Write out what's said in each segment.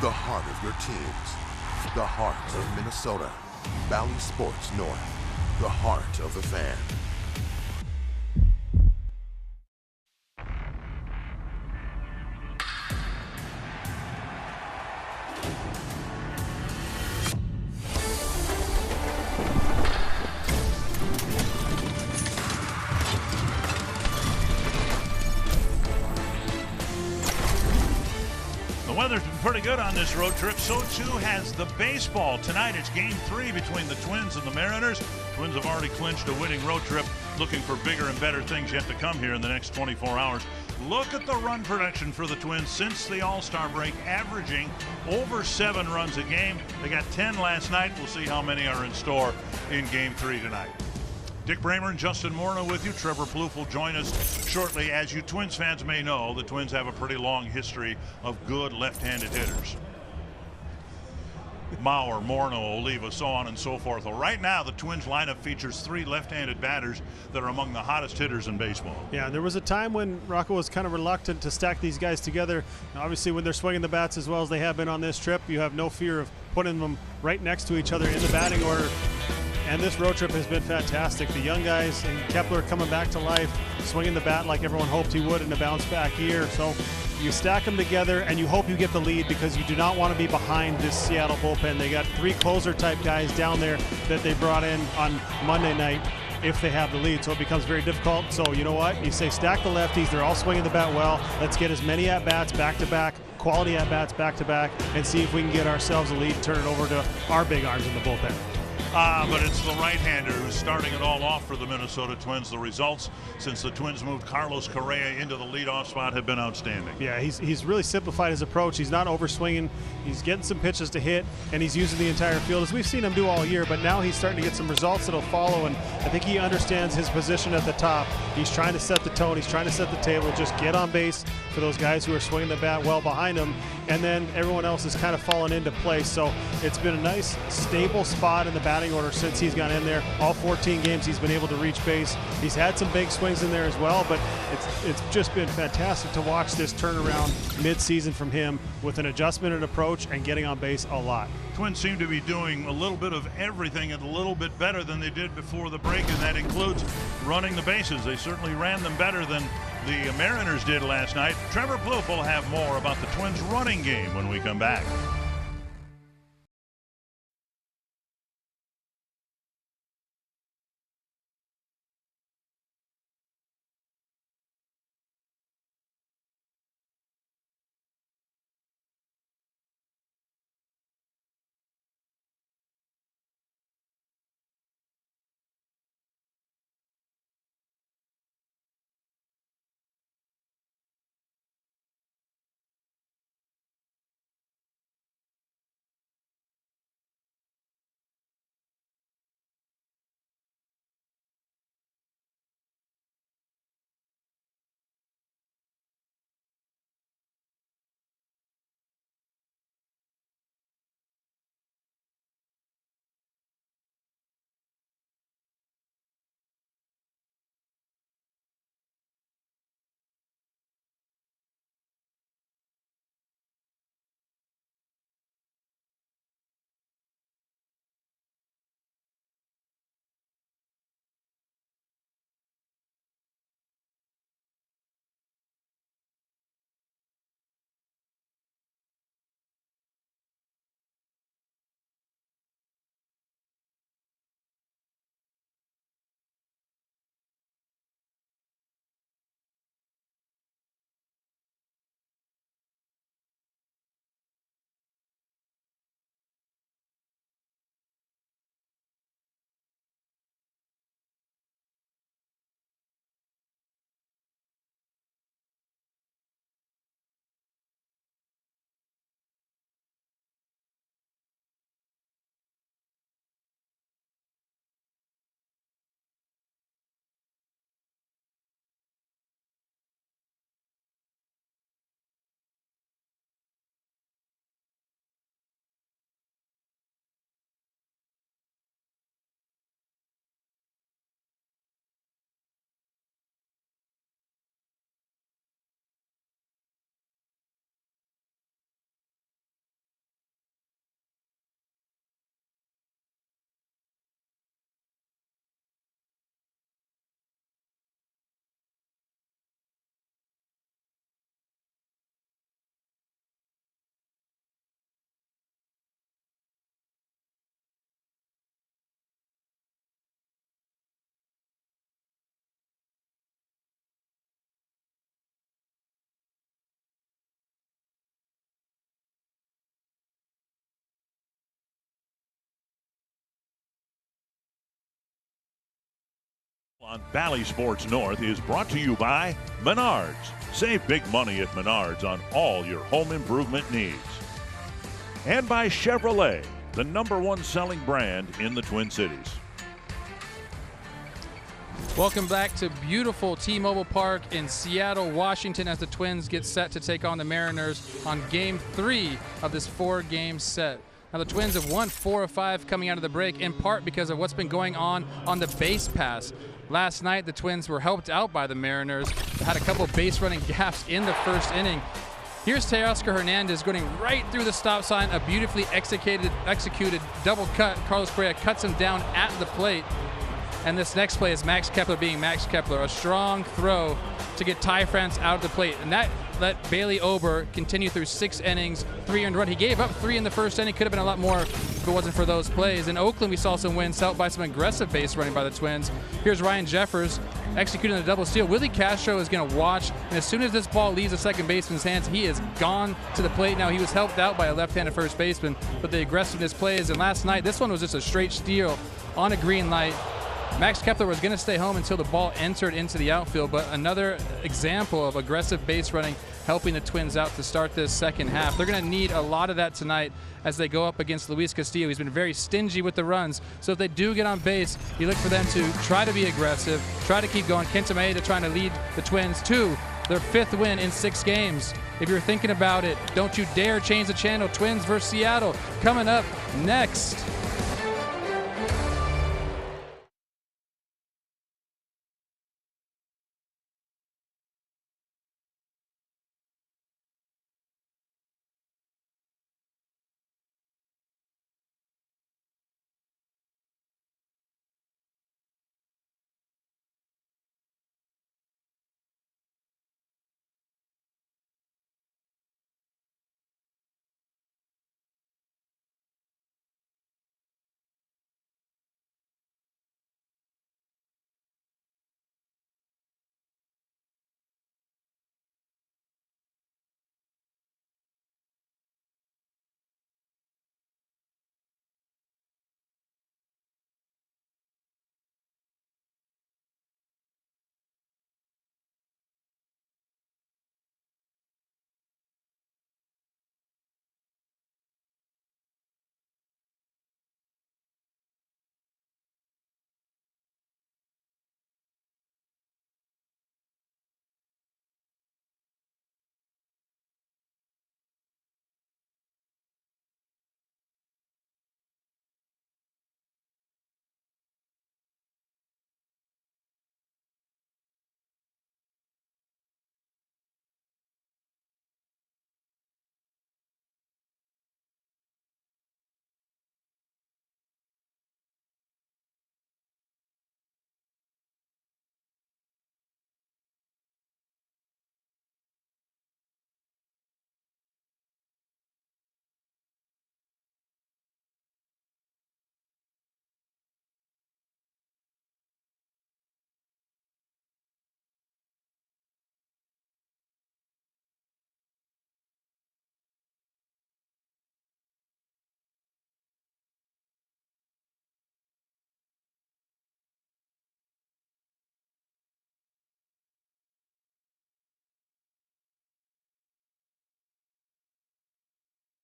The heart of your teams. The heart of Minnesota. Bally Sports North. The heart of the fan. The weather's been pretty good on this road trip. So too has the baseball. Tonight it's Game 3 between the Twins and the Mariners. Twins have already clinched a winning road trip, looking for bigger and better things yet to come here in the next 24 hours. Look at the run production for the Twins since the All-Star break, averaging over 7 runs a game. They got 10 last night. We'll see how many are in store in Game 3 tonight. Dick Bramer and Justin Morneau with you. Trevor Plouffe will join us shortly. As you Twins fans may know, the Twins have a pretty long history of good left-handed hitters. Mauer, Morneau, Oliva, so on and so forth. Well, right now, the Twins lineup features 3 left-handed batters that are among the hottest hitters in baseball. Yeah, there was a time when Rocco was kind of reluctant to stack these guys together. Obviously, when they're swinging the bats as well as they have been on this trip, you have no fear of putting them right next to each other in the batting order. And this road trip has been fantastic. The young guys and Kepler coming back to life, swinging the bat like everyone hoped he would in a bounce-back year. So you stack them together, and you hope you get the lead because you do not want to be behind this Seattle bullpen. They got 3 closer-type guys down there that they brought in on Monday night if they have the lead, so it becomes very difficult. So you know what? You say stack the lefties. They're all swinging the bat well. Let's get as many at-bats back-to-back, quality at-bats back-to-back, and see if we can get ourselves a lead, turn it over to our big arms in the bullpen. But it's the right-hander who's starting it all off for the Minnesota Twins. The results since the Twins moved Carlos Correa into the leadoff spot have been outstanding. Yeah, he's really simplified his approach. He's not overswinging. He's getting some pitches to hit, and he's using the entire field, as we've seen him do all year, but now he's starting to get some results that'll follow, and I think he understands his position at the top. He's trying to set the tone. He's trying to set the table. Just get on base for those guys who are swinging the bat well behind him, and then everyone else is kind of falling into place. So it's been a nice, stable spot in the batting order since he's gone in there. All 14 games he's been able to reach base. He's had some big swings in there as well, but it's just been fantastic to watch this turnaround mid-season from him with an adjustment and approach and getting on base a lot. Twins seem to be doing a little bit of everything and a little bit better than they did before the break, and that includes running the bases. They certainly ran them better than the Mariners did last night. Trevor Plouffe will have more about the Twins' running game when we come back. On Bally Sports North is brought to you by Menards. Save big money at Menards on all your home improvement needs. And by Chevrolet, the #1 selling brand in the Twin Cities. Welcome back to beautiful T-Mobile Park in Seattle, Washington, as the Twins get set to take on the Mariners on Game 3 of this 4-game set. Now, the Twins have won 4 of 5 coming out of the break, in part because of what's been going on the base pass. Last night, the Twins were helped out by the Mariners. They had a couple base running gaps in the first inning. Here's Teoscar Hernandez going right through the stop sign, a beautifully executed double cut. Carlos Correa cuts him down at the plate. And this next play is Max Kepler being Max Kepler. A strong throw to get Ty France out of the plate. And that let Bailey Ober continue through 6 innings, 3 earned run. He gave up 3 in the first inning. Could have been a lot more if it wasn't for those plays. In Oakland, we saw some wins helped by some aggressive base running by the Twins. Here's Ryan Jeffers executing the double steal. Willie Castro is going to watch. And as soon as this ball leaves the second baseman's hands, he is gone to the plate. Now, he was helped out by a left-handed first baseman, but the aggressiveness plays. And last night, this one was just a straight steal on a green light. Max Kepler was going to stay home until the ball entered into the outfield, but another example of aggressive base running helping the Twins out to start this second half. They're going to need a lot of that tonight as they go up against Luis Castillo. He's been very stingy with the runs, so if they do get on base, you look for them to try to be aggressive, try to keep going. Kenta Maeda trying to lead the Twins to their 5th win in 6 games. If you're thinking about it, don't you dare change the channel. Twins versus Seattle coming up next.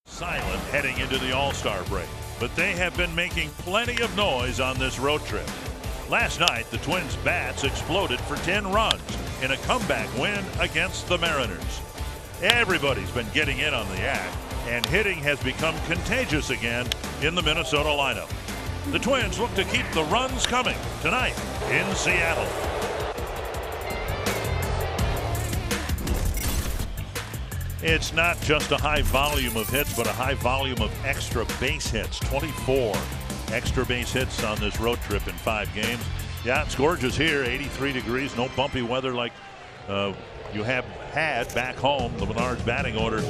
Silent heading into the All-Star break, but they have been making plenty of noise on this road trip. Last night, the Twins' bats exploded for 10 runs in a comeback win against the Mariners. Everybody's been getting in on the act, and hitting has become contagious again in the Minnesota lineup. The Twins look to keep the runs coming tonight in Seattle. It's not just a high volume of hits, but a high volume of extra base hits. 24 extra base hits on this road trip in 5 games. Yeah, it's gorgeous here. 83 degrees, no bumpy weather like you have had back home. The Menards batting order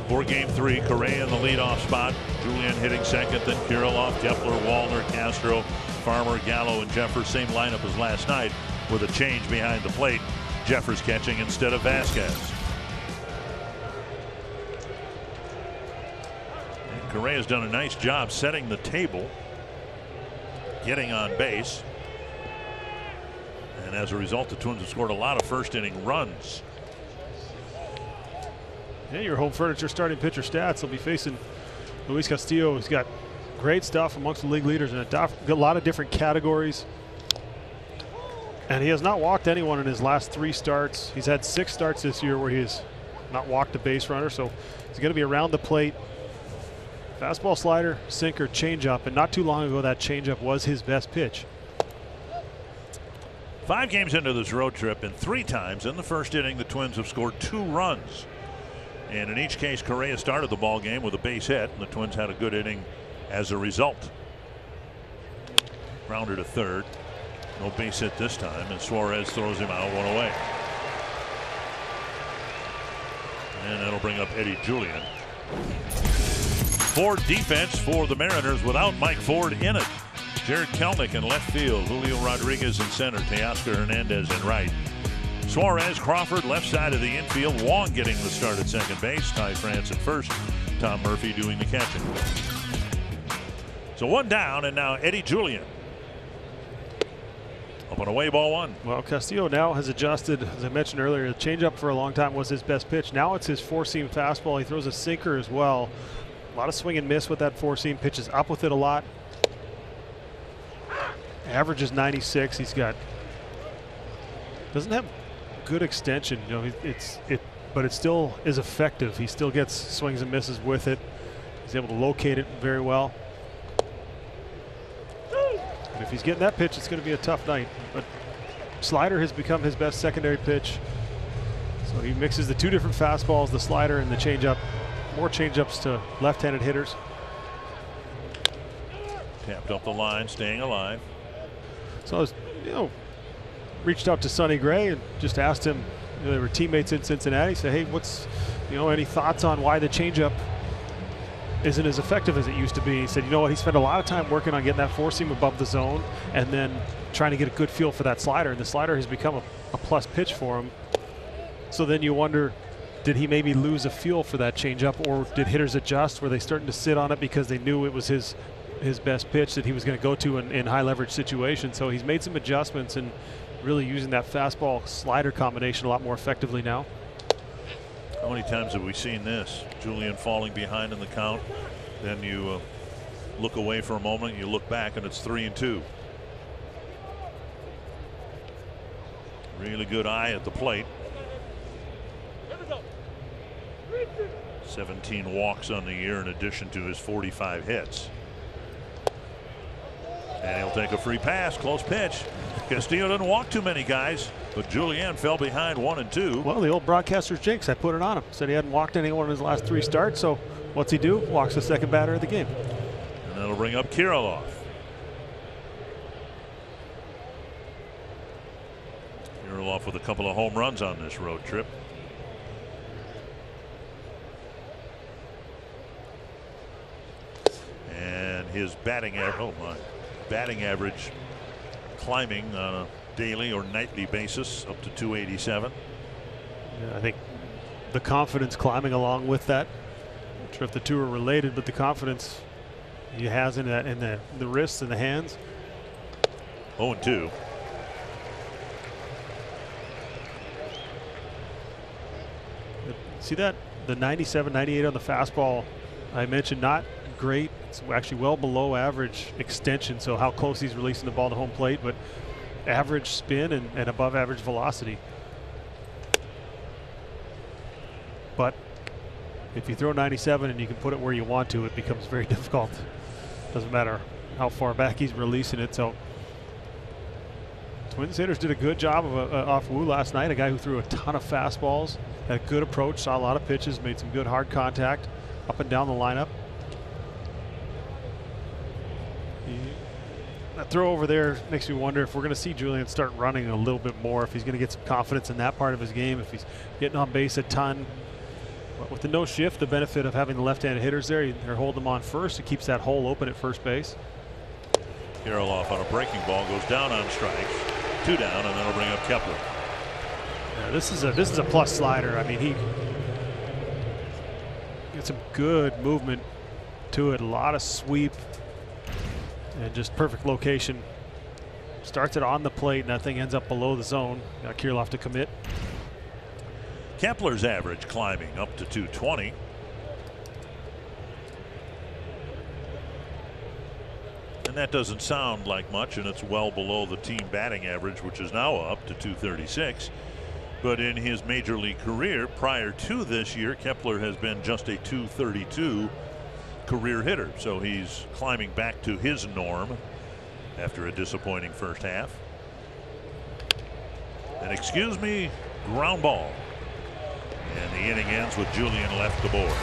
for Game 3. Correa in the leadoff spot. Julian hitting second, then Kirilloff, Kepler, Wallner, Castro, Farmer, Gallo, and Jeffers. Same lineup as last night with a change behind the plate. Jeffers catching instead of Vasquez. Correa's done a nice job setting the table, getting on base. And as a result, the Twins have scored a lot of first inning runs. Yeah, your home furniture starting pitcher stats. He'll be facing Luis Castillo. He's got great stuff amongst the league leaders in a lot of different categories. And he has not walked anyone in his last 3 starts. He's had 6 starts this year where he's not walked a base runner, so he's going to be around the plate. Fastball, slider, sinker, changeup, and not too long ago that changeup was his best pitch. 5 games into this road trip, and 3 times in the first inning the Twins have scored 2 runs. And in each case, Correa started the ball game with a base hit, and the Twins had a good inning as a result. Grounder to third. No base hit this time, and Suarez throws him out, 1 away. And that'll bring up Eddie Julien. Ford defense for the Mariners without Mike Ford in it. Jared Kelnick in left field, Julio Rodriguez in center, Teoscar Hernandez in right. Suarez, Crawford left side of the infield, Wong getting the start at second base, Ty France at first, Tom Murphy doing the catching. So 1 down, and now Eddie Julien. Up and away, ball 1. Well, Castillo now has adjusted. As I mentioned earlier, the changeup for a long time was his best pitch. Now it's his 4-seam fastball. He throws a sinker as well. A lot of swing and miss with that 4-seam. Pitches up with it a lot. Average is 96. He's got doesn't have good extension. You know, but it still is effective. He still gets swings and misses with it. He's able to locate it very well. And if he's getting that pitch, it's going to be a tough night. But slider has become his best secondary pitch. So he mixes the 2 different fastballs, the slider and the changeup. More changeups to left-handed hitters. Tapped up the line, staying alive. So I was, reached out to Sonny Gray and just asked him. They were teammates in Cincinnati. Said, "Hey, what's, any thoughts on why the changeup isn't as effective as it used to be?" He said, "You know what? He spent a lot of time working on getting that 4-seam above the zone, and then trying to get a good feel for that slider. And the slider has become a plus pitch for him. So then you wonder, did he maybe lose a feel for that changeup, or did hitters adjust? Were they starting to sit on it because they knew it was his best pitch that he was going to go to in high leverage situations?" So he's made some adjustments and really using that fastball slider combination a lot more effectively now. How many times have we seen this? Julien falling behind in the count, then you look away for a moment, you look back, and it's 3-2. Really good eye at the plate. 17 walks on the year in addition to his 45 hits. And he'll take a free pass. Close pitch. Castillo doesn't walk too many guys, but Julien fell behind 1-2. Well, the old broadcaster's jinx. I put it on him. Said he hadn't walked anyone in his last 3 starts. So what's he do? Walks the second batter of the game. And that'll bring up Kirilloff. Kirilloff with a couple of home runs on this road trip. And his batting average climbing on a daily or nightly basis up to 287. Yeah, I think the confidence climbing along with that. Not sure if the two are related, but the confidence he has in the wrists and the hands. 0-2. See that? The 97, 98 on the fastball I mentioned, not great. It's actually well below average extension, so how close he's releasing the ball to home plate, but average spin and above average velocity. But if you throw 97 and you can put it where you want to, it becomes very difficult. Doesn't matter how far back he's releasing it. So Twins hitters did a good job off Wu last night, a guy who threw a ton of fastballs, had a good approach, saw a lot of pitches, made some good hard contact up and down the lineup. That throw over there makes me wonder if we're going to see Julien start running a little bit more, if he's going to get some confidence in that part of his game, if he's getting on base a ton. But with the no shift, the benefit of having the left-handed hitters there, they're holding them on first. It keeps that hole open at first base. Kirilloff on a breaking ball goes down on strikes. 2 down, and that'll bring up Kepler. Yeah, this is a plus slider. I mean, he gets some good movement to it, a lot of sweep, and just perfect location Starts it on the plate, and that thing ends up below the zone. Got Kirilloff to commit. Kepler's average climbing up to 220. And that doesn't sound like much, and it's well below the team batting average, which is now up to 236. But in his major league career prior to this year, Kepler has been just a 232 career hitter. So he's climbing back to his norm after a disappointing first half. And excuse me, ground ball. And the inning ends with Julian left the board.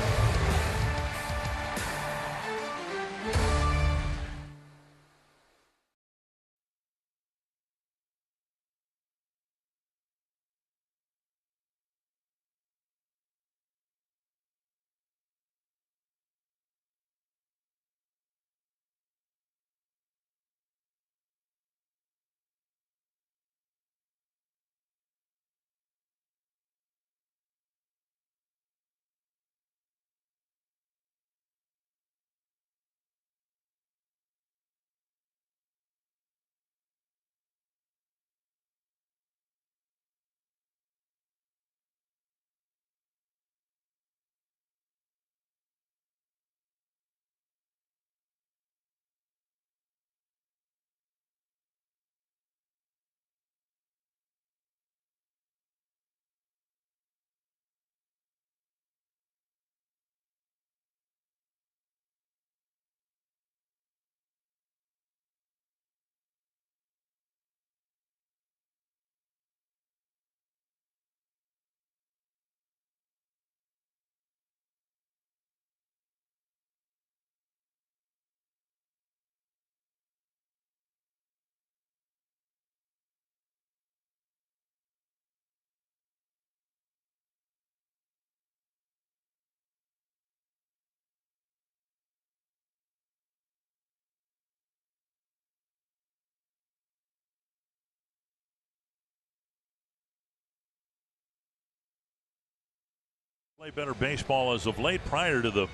Play better baseball as of late. Prior to the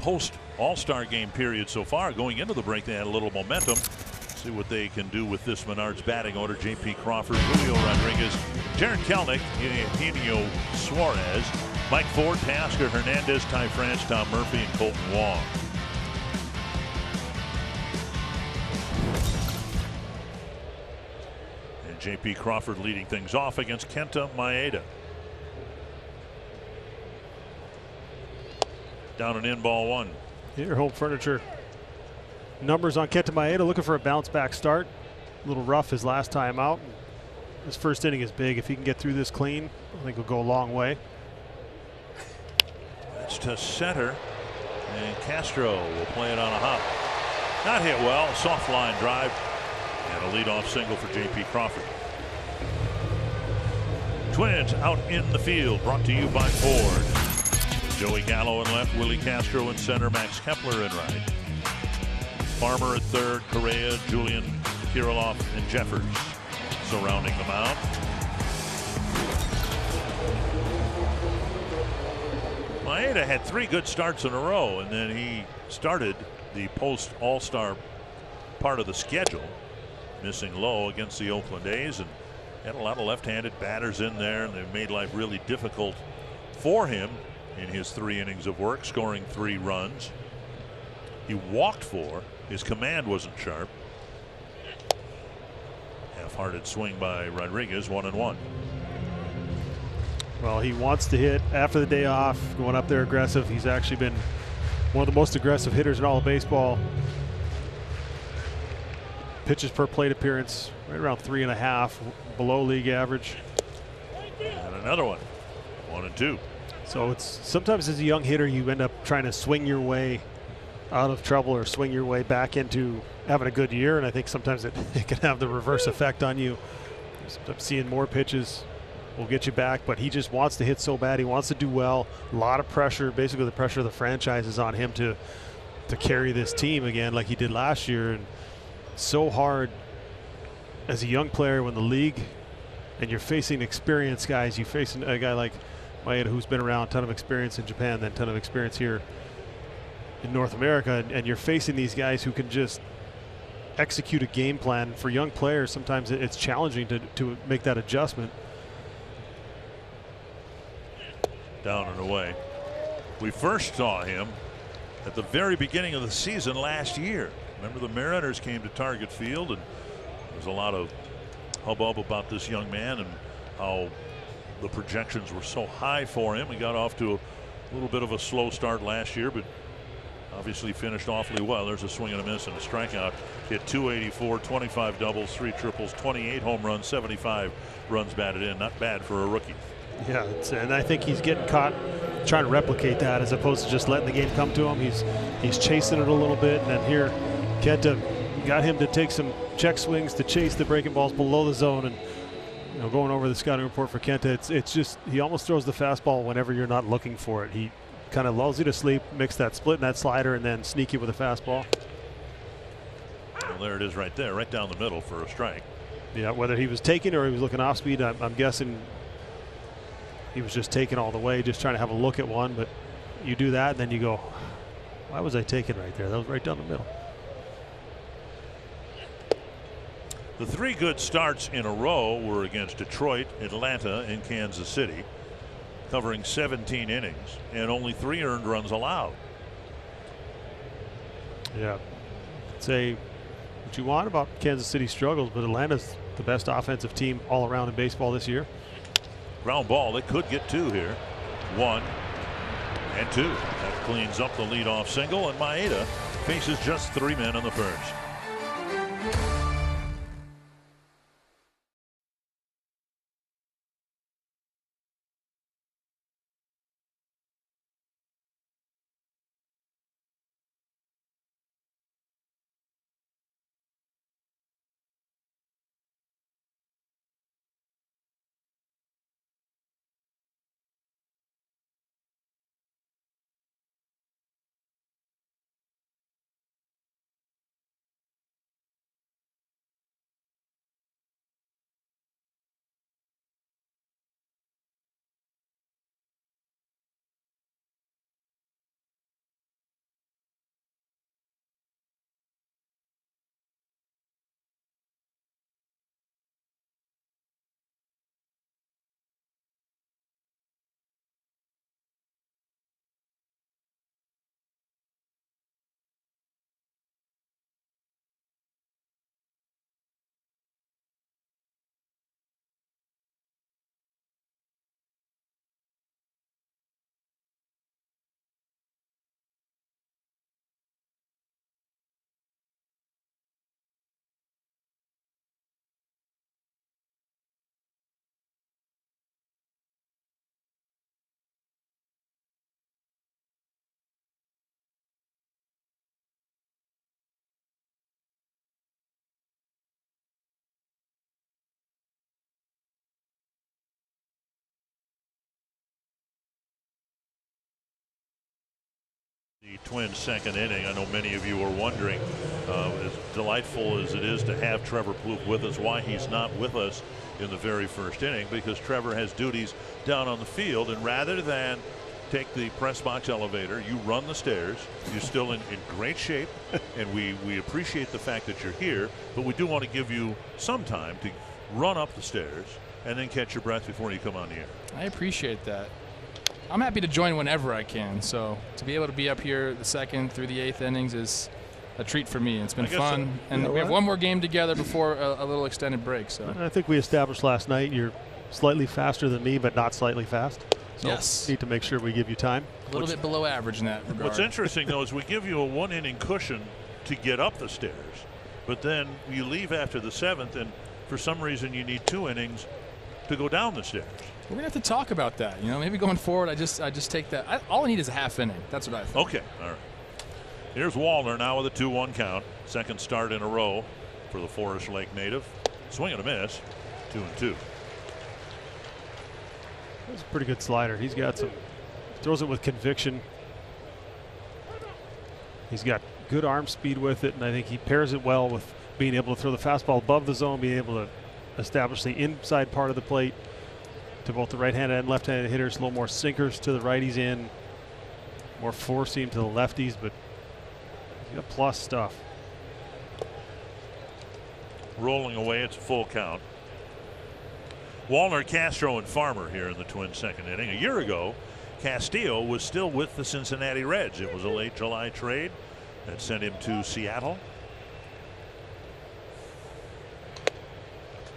post All-Star game period so far, going into the break, they had a little momentum. See what they can do with this Menards batting order. J.P. Crawford, Julio Rodriguez, Jared Kelenic, Eugenio Suarez, Mike Ford, Tasker Hernandez, Ty France, Tom Murphy, and Colton Wong. And J.P. Crawford leading things off against Kenta Maeda. Down and in, ball one. Your home furniture numbers on Kenta Maeda, looking for a bounce back start. A little rough his last time out. His first inning is big. If he can get through this clean, I think he'll go a long way. That's to center, and Castro will play it on a hop. Not hit well, soft line drive, and a leadoff single for J.P. Crawford. Twins out in the field, brought to you by Ford. Joey Gallo in left, Willie Castro in center, Max Kepler in right. Farmer at third, Correa, Julian, Kirilloff, and Jeffers surrounding the mound. Maeda had 3 good starts in a row, and then he started the post All-Star part of the schedule, missing low against the Oakland A's, and had a lot of left-handed batters in there, and they've made life really difficult for him in his 3 innings of work, scoring 3 runs. He walked 4. His command wasn't sharp. Half-hearted swing by Rodriguez, 1-1. Well, he wants to hit after the day off, going up there aggressive. He's actually been one of the most aggressive hitters in all of baseball. Pitches per plate appearance right around 3.5, below league average. And another one, 1-2. So it's sometimes as a young hitter you end up trying to swing your way out of trouble or swing your way back into having a good year, and I think sometimes it can have the reverse effect on you. Sometimes seeing more pitches will get you back, but he just wants to hit so bad. He wants to do well. A lot of pressure, basically the pressure of the franchise is on him to carry this team again like he did last year. And so hard as a young player when the league and you're facing experienced guys. You face a guy like Maeda who's been around, a ton of experience in Japan, then a ton of experience here in North America, and you're facing these guys who can just execute a game plan. For young players, sometimes it's challenging to make that adjustment. Down and away. We first saw him at the very beginning of the season last year. Remember, the Mariners came to Target Field, and there was a lot of hubbub about this young man and how the projections were so high for him. He got off to a little bit of a slow start last year, but obviously finished awfully well. There's a swing and a miss and a strikeout. Hit .284, 25 doubles, 3 triples, 28 home runs, 75 runs batted in. Not bad for a rookie. Yeah, and I think he's getting caught trying to replicate that as opposed to just letting the game come to him. He's chasing it a little bit, and then here Kenta got him to take some check swings to chase the breaking balls below the zone. And going over the scouting report for Kenta, it's just he almost throws the fastball whenever you're not looking for it. He kind of lulls you to sleep, mix that split and that slider, and then sneak you with a fastball. Well, there it is right there, right down the middle for a strike. Yeah, whether he was taking or he was looking off speed, I'm guessing he was just taking all the way, just trying to have a look at one. But you do that, and then you go, why was I taking right there? That was right down the middle. The 3 good starts in a row were against Detroit, Atlanta, and Kansas City, covering 17 innings and only 3 earned runs allowed. Yeah, say what you want about Kansas City struggles, but Atlanta's the best offensive team all around in baseball this year. Ground ball, they could get 2 here. 1 and 2. That cleans up the leadoff single, and Maeda faces just 3 men in the first. The Twins' second inning. I know many of you are wondering, as delightful as it is to have Trevor Plouffe with us, why he's not with us in the very first inning, because Trevor has duties down on the field, and rather than take the press box elevator, you run the stairs. You're still in great shape, and we appreciate the fact that you're here, but we do want to give you some time to run up the stairs and then catch your breath before you come on the air. I appreciate that. I'm happy to join whenever I can, so to be able to be up here the 2nd through the 8th innings is a treat for me. It's been fun, and we have one more game together before a little extended break. So I think we established last night you're slightly faster than me, but not slightly fast. So yes, need to make sure we give you time. A little bit below average in that regard. What's interesting though is we give you a 1-inning cushion to get up the stairs, but then you leave after the 7th, and for some reason you need 2 innings to go down the stairs. We're gonna have to talk about that. You know, maybe going forward, I just take that. All I need is a half inning. That's what I think. Okay, all right. Here's Wallner now with a 2-1 count. Second start in a row for the Forest Lake native. Swing and a miss. 2-2. That's a pretty good slider. He's got some. Throws it with conviction. He's got good arm speed with it, and I think he pairs it well with being able to throw the fastball above the zone, being able to establish the inside part of the plate to both the right-handed and left-handed hitters. A little more sinkers to the righties in, more four seam to the lefties, but he's got plus stuff. rolling away. It's a full count. Wallner, Castro, and Farmer here in the Twins' second inning. A year ago, Castillo was still with the Cincinnati Reds. It was a late July trade that sent him to Seattle.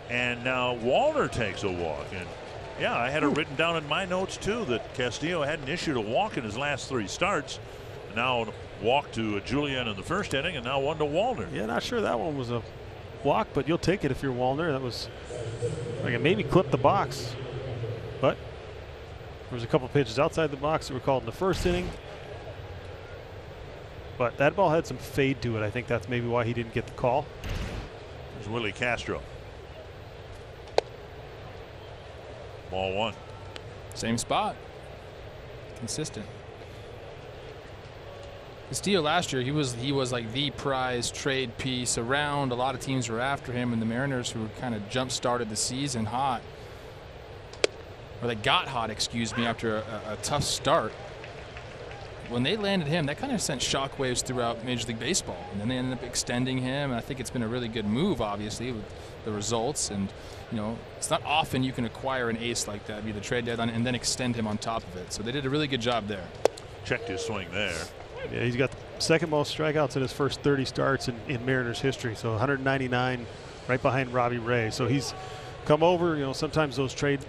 And now Wallner takes a walk. And yeah, I had it written down in my notes too that Castillo hadn't issued a walk in his last 3 starts. Now walk to Julian in the first inning, and now one to Wallner. Yeah, not sure that one was a walk, but you'll take it if you're Wallner. That was like it maybe clipped the box, but there was a couple pitches outside the box that were called in the first inning. But that ball had some fade to it. I think that's maybe why he didn't get the call. There's Willie Castro. Ball 1. Same spot. Consistent. Castillo last year, he was like the prize trade piece around. A lot of teams were after him, and the Mariners, who kind of jump-started the season hot, or they got hot, excuse me, after a tough start. When they landed him, that kind of sent shockwaves throughout Major League Baseball, and then they ended up extending him. And I think it's been a really good move, obviously, with the results. And you know, it's not often you can acquire an ace like that, be the trade deadline, and then extend him on top of it. So they did a really good job there. Checked his swing there. Yeah, he's got the second most strikeouts in his first 30 starts in Mariners history. So 199, right behind Robbie Ray. So he's come over. You know, sometimes those trade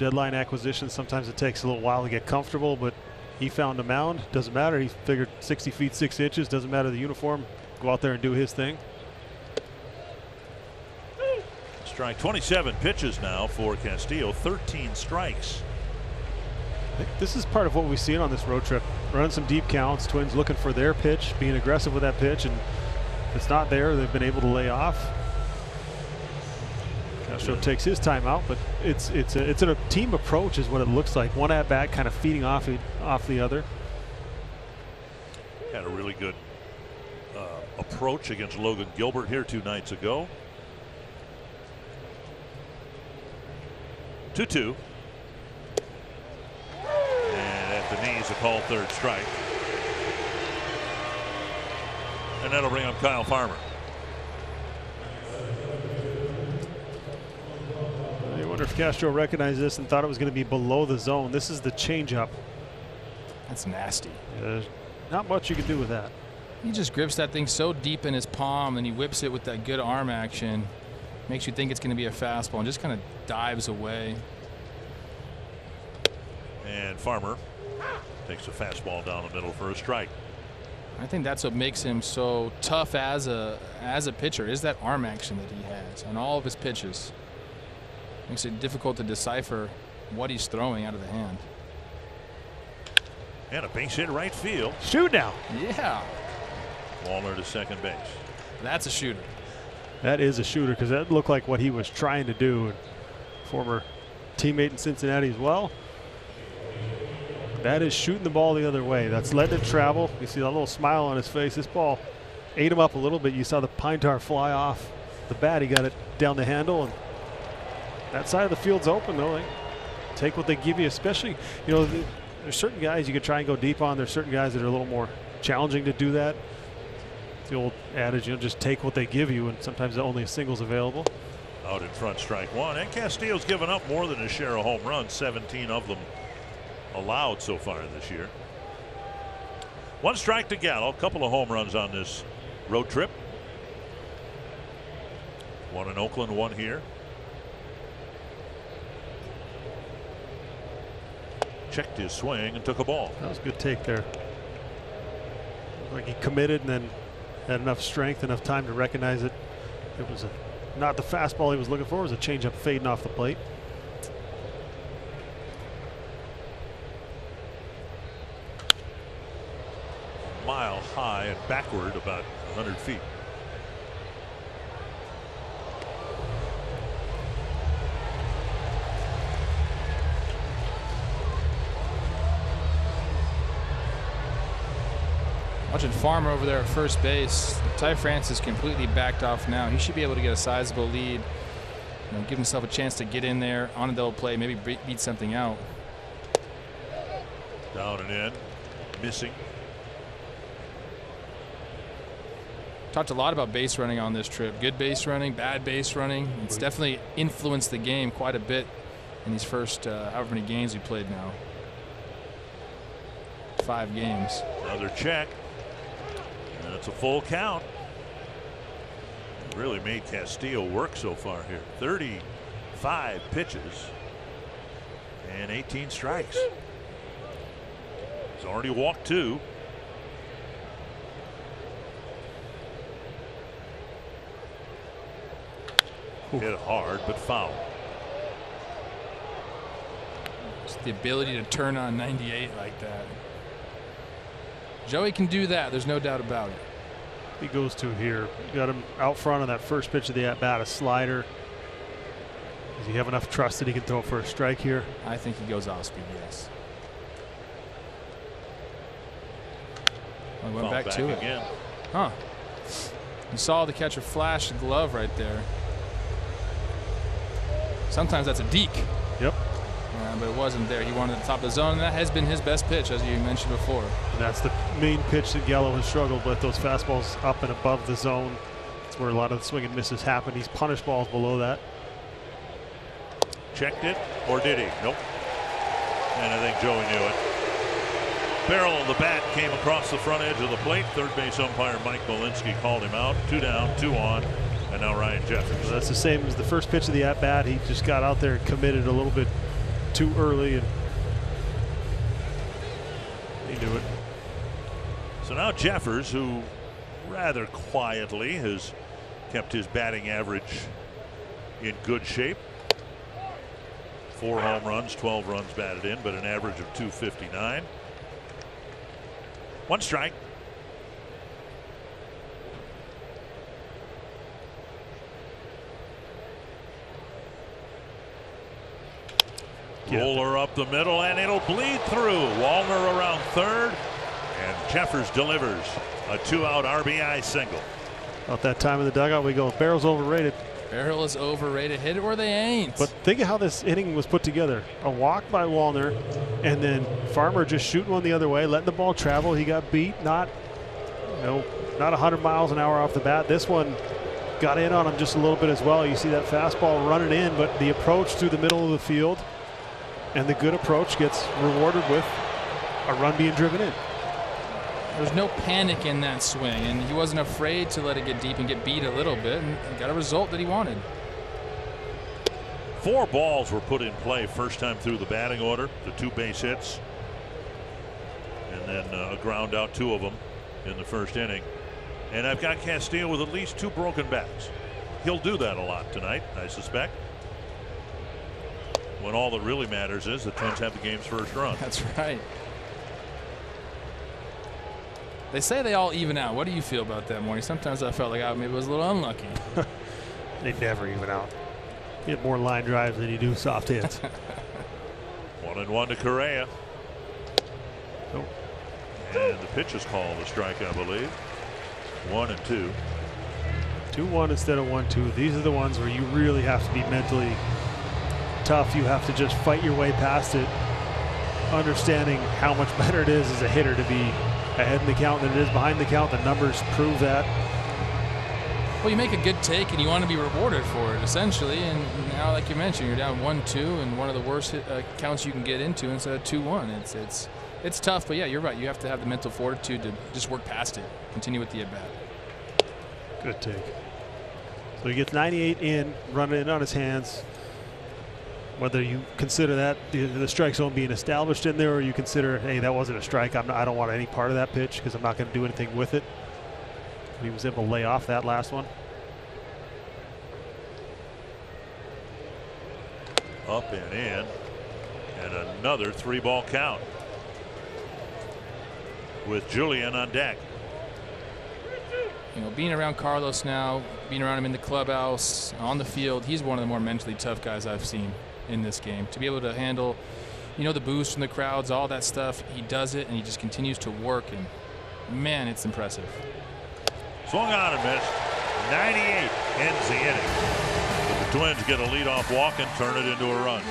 deadline acquisitions, sometimes it takes a little while to get comfortable, but he found a mound. Doesn't matter. He figured 60 feet 6 inches. Doesn't matter the uniform. Go out there and do his thing. Strike. 27 pitches now for Castillo. 13 strikes. I think this is part of what we've seen on this road trip. Run some deep counts. Twins looking for their pitch, being aggressive with that pitch, and if it's not there, they've been able to lay off. Castro takes his time out, but it's a team approach is what it looks like. One at bat, kind of feeding off the other. Had a really good approach against Logan Gilbert here 2 nights ago. 2-2. And at the knees, a called third strike. And that'll bring up Kyle Farmer. I wonder if Castro recognized this and thought it was going to be below the zone. This is the changeup. That's nasty. There's not much you can do with that. He just grips that thing so deep in his palm, and he whips it with that good arm action. Makes you think it's going to be a fastball and just kind of dives away. And Farmer takes a fastball down the middle for a strike. I think that's what makes him so tough as a pitcher, is that arm action that he has on all of his pitches. Makes it difficult to decipher what he's throwing out of the hand. And a base hit right field. Shoot now. Yeah. Wallner to second base. That's a shooter. That is a shooter, because that looked like what he was trying to do. And former teammate in Cincinnati as well. That is shooting the ball the other way. That's letting it travel. You see that little smile on his face. This ball ate him up a little bit. You saw the pine tar fly off the bat. He got it down the handle, and that side of the field's open, though. They take what they give you, especially, you know, there's certain guys you could try and go deep on. There's certain guys that are a little more challenging to do that. It's the old adage, you know, just take what they give you, and sometimes only a single's available. Out in front, strike one. And Castillo's given up more than his share of home runs, 17 of them allowed so far this year. 1 strike to Gallo. A couple of home runs on this road trip. 1 in Oakland, 1 here. Checked his swing and took a ball. That was a good take there. Like he committed and then had enough strength, enough time to recognize it. It was not the fastball he was looking for. It was a changeup fading off the plate. Mile high and backward about 100 feet. Watching Farmer over there at first base. Ty France is completely backed off now. He should be able to get a sizable lead. You know, give himself a chance to get in there on a double play, maybe beat something out. Down and in, missing. Talked a lot about base running on this trip. Good base running, bad base running. It's definitely influenced the game quite a bit in these first however many games we played now. 5 games. Another check. And it's a full count. Really made Castillo work so far here. 35 pitches and 18 strikes. He's already walked 2. Hit hard, but foul. Just the ability to turn on 98 like that. Joey can do that. There's no doubt about it. He goes to here. Got him out front on that first pitch of the at-bat, a slider. Does he have enough trust that he can throw for a strike here? I think he goes off speed, yes. I went back to it. Again. Huh. You saw the catcher flash the glove right there. Sometimes that's a deke. Yep. But it wasn't there. He wanted the top of the zone, and that has been his best pitch, as you mentioned before. And that's the main pitch that Gallo has struggled with, those fastballs up and above the zone. That's where a lot of the swing and misses happen. He's punished balls below that. Checked it, or did he? Nope. And I think Joey knew it. Barrel of the bat came across the front edge of the plate. Third base umpire Mike Molinsky called him out. 2 down, 2 on. And now Ryan Jeffers. So that's the same as the first pitch of the at-bat. He just got out there and committed a little bit too early, and he knew it. So now Jeffers, who rather quietly has kept his batting average in good shape. 4 home runs, 12 runs batted in, but an average of 259. 1 strike. Roller up the middle, and it'll bleed through. Wallner around third, and Jeffers delivers a 2-out RBI single. About that time in the dugout, we go, Barrel's overrated. Barrel is overrated. Hit it or they ain't. But think of how this inning was put together. A walk by Wallner, and then Farmer just shooting one the other way, letting the ball travel. He got beat, not 100 miles an hour off the bat. This one got in on him just a little bit as well. You see that fastball running in, but the approach through the middle of the field, and the good approach gets rewarded with a run being driven in. There's no panic in that swing, and he wasn't afraid to let it get deep and get beat a little bit, and got a result that he wanted. 4 balls were put in play first time through the batting order. The 2 base hits, and then a ground out, 2 of them in the first inning. And I've got Castillo with at least 2 broken bats. He'll do that a lot tonight, I suspect. When all that really matters is the Twins have the game's first run. That's right. They say they all even out. What do you feel about that, Morning? Sometimes I felt like I maybe was a little unlucky. They never even out. You get more line drives than you do soft hits. 1-1 to Correa. Nope. And the pitch is called a strike, I believe. 1-2. 2-1 instead of 1-2. These are the ones where you really have to be mentally tough. You have to just fight your way past it, understanding how much better it is as a hitter to be ahead in the count than it is behind the count. The numbers prove that. Well, you make a good take and you want to be rewarded for it, essentially. And now, like you mentioned, you're down 1-2 and one of the worst counts you can get into instead of 2-1. It's tough, but yeah, you're right. You have to have the mental fortitude to just work past it, continue with the at bat. Good take. So he gets 98 in, running it on his hands. Whether you consider that the strike zone being established in there, or you consider, hey, that wasn't a strike, I don't want any part of that pitch because I'm not going to do anything with it. He was able to lay off that last one. Up and in, and another 3-ball count with Julian on deck. You know, being around Carlos now, being around him in the clubhouse, on the field, he's one of the more mentally tough guys I've seen in this game. To be able to handle, the boost from the crowds, all that stuff, he does it, and he just continues to work, and man, it's impressive. Swung on and missed. 98 ends the inning. But the Twins get a leadoff walk and turn it into a run.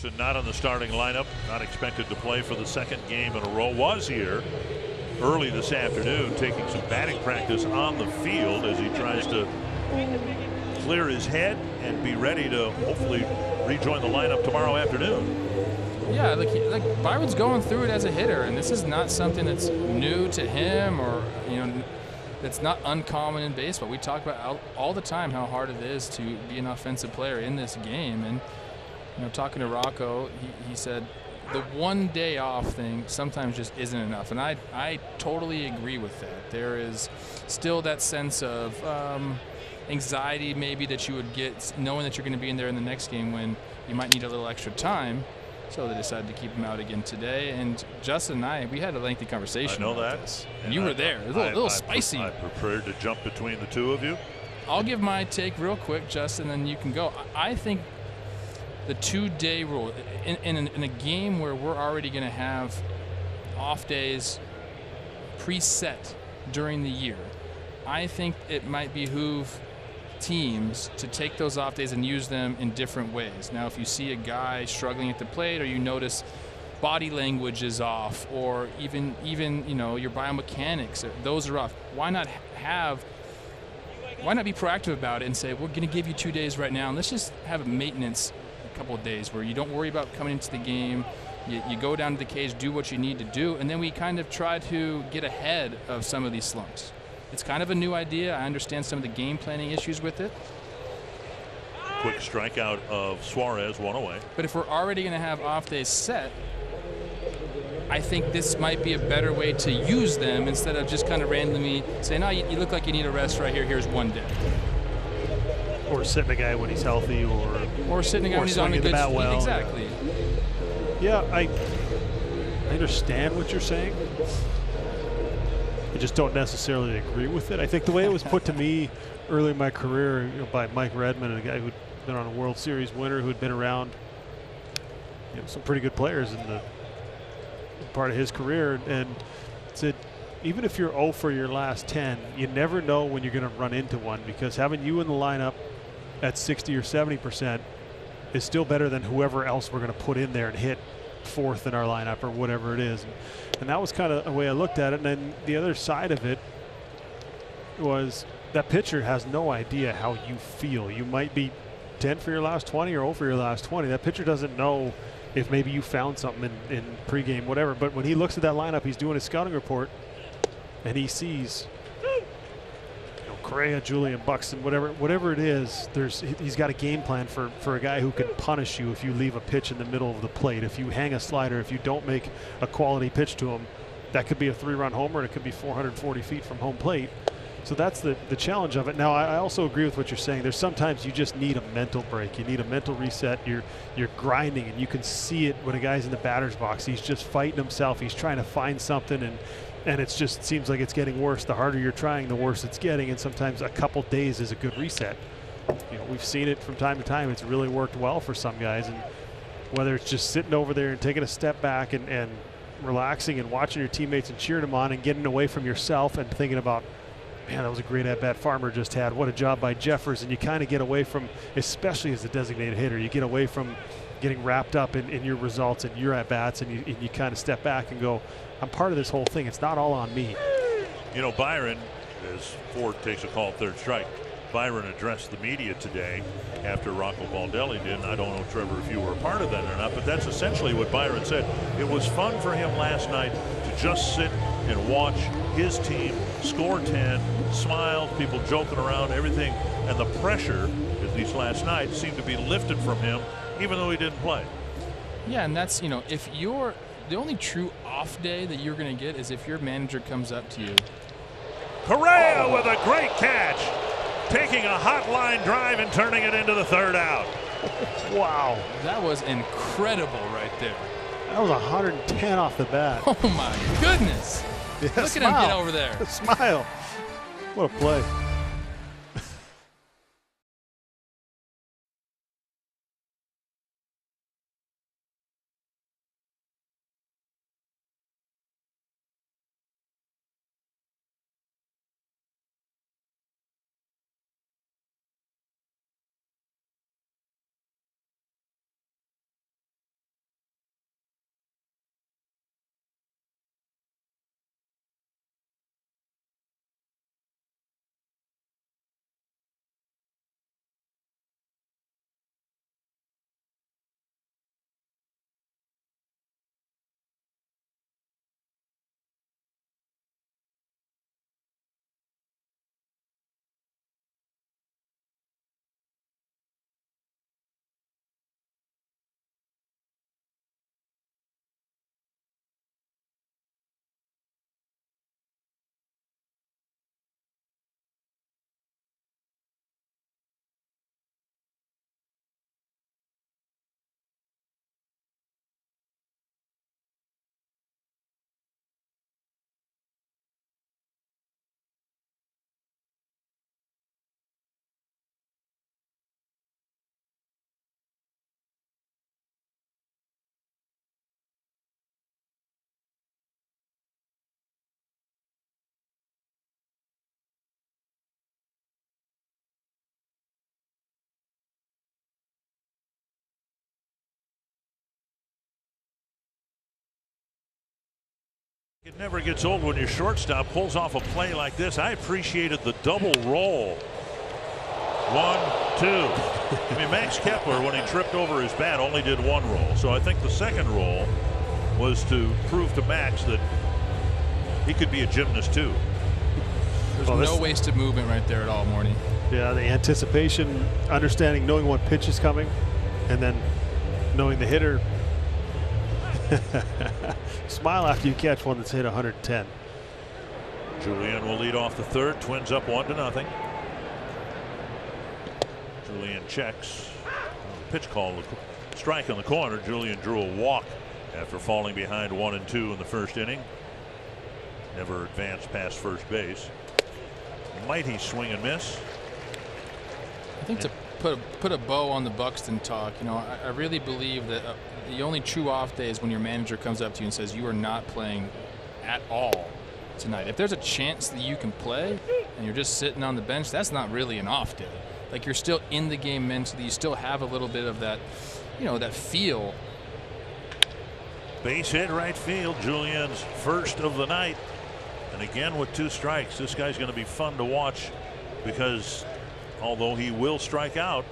Jackson not on the starting lineup, not expected to play for the second game in a row. Was here early this afternoon taking some batting practice on the field as he tries to clear his head and be ready to hopefully rejoin the lineup tomorrow afternoon. Yeah, like Byron's going through it as a hitter, and this is not something that's new to him, or that's not uncommon in baseball. We talk about all the time how hard it is to be an offensive player in this game, and talking to Rocco, he said the one day off thing sometimes just isn't enough, and I totally agree with that. There is still that sense of anxiety maybe that you would get knowing that you're going to be in there in the next game when you might need a little extra time. So they decided to keep him out again today. And Justin and I, we had a lengthy conversation. I know about that. This. And you were there. It was a little spicy. I prepared to jump between the two of you. I'll give my take real quick, Justin, then you can go. I think the 2-day rule, in a game where we're already going to have off days preset during the year, I think it might behoove teams to take those off days and use them in different ways. Now, if you see a guy struggling at the plate, or you notice body language is off, or even your biomechanics, those are off, why not be proactive about it and say, we're going to give you 2 days right now, and let's just have a maintenance a couple of days where you don't worry about coming into the game. You go down to the cage, do what you need to do, and then we kind of try to get ahead of some of these slumps. It's kind of a new idea. I understand some of the game planning issues with it. Quick strikeout of Suarez, one away. But if we're already going to have off days set, I think this might be a better way to use them instead of just kind of randomly saying, "No, you look like you need a rest right here. Here's 1 day." Or sitting a guy when he's healthy, or sitting a guy when he's on a good bat well. Exactly. Yeah, I understand what you're saying. I just don't necessarily agree with it. I think the way it was put to me early in my career by Mike Redmond, a guy who'd been on a World Series winner, who'd been around some pretty good players in the part of his career, and said, even if you're 0 for your last 10, you never know when you're going to run into one, because having you in the lineup at 60 or 70% is still better than whoever else we're going to put in there and hit fourth in our lineup or whatever it is. And that was kind of the way I looked at it. And then the other side of it was that pitcher has no idea how you feel. You might be 10 for your last 20 or 0 for your last 20. That pitcher doesn't know if maybe you found something in pregame, whatever. But when he looks at that lineup, he's doing his scouting report, and he sees Correa, Julian, Buxton, whatever it is, he's got a game plan for a guy who can punish you if you leave a pitch in the middle of the plate, if you hang a slider, if you don't make a quality pitch to him. That could be a 3-run homer, and it could be 440 feet from home plate. So that's the challenge of it. Now, I also agree with what you're saying. There's sometimes you just need a mental break. You need a mental reset. You're grinding, and you can see it when a guy's in the batter's box. He's just fighting himself. He's trying to find something, and it just seems like it's getting worse. The harder you're trying, the worse it's getting, and sometimes a couple days is a good reset. We've seen it from time to time. It's really worked well for some guys, and whether it's just sitting over there and taking a step back and relaxing and watching your teammates and cheering them on and getting away from yourself and thinking about, man, that was a great at-bat Farmer just had. What a job by Jeffers. And you kind of get away from, especially as a designated hitter, you get away from getting wrapped up in your results and your at-bats, and you kind of step back and go, I'm part of this whole thing. It's not all on me. Byron, as Ford takes a call at third strike, Byron addressed the media today after Rocco Baldelli did. And I don't know, Trevor, if you were a part of that or not, but that's essentially what Byron said. It was fun for him last night to just sit and watch his team score 10, smile, people joking around, everything. And the pressure, at least last night, seemed to be lifted from him, even though he didn't play. Yeah, and that's, if you're the only true off day that you're going to get is if your manager comes up to you. Correa with a great catch, taking a hot line drive and turning it into the third out. Wow. That was incredible right there. That was 110 off the bat. Oh, my goodness. Yeah, Look smile. at him get over there. Smile. What a play. It never gets old when your shortstop pulls off a play like this. I appreciated the double roll. 1, 2. I mean, Max Kepler, when he tripped over his bat, only did one roll. So I think the second roll was to prove to Max that he could be a gymnast too. There's no wasted movement right there at all, Morty. Yeah, the anticipation, understanding, knowing what pitch is coming, and then knowing the hitter. Smile after you catch one that's hit 110. Julian will lead off the third. Twins up 1-0. Julian checks. Pitch call, strike in the corner. Julian drew a walk after falling behind 1 and 2 in the first inning. Never advanced past first base. Mighty swing and miss. I think to put a bow on the Buxton talk, you know, I really believe that the only true off day is when your manager comes up to you and says you are not playing at all tonight. If there's a chance that you can play and you're just sitting on the bench, that's not really an off day. Like, you're still in the game mentally. You still have a little bit of that, you know, that feel. Base hit right field. Julian's first of the night. And again with 2 strikes. This guy's going to be fun to watch because although he will strike out,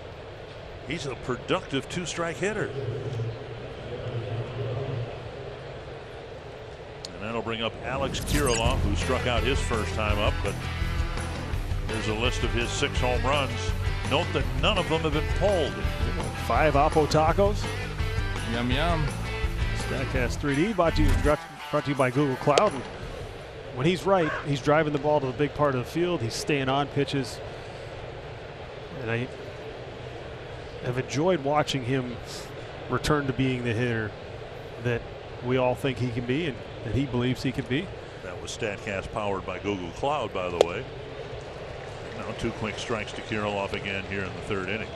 he's a productive 2-strike hitter. And that'll bring up Alex Kirilloff, who struck out his first time up. But here's a list of his 6 home runs. Note that none of them have been pulled. 5 Oppo tacos. Yum, yum. Statcast 3D brought to you by Google Cloud. And when he's right, he's driving the ball to the big part of the field. He's staying on pitches. And I have enjoyed watching him return to being the hitter that we all think he can be and that he believes he can be. That was Statcast powered by Google Cloud, by the way. Now 2 quick strikes to Kirilloff again here in the 3rd inning.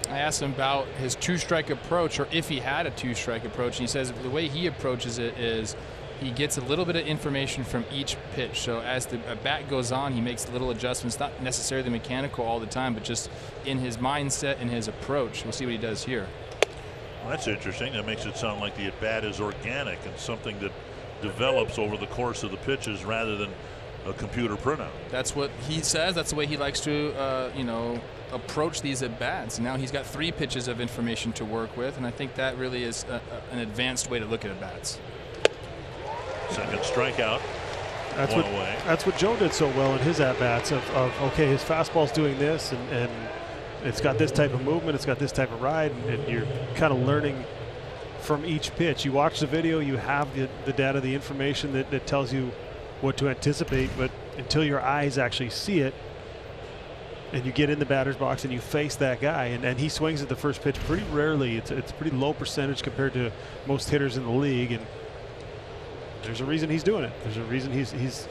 I asked him about his 2-strike approach, or if he had a 2-strike approach, and he says the way he approaches it is he gets a little bit of information from each pitch. So as the bat goes on, he makes little adjustments, not necessarily mechanical all the time, but just in his mindset and his approach. We'll see what he does here. Well, that's interesting. That makes it sound like the at-bat is organic and something that develops over the course of the pitches rather than a computer printout. That's what he says. That's the way he likes to, you know, approach these at-bats. Now he's got 3 pitches of information to work with, and I think that really is an advanced way to look at at-bats. Second strikeout. That's what Joe did so well in his at-bats of okay, his fastball's doing this, and it's got this type of movement, it's got this type of ride, and you're kind of learning from each pitch. You watch the video, you have the data, the information that tells you what to anticipate, but until your eyes actually see it and you get in the batter's box and you face that guy, and he swings at the first pitch pretty rarely. It's a pretty low percentage compared to most hitters in the league, and there's a reason he's doing it. There's a reason he's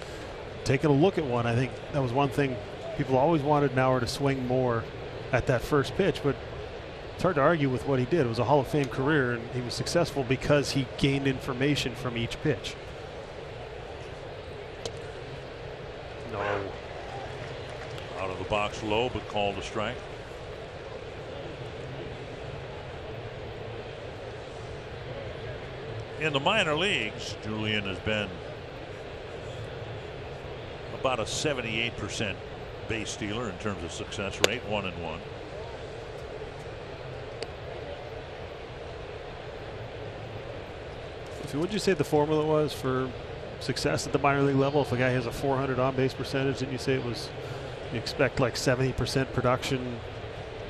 taking a look at one. I think that was one thing people always wanted Mauer to swing more at that first pitch, but it's hard to argue with what he did. It was a Hall of Fame career, and he was successful because he gained information from each pitch. No. Out of the box low, but called a strike. In the minor leagues, Julian has been about a 78% base stealer in terms of success rate, 1-1. So what would you say the formula was for success at the minor league level? If a guy has a 400 on-base percentage, didn't you say it was, you expect like 70% production?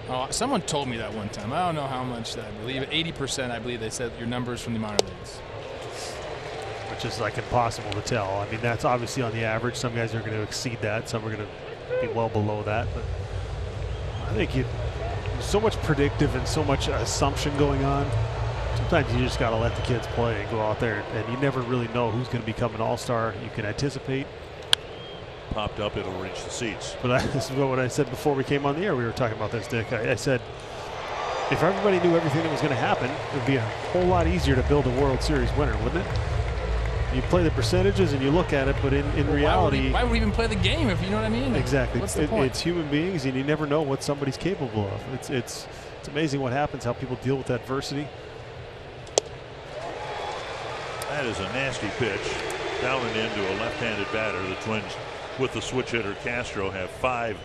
Oh, someone told me that one time. I don't know how much I believe. 80%, I believe they said your numbers from the minor leagues. Which is like impossible to tell. I mean, that's obviously on the average. Some guys are going to exceed that. Some are going to be well below that. But I think there's so much predictive and so much assumption going on. Sometimes you just got to let the kids play and go out there, and you never really know who's going to become an all-star. You can anticipate. Popped up, it'll reach the seats. But this is what I said before we came on the air. We were talking about this, Dick. I said, if everybody knew everything that was going to happen, it would be a whole lot easier to build a World Series winner, wouldn't it? You play the percentages and you look at it, but in reality, why would we even play the game if you know what I mean? Exactly. What's the point? It's human beings, and you never know what somebody's capable of. It's amazing what happens, how people deal with adversity. That is a nasty pitch. down and into a left-handed batter. The Twins, with the switch hitter Castro, have 5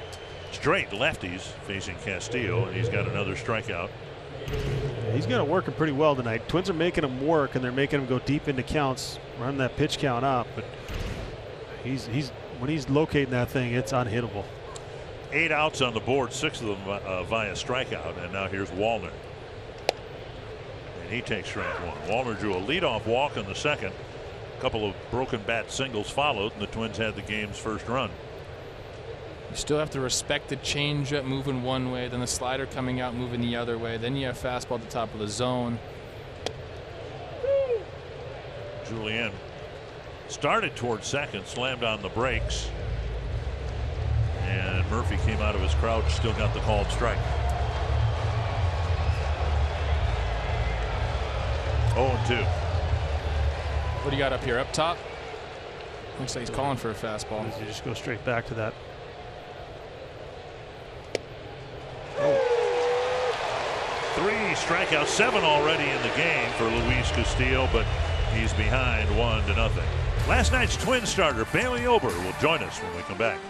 straight lefties facing Castillo, and he's got another strikeout. Yeah, he's got it working pretty well tonight. Twins are making him work, and they're making him go deep into counts, run that pitch count up. But when he's locating that thing, it's unhittable. 8 outs on the board, 6 of them via strikeout, and now here's Wallner. And he takes strike 1. Wallner drew a leadoff walk in the second. A couple of broken bat singles followed, and the Twins had the game's first run. You still have to respect the changeup moving one way, then the slider coming out moving the other way. Then you have fastball at the top of the zone. Julien started towards second, slammed on the brakes, and Murphy came out of his crouch, still got the called strike. 0-2. What do you got up here? Up top? Looks like he's calling for a fastball. You just go straight back to that. 3 strikeouts, 7 already in the game for Luis Castillo, but he's behind 1-0. Last night's Twin starter Bailey Ober will join us when we come back.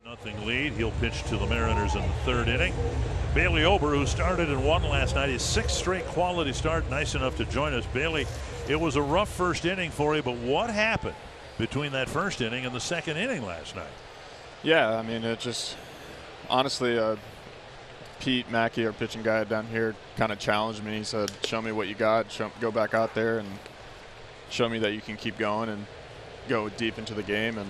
Nothing lead. He'll pitch to the Mariners in the 3rd inning. Bailey Ober, who started and won last night, his 6th straight quality start, nice enough to join us. Bailey, it was a rough first inning for you, but what happened between that first inning and the 2nd inning last night? Yeah, I mean, it just honestly, Pete Mackey, our pitching guy down here, kind of challenged me. He said, "Show me what you got. Go back out there and show me that you can keep going and go deep into the game." And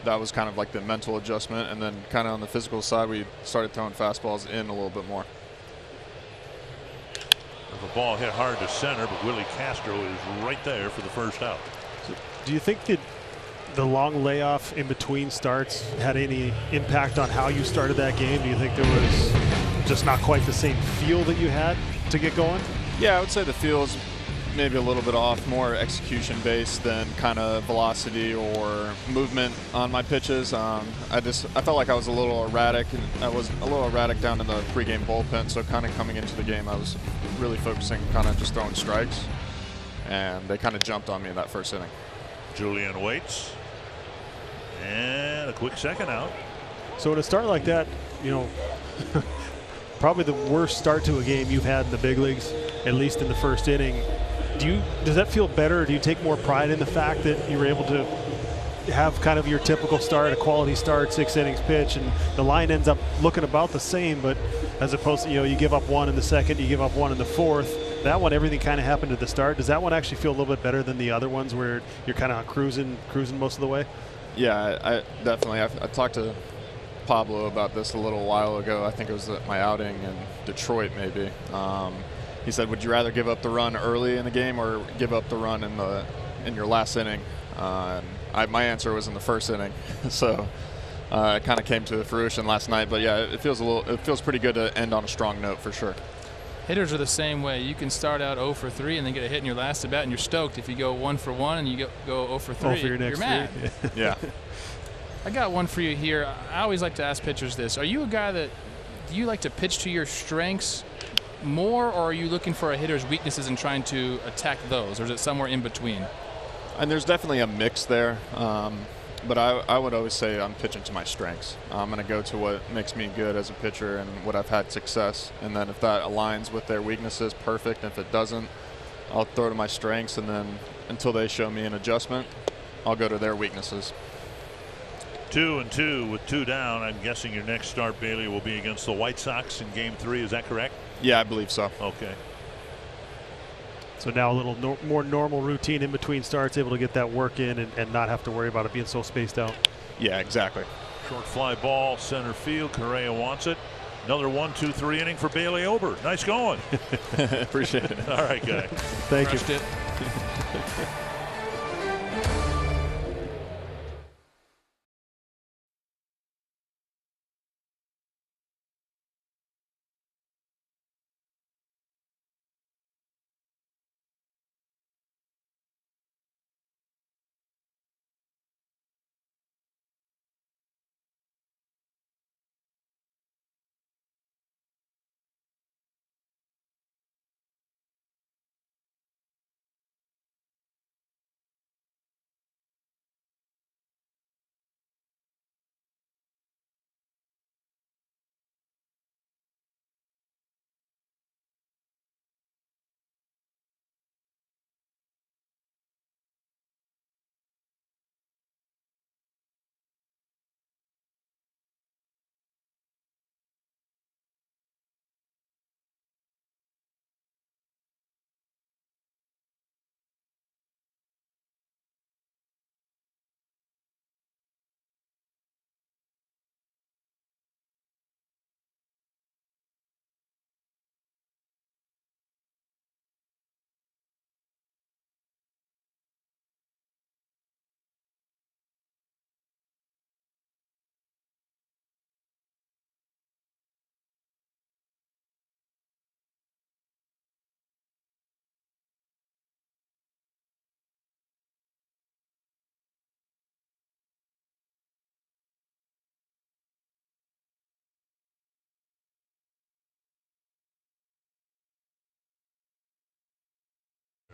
that was kind of like the mental adjustment. And then kind of on the physical side, we started throwing fastballs in a little bit more. The ball hit hard to center, but Willie Castro is right there for the first out. So do you think that the long layoff in between starts had any impact on how you started that game? Do you think there was just not quite the same feel that you had to get going? Yeah, I would say the feel's maybe a little bit off, more execution based than kind of velocity or movement on my pitches. I felt like I was a little erratic, and I was a little erratic down in the pregame bullpen. So kind of coming into the game, I was really focusing kind of just throwing strikes, and they kind of jumped on me in that first inning. Julien waits, and a quick second out. So at a start like that, you know, probably the worst start to a game you've had in the big leagues, at least in the first inning. Does that feel better? Or do you take more pride in the fact that you were able to have kind of your typical start, a quality start, 6 innings pitch, and the line ends up looking about the same, but as opposed to, you know, you give up 1 in the second, you give up 1 in the 4th. That one, everything kind of happened at the start. Does that one actually feel a little bit better than the other ones where you're kind of cruising most of the way? Yeah, I definitely. I talked to Pablo about this a little while ago. I think it was at my outing in Detroit, maybe. He said, "Would you rather give up the run early in the game or give up the run in your last inning?" And my answer was in the first inning. So it kind of came to fruition last night. But yeah, it feels pretty good to end on a strong note for sure. Hitters are the same way. You can start out 0 for 3 and then get a hit in your last at bat, and you're stoked. If you go 1 for 1 and you go 0 for 3, 0 for your next you're mad. Yeah. I got one for you here. I always like to ask pitchers this. Are you a guy that do you like to pitch to your strengths more, or are you looking for a hitter's weaknesses and trying to attack those, or is it somewhere in between? And there's definitely a mix there. But I would always say I'm pitching to my strengths. I'm going to go to what makes me good as a pitcher and what I've had success. And then if that aligns with their weaknesses, perfect. If it doesn't, I'll throw to my strengths. And then until they show me an adjustment, I'll go to their weaknesses. 2-2 with 2 down. I'm guessing your next start, Bailey, will be against the White Sox in Game 3. Is that correct? Yeah, I believe so. Okay. So now a little more normal routine in between starts, able to get that work in and not have to worry about it being so spaced out. Yeah, exactly. Short fly ball, center field. Correa wants it. Another 1-2-3 inning for Bailey Ober. Nice going. Appreciate it. All right, guy. Thank you. Crushed it.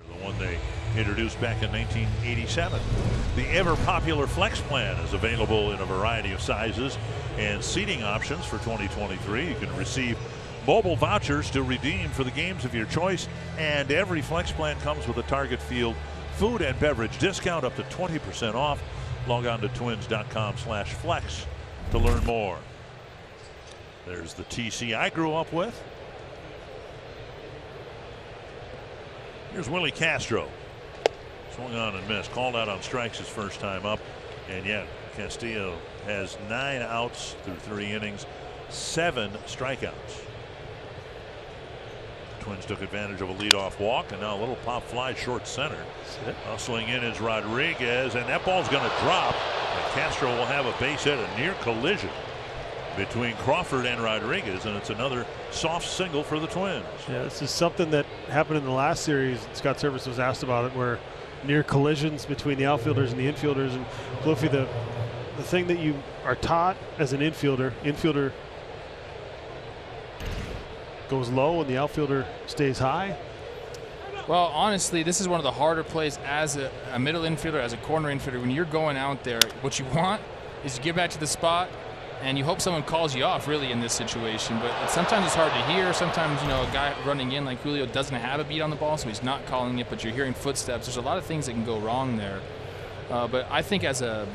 The one they introduced back in 1987. The ever popular Flex Plan is available in a variety of sizes and seating options for 2023. You can receive mobile vouchers to redeem for the games of your choice, and every Flex Plan comes with a Target Field food and beverage discount up to 20% off. Log on to twins.com/flex to learn more. There's the TC I grew up with. Here's Willie Castro. Swung on and missed. Called out on strikes his first time up. And yet Castillo has 9 outs through 3 innings, 7 strikeouts. Twins took advantage of a leadoff walk, and now a little pop fly short center. Hustling in is Rodriguez, and that ball's going to drop. And Castro will have a base hit, a near collision between Crawford and Rodriguez, and it's another soft single for the Twins. Yeah, this is something that happened in the last series. Scott Service was asked about it, where near collisions between the outfielders and the infielders. And Cliffy, the thing that you are taught as an infielder goes low and the outfielder stays high. Well, honestly, this is one of the harder plays as a middle infielder, as a corner infielder. When you're going out there, what you want is to get back to the spot, and you hope someone calls you off, really, in this situation. But sometimes it's hard to hear. Sometimes, a guy running in like Julio doesn't have a beat on the ball, so he's not calling it, but you're hearing footsteps. There's a lot of things that can go wrong there. But I think as the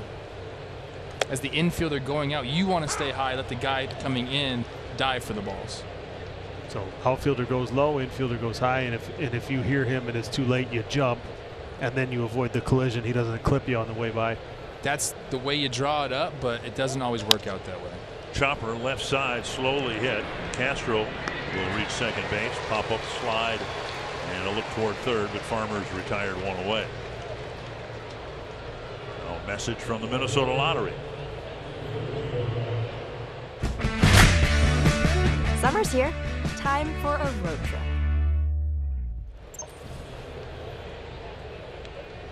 infielder going out, you want to stay high, let the guy coming in dive for the balls. So outfielder goes low, infielder goes high, and if you hear him and it's too late, you jump, and then you avoid the collision. He doesn't clip you on the way by. That's the way you draw it up, but it doesn't always work out that way. Chopper left side, slowly hit. Castro will reach second base, pop up slide, and a look toward third, but Farmer's retired one away. Now a message from the Minnesota Lottery. Jeffers here. Time for a road trip.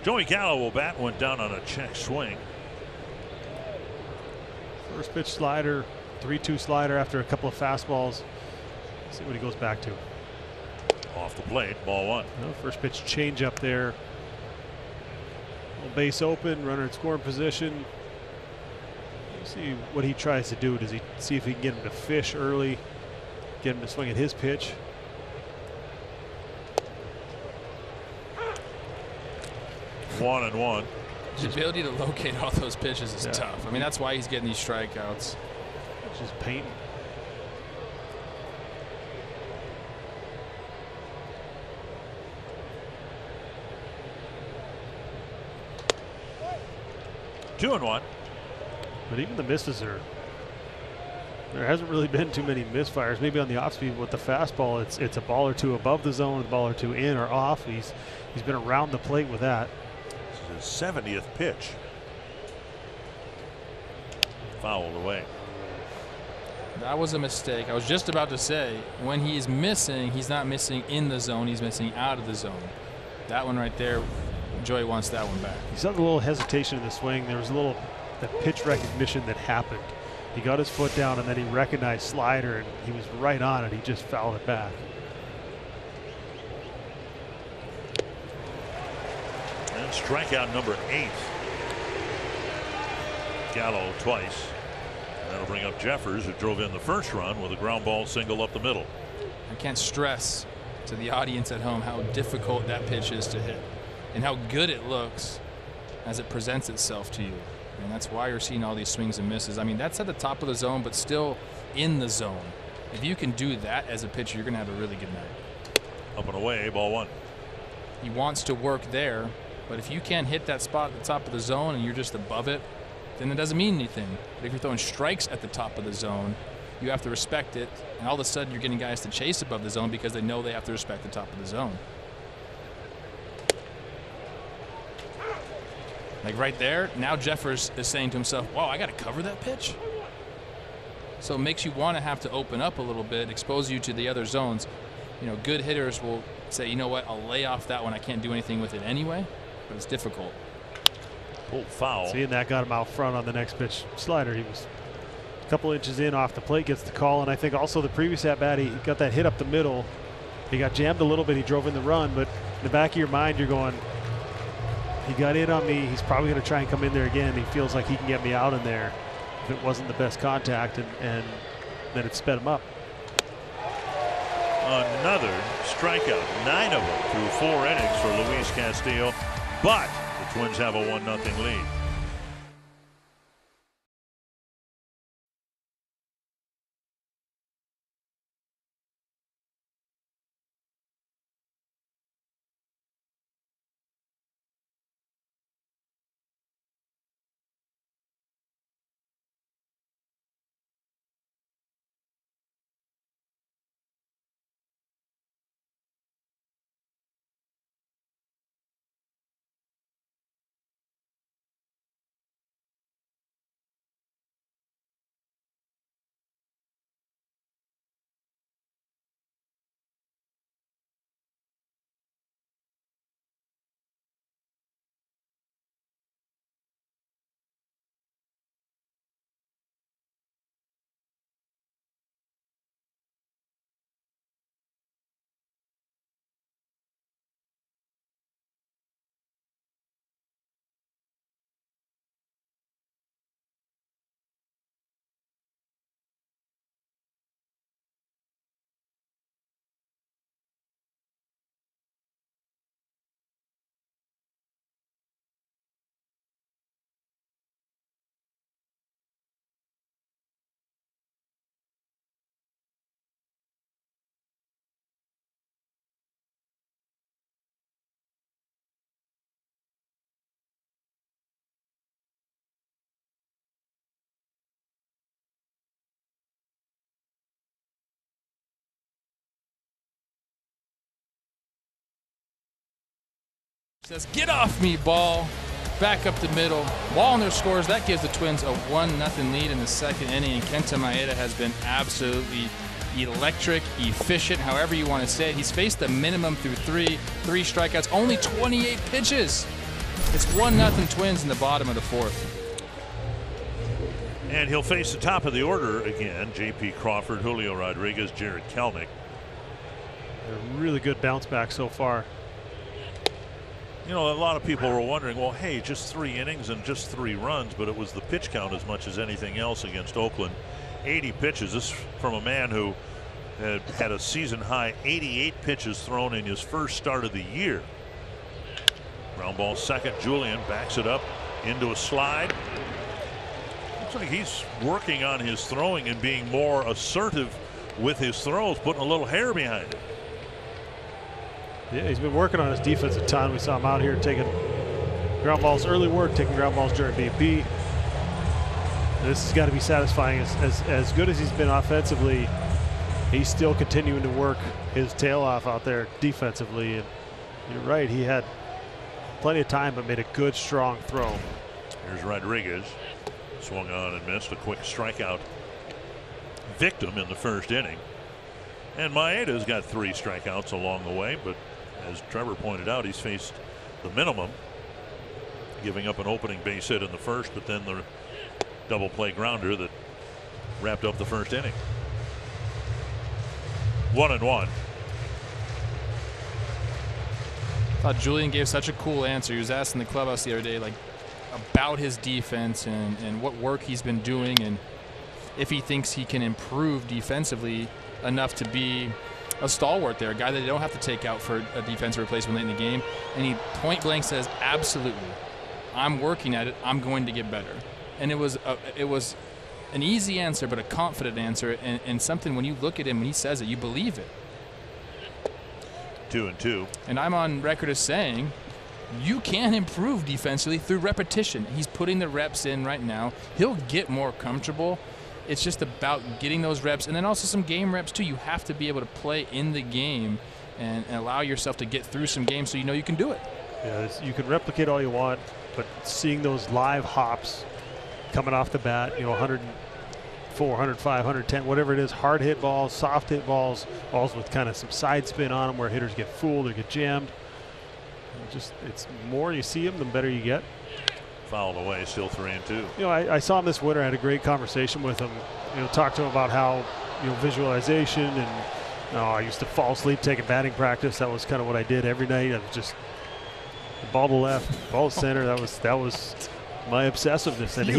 Joey Gallo will bat, went down on a check swing. First pitch slider, 3-2 slider after a couple of fastballs. See what he goes back to. Off the plate, ball one. Well, first pitch change up there. Little base open, runner in scoring position. We'll see what he tries to do. Does he see if he can get him to fish early, get him to swing at his pitch? 1-1. His ability to locate all those pitches is tough. I mean, that's why he's getting these strikeouts. Just painting. Two and one. But even the misses are. There hasn't really been too many misfires. Maybe on the off speed with the fastball, it's a ball or two above the zone, a ball or two in or off. He's been around the plate with that. This is his 70th pitch. Fouled away. That was a mistake. I was just about to say, when he's missing, he's not missing in the zone, he's missing out of the zone. That one right there, Joey wants that one back. He saw a little hesitation in the swing. There was a little that pitch recognition that happened. He got his foot down and then he recognized slider and he was right on it. He just fouled it back. And strikeout number 8. Gallo twice. That'll bring up Jeffers, who drove in the first run with a ground ball single up the middle. I can't stress to the audience at home how difficult that pitch is to hit and how good it looks as it presents itself to you. And that's why you're seeing all these swings and misses. I mean, that's at the top of the zone, but still in the zone. If you can do that as a pitcher, you're going to have a really good night. Up and away, ball one. He wants to work there, but if you can't hit that spot at the top of the zone and you're just above it, then it doesn't mean anything. But if you're throwing strikes at the top of the zone, you have to respect it, and all of a sudden you're getting guys to chase above the zone because they know they have to respect the top of the zone. Like right there, now Jeffers is saying to himself, wow, I got to cover that pitch? So it makes you want to have to open up a little bit, expose you to the other zones. You know, good hitters will say, you know what, I'll lay off that one. I can't do anything with it anyway, but it's difficult. Pulled foul. Seeing that got him out front on the next pitch slider. He was a couple inches in off the plate, gets the call, and I think also the previous at bat, he got that hit up the middle. He got jammed a little bit. He drove in the run, but in the back of your mind, you're going, he got in on me. He's probably going to try and come in there again. He feels like he can get me out in there if it wasn't the best contact, and then it sped him up. Another strikeout, 9 of them through 4 innings for Luis Castillo, but the Twins have a 1-0 lead. Says, get off me, ball. Back up the middle. Wallner scores. That gives the Twins a 1-0 lead in the second inning. And Kenta Maeda has been absolutely electric, efficient, however you want to say it. He's faced the minimum through three strikeouts, only 28 pitches. It's 1-0 Twins in the bottom of the fourth. And he'll face the top of the order again. J.P. Crawford, Julio Rodriguez, Jarred Kelenic. A really good bounce back so far. You know, a lot of people were wondering, well, hey, just 3 innings and just 3 runs, but it was the pitch count as much as anything else against Oakland. 80 pitches. This from a man who had a season high 88 pitches thrown in his first start of the year. Ground ball second. Julian backs it up into a slide. Looks like he's working on his throwing and being more assertive with his throws, putting a little hair behind it. Yeah, he's been working on his defense a ton. We saw him out here taking ground balls, early work, taking ground balls during BP. This has got to be satisfying. As good as he's been offensively, he's still continuing to work his tail off out there defensively. And you're right, he had plenty of time but made a good, strong throw. Here's Rodriguez. Swung on and missed. A quick strikeout victim in the first inning. And Maeda's got 3 strikeouts along the way, but as Trevor pointed out, he's faced the minimum, giving up an opening base hit in the first, but then the double play grounder that wrapped up the first inning. 1-1. I thought Julian gave such a cool answer. He was asked in the clubhouse the other day, like, about his defense and what work he's been doing, and if he thinks he can improve defensively enough to be a stalwart there, a guy that they don't have to take out for a defensive replacement late in the game. And he point blank says, absolutely, I'm working at it, I'm going to get better. And it was an easy answer, but a confident answer, and something when you look at him when he says it, you believe it. 2-2. And I'm on record as saying you can improve defensively through repetition. He's putting the reps in right now. He'll get more comfortable. It's just about getting those reps, and then also some game reps too. You have to be able to play in the game and allow yourself to get through some games so you know you can do it. Yeah, you can replicate all you want, but seeing those live hops coming off the bat, 104, 105, 110, whatever it is, hard hit balls, soft hit balls, balls with kind of some side spin on them where hitters get fooled or get jammed. It's more you see them, the better you get. Fouled away, still 3-2. I saw him this winter. I had a great conversation with him. Talked to him about how visualization and I used to fall asleep taking batting practice. That was kind of what I did every night. I was just ball to left, ball to center. That was my obsessiveness. And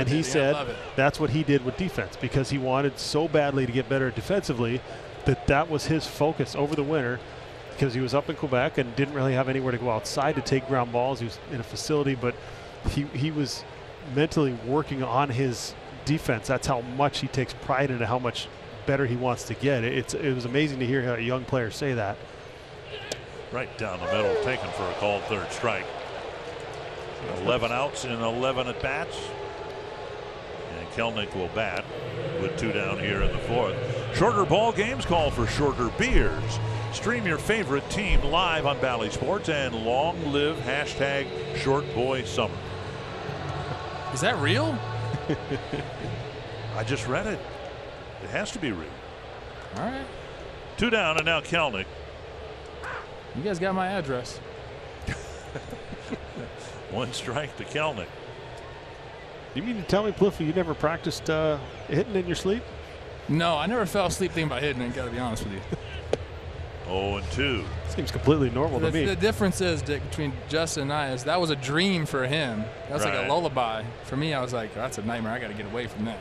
he said that's what he did with defense because he wanted so badly to get better defensively that was his focus over the winter. Because he was up in Quebec and didn't really have anywhere to go outside to take ground balls. He was in a facility, but he was mentally working on his defense. That's how much he takes pride into how much better he wants to get. It was amazing to hear a young player say that. Right down the middle, taken for a called third strike. 11 outs in 11 at bats. And Kelenic will bat with 2 down here in the fourth. Shorter ball games call for shorter beers. Stream your favorite team live on Bally Sports and long live #ShortBoySummer. Is that real? I just read it. It has to be real. All right. 2 down and now Kelenic. You guys got my address. 1 strike to Kelenic. You mean to tell me, Pliffy, you never practiced hitting in your sleep? No, I never fell asleep thinking about hitting it, got to be honest with you. 0-2. Seems completely normal to me. The difference is, Dick, between Justin and I is that was a dream for him. That was like a lullaby. For me, I was like, that's a nightmare. I got to get away from that.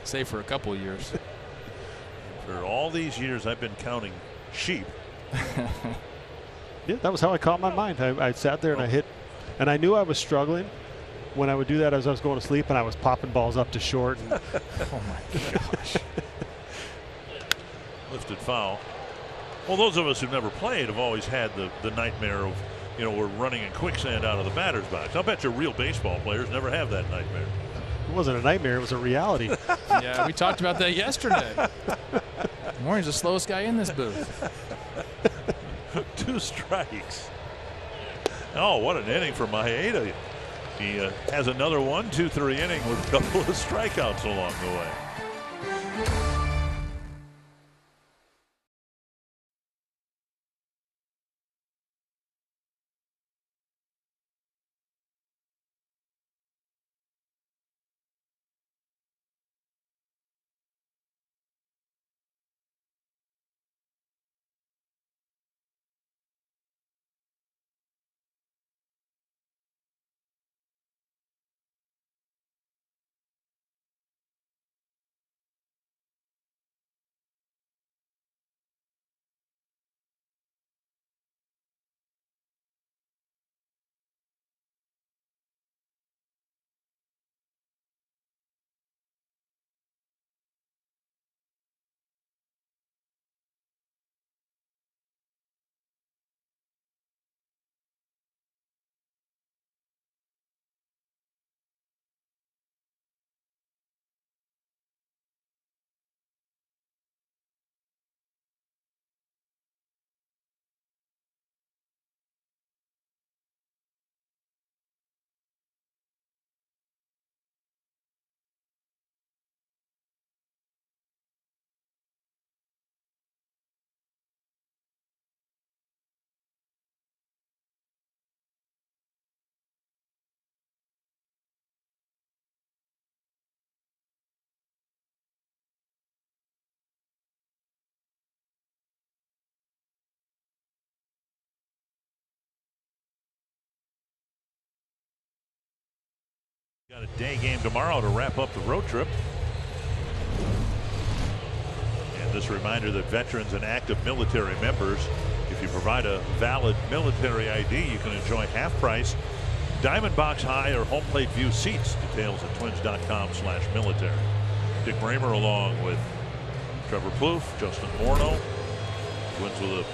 Save for a couple of years. For all these years, I've been counting sheep. Yeah, that was how I caught my mind. I sat there and I hit, and I knew I was struggling when I would do that as I was going to sleep, and I was popping balls up to short. And oh my gosh. Lifted foul. Well, those of us who've never played have always had the nightmare of, we're running in quicksand out of the batter's box. I'll bet you real baseball players never have that nightmare. It wasn't a nightmare, it was a reality. Yeah, we talked about that yesterday. Warren's the slowest guy in this booth. 2 strikes. Oh, what an inning for Maeda. He has another 1-2-3 inning with a couple of strikeouts along the way. Got a day game tomorrow to wrap up the road trip. And this reminder that veterans and active military members, if you provide a valid military ID, you can enjoy half price Diamond Box High or home plate view seats. Details at twins.com/military. Dick Raymer along with Trevor Plouffe, Justin Morneau. Twins with a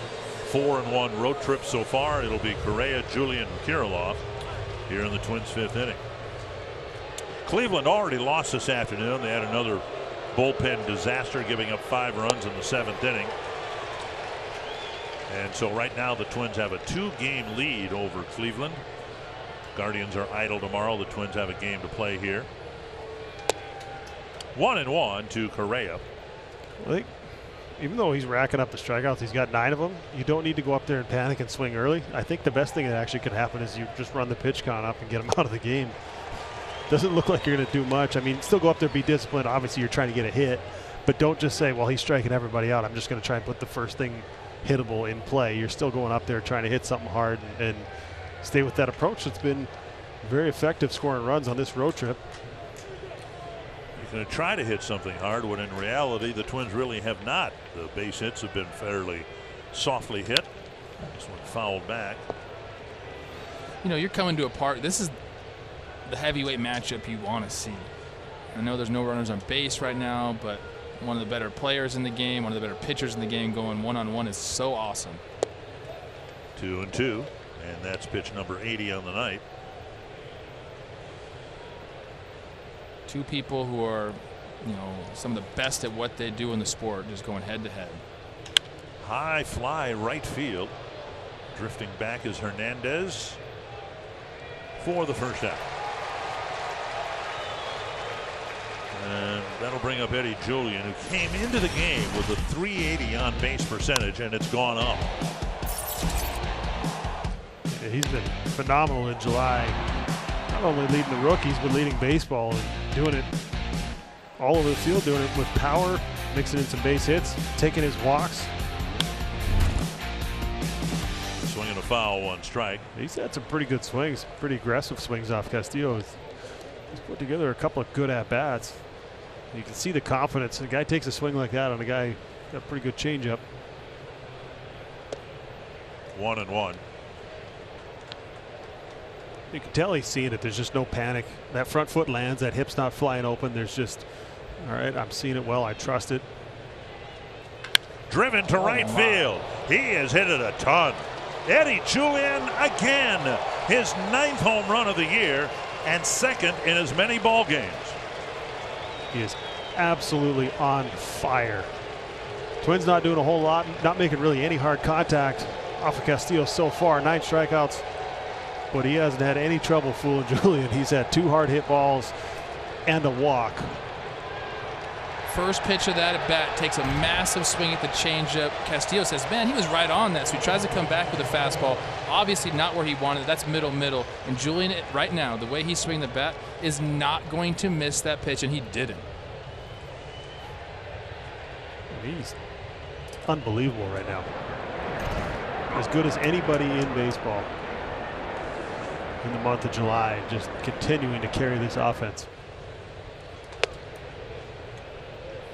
4-1 road trip so far. It'll be Correa, Julian, and Kirilloff here in the Twins' 5th inning. Cleveland already lost this afternoon. They had another bullpen disaster, giving up 5 runs in the 7th inning. And so right now the Twins have a 2-game lead over Cleveland. Guardians are idle tomorrow. The Twins have a game to play here. 1-1 to Correa. I think even though he's racking up the strikeouts, he's got 9 of them. You don't need to go up there and panic and swing early. I think the best thing that actually could happen is you just run the pitch count up and get him out of the game. Doesn't look like you're going to do much. I mean, still go up there, be disciplined. Obviously, you're trying to get a hit, but don't just say, well, he's striking everybody out. I'm just going to try and put the first thing hittable in play. You're still going up there trying to hit something hard and stay with that approach that's been very effective scoring runs on this road trip. You're going to try to hit something hard when in reality the Twins really have not. The base hits have been fairly softly hit. This one fouled back. You know, you're coming to a park. This is the heavyweight matchup you want to see. I know there's no runners on base right now, but one of the better players in the game, one of the better pitchers in the game going one-on-one is so awesome. 2-2, and that's pitch number 80 on the night. 2 people who are, you know, some of the best at what they do in the sport, just going head-to-head. High fly right field. Drifting back is Hernandez for the first out. And that'll bring up Eddie Julian, who came into the game with a .380 on base percentage, and it's gone up. Yeah, he's been phenomenal in July. Not only leading the rookies, but leading baseball and doing it all over the field, doing it with power, mixing in some base hits, taking his walks. Swinging a foul, 1 strike. He's had some pretty good swings, pretty aggressive swings off Castillo. He's put together a couple of good at-bats. You can see the confidence. The guy takes a swing like that on a guy got a pretty good changeup. 1-1. You can tell he's seeing it. There's just no panic. That front foot lands. That hip's not flying open. There's just, all right, I'm seeing it well. I trust it. Driven to right field. He has hit it a ton. Eddie Julian again. His 9th home run of the year and 2nd in as many ball games. He is absolutely on fire. Twins not doing a whole lot, not making really any hard contact off of Castillo so far. 9 strikeouts, but he hasn't had any trouble fooling Julian. He's had 2 hard hit balls and a walk. First pitch of that at bat takes a massive swing at the changeup. Castillo says, man, he was right on that. So he tries to come back with a fastball. Obviously not where he wanted it. That's middle. And Julian, right now, the way he's swinging the bat, is not going to miss that pitch, and he didn't. He's unbelievable right now. As good as anybody in baseball in the month of July, just continuing to carry this offense.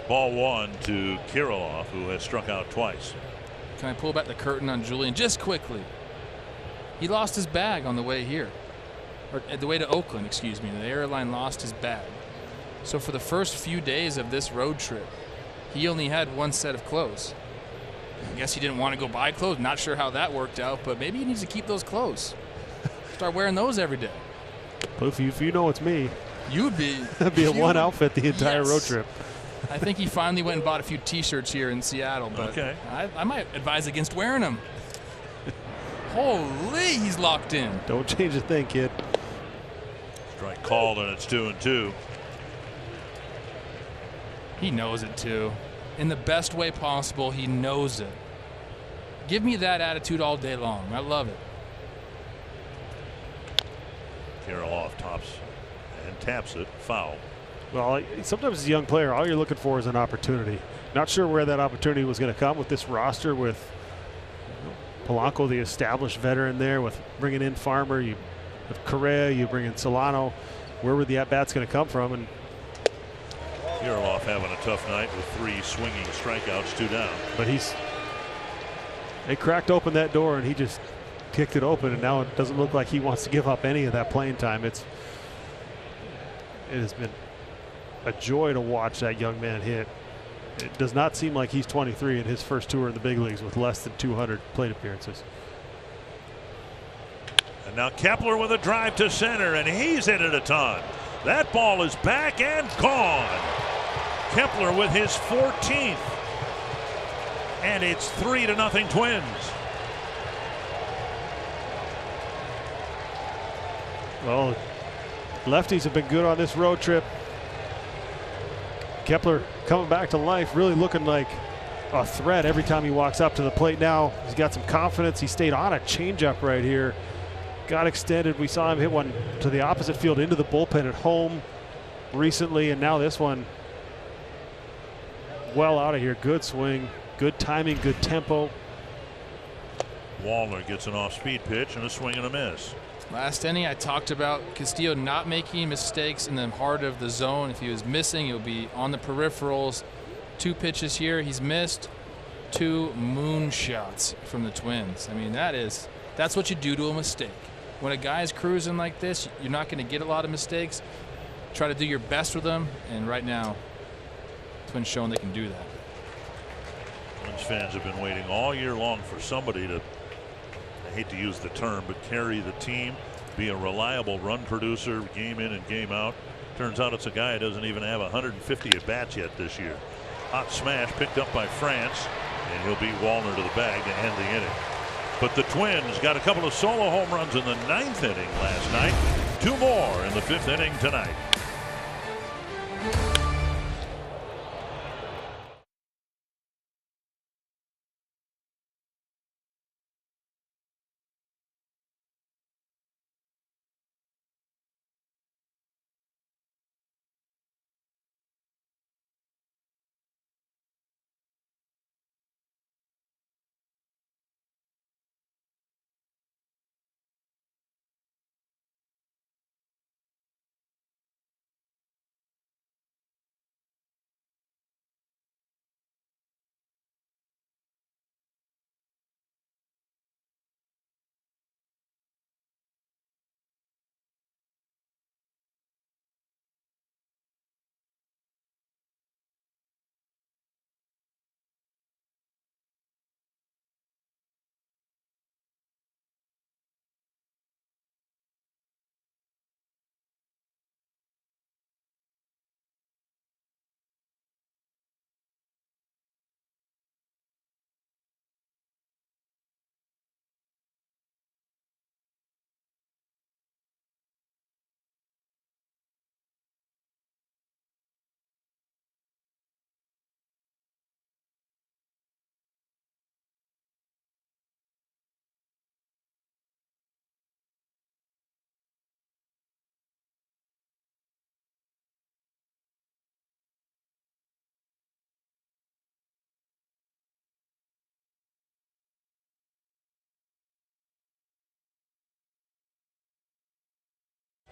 Ball 1 to Kirilloff, who has struck out twice. Can I pull back the curtain on Julian just quickly? He lost his bag on the way here, or the way to Oakland, excuse me. The airline lost his bag. So for the first few days of this road trip, he only had 1 set of clothes. I guess he didn't want to go buy clothes. Not sure how that worked out, but maybe he needs to keep those clothes. Start wearing those every day. But if you know it's me, you'd be. That'd be a one outfit the entire road trip. I think he finally went and bought a few T-shirts here in Seattle, but okay. I might advise against wearing them. Holy, he's locked in. Don't change a thing, kid. Strike called, and it's 2-2. He knows it too. In the best way possible, he knows it. Give me that attitude all day long. I love it. Kirilloff tops and taps it. Foul. Well, sometimes as a young player, all you're looking for is an opportunity. Not sure where that opportunity was going to come with this roster, with Polanco, the established veteran there, with bringing in Farmer, you have Correa, you bring in Solano. where were the at-bats going to come from? And Kirilloff having a tough night with 3 swinging strikeouts, 2 down. But they cracked open that door and he just kicked it open, and now it doesn't look like he wants to give up any of that playing time. It has been a joy to watch that young man hit. It does not seem like he's 23 in his first tour in the big leagues with less than 200 plate appearances. And now Kepler with a drive to center, and he's hit it a ton. That ball is back and gone. Kepler with his 14th. And it's 3-0 Twins. Well, lefties have been good on this road trip. Kepler coming back to life, really looking like a threat every time he walks up to the plate now. He's got some confidence. He stayed on a changeup right here. Got extended. We saw him hit one to the opposite field into the bullpen at home recently, and now this one well out of here. Good swing, good timing, good tempo. Wallner gets an off-speed pitch and a swing and a miss. Last inning, I talked about Castillo not making mistakes in the heart of the zone. If he was missing, it would be on the peripherals. 2 pitches here, he's missed. 2 moonshots from the Twins. I mean, that's what you do to a mistake. When a guy's cruising like this, you're not going to get a lot of mistakes. Try to do your best with them, and right now, Twins showing they can do that. Twins fans have been waiting all year long for somebody to, I hate to use the term, but carry the team, be a reliable run producer game in and game out. Turns out it's a guy who doesn't even have 150 at-bats yet this year. Hot smash picked up by France, and he'll beat Wallner to the bag to end the inning. But the Twins got a couple of solo home runs in the 9th inning last night. 2 more in the 5th inning tonight.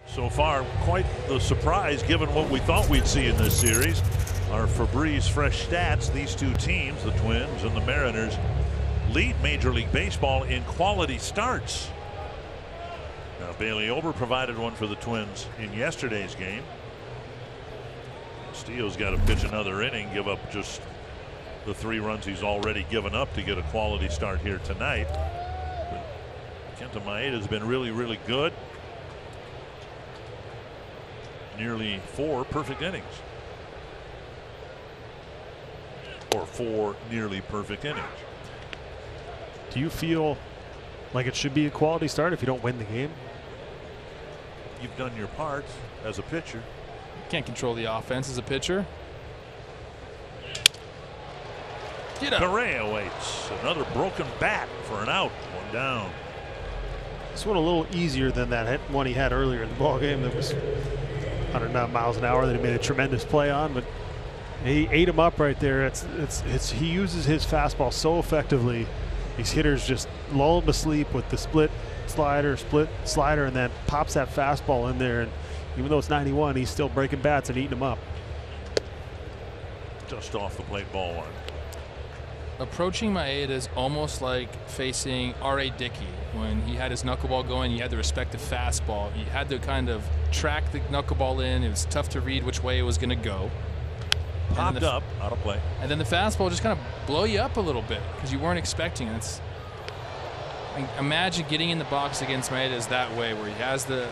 So far, quite the surprise given what we thought we'd see in this series. Our Febreze fresh stats, these 2 teams, the Twins and the Mariners, lead Major League Baseball in quality starts. Now, Bailey Ober provided one for the Twins in yesterday's game. Steele's got to pitch another inning, give up just the 3 runs he's already given up to get a quality start here tonight. But Kenta Maeda's been really, really good. Nearly 4 perfect innings. Or 4 nearly perfect innings. Do you feel like it should be a quality start if you don't win the game? You've done your part as a pitcher. Can't control the offense as a pitcher. Get up. Correa waits. Another broken bat for an out. 1 down. This one a little easier than that one he had earlier in the ball game that was 109 miles an hour that he made a tremendous play on, but he ate him up right there. He uses his fastball so effectively. These hitters just lull him to sleep with the split slider, and then pops that fastball in there, and even though it's 91, he's still breaking bats and eating them up. Just off the plate, ball one. Approaching Maeda is almost like facing R.A. Dickey. When he had his knuckleball going, you had to respect the fastball. You had to kind of track the knuckleball in. It was tough to read which way it was going to go. Popped up, out of play. And then the fastball just kind of blow you up a little bit because you weren't expecting it. Imagine getting in the box against Maeda that way, where he has the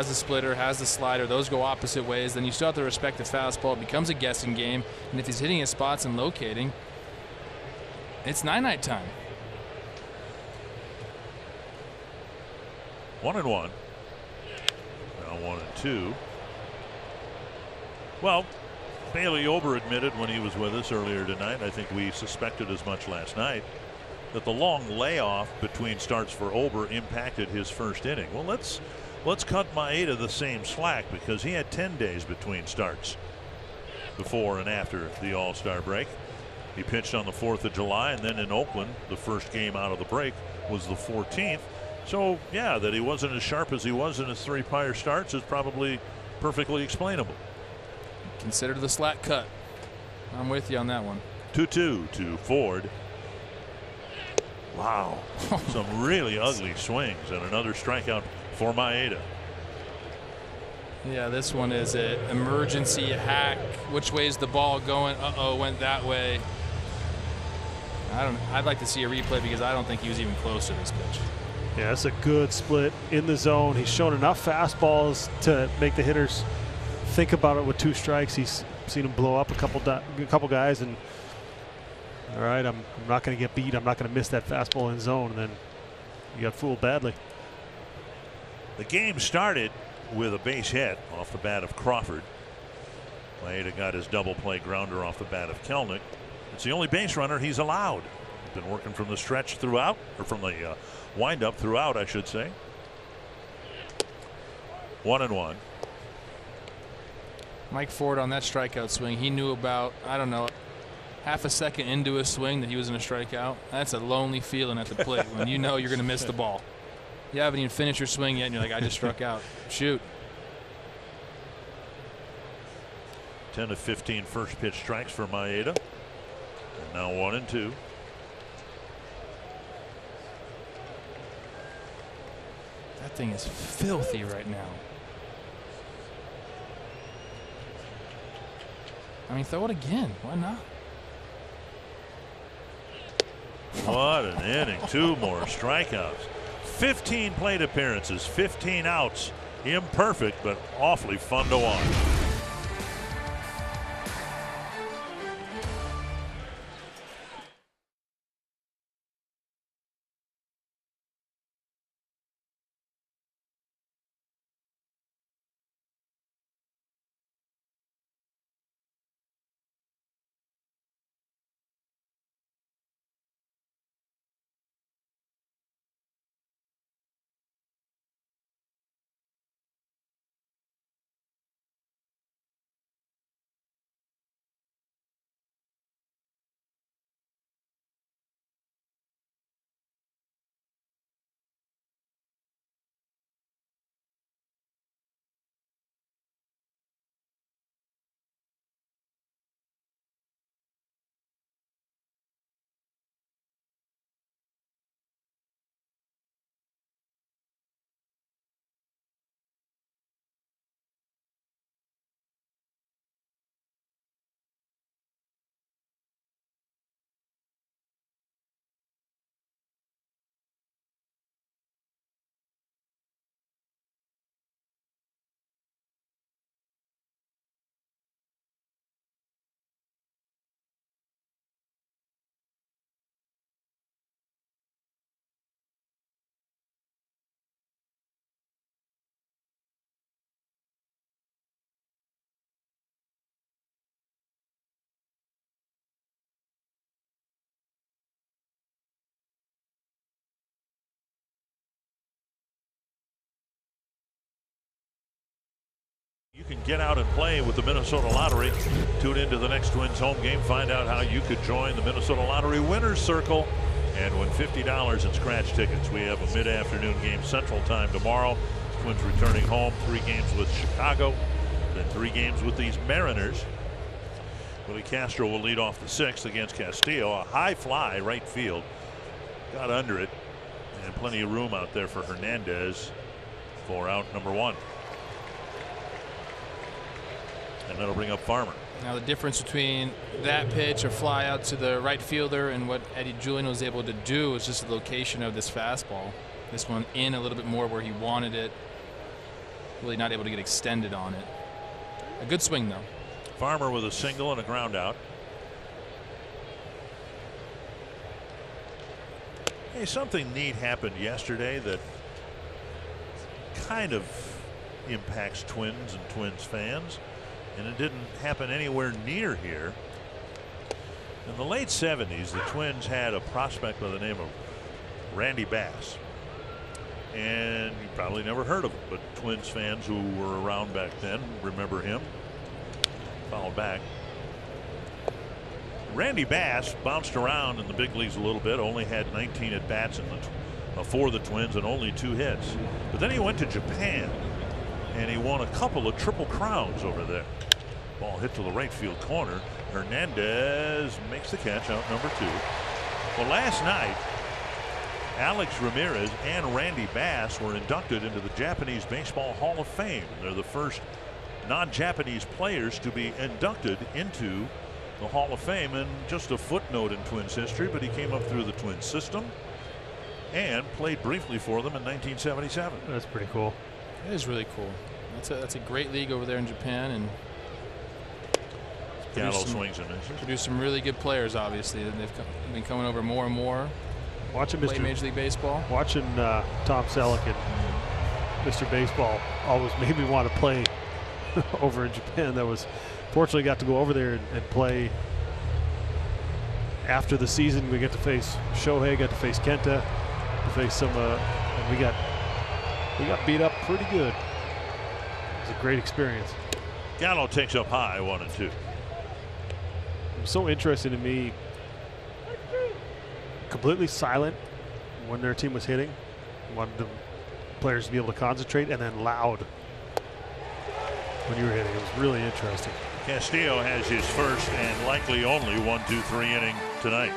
splitter, has the slider. Those go opposite ways. Then you still have to respect the fastball. It becomes a guessing game. And if he's hitting his spots and locating, it's night time. 1-1. Now 1-2. Well, Bailey Ober admitted when he was with us earlier tonight, I think we suspected as much last night, that the long layoff between starts for Ober impacted his first inning. Well, let's cut Maeda the same slack, because he had 10 days between starts before and after the All-Star break. He pitched on the 4th of July, and then in Oakland, the first game out of the break was the 14th. So, yeah, that he wasn't as sharp as he was in his 3 prior starts is probably perfectly explainable. Consider the slack cut. I'm with you on that one. 2-2 to Ford. Wow. Some really ugly swings and another strikeout for Maeda. Yeah, this one is an emergency hack. Which way is the ball going? Uh-oh, went that way. I'd like to see a replay, because I don't think he was even close to this pitch. Yeah, that's a good split in the zone. He's shown enough fastballs to make the hitters think about it with 2 strikes. He's seen him blow up a couple guys, and all right, I'm not going to get beat. I'm not going to miss that fastball in zone. And then you got fooled badly. The game started with a base hit off the bat of Crawford. Maeda got his double play grounder off the bat of Kelnick. It's the only base runner he's allowed. He's been working from the stretch throughout, or from the windup throughout, I should say. 1-1. Mike Ford on that strikeout swing, he knew about, I don't know, half a second into his swing that he was in a strikeout. That's a lonely feeling at the plate when you know you're going to miss the ball. You haven't even finished your swing yet, and you're like, I just struck out. Shoot. 10 to 15 first pitch strikes for Maeda. And now 1-2. That thing is filthy right now. I mean, throw it again. Why not? What an inning. 2 more strikeouts. 15 plate appearances, 15 outs. Imperfect, but awfully fun to watch. You can get out and play with the Minnesota Lottery. Tune into the next Twins home game. Find out how you could join the Minnesota Lottery Winners Circle and win $50 in scratch tickets. We have a mid-afternoon game Central Time tomorrow. Twins returning home, 3 games with Chicago, then 3 games with these Mariners. Willie Castro will lead off the 6th against Castillo. A high fly right field, got under it, and plenty of room out there for Hernandez for out number 1. And that'll bring up Farmer. Now the difference between that pitch or fly out to the right fielder and what Eddie Julien was able to do is just the location of this fastball. This one in a little bit more where he wanted it. Really not able to get extended on it. A good swing though. Farmer with a single and a ground out. Hey, something neat happened yesterday that kind of impacts Twins and Twins fans, and it didn't happen anywhere near here. In the late 70s, the Twins had a prospect by the name of Randy Bass, and you probably never heard of him, but Twins fans who were around back then remember him. Foul back. Randy Bass bounced around in the big leagues a little bit, only had 19 at bats for the Twins and only 2 hits. But then he went to Japan and he won a couple of triple crowns over there. Ball hit to the right field corner. Hernandez makes the catch, out number 2. Well, last night, Alex Ramirez and Randy Bass were inducted into the Japanese Baseball Hall of Fame. They're the first non-Japanese players to be inducted into the Hall of Fame, and just a footnote in Twins history, but he came up through the Twins system and played briefly for them in 1977. That's pretty cool. It is really cool. That's a great league over there in Japan, and Gallo swings and misses. Produced some really good players, obviously. They've been coming over more and more. Watching play Major League Baseball. Watching Tom Selleck and Mr. Baseball always made me want to play over in Japan. That was fortunately got to go over there and play after the season. We get to face Shohei, got to face Kenta, to face some and we got beat up pretty good. It was a great experience. Gallo takes up high, 1-2. It was so interesting to me, completely silent when their team was hitting. Wanted the players to be able to concentrate, and then loud when you were hitting. It was really interesting. Castillo has his first and likely only 1-2-3 inning tonight.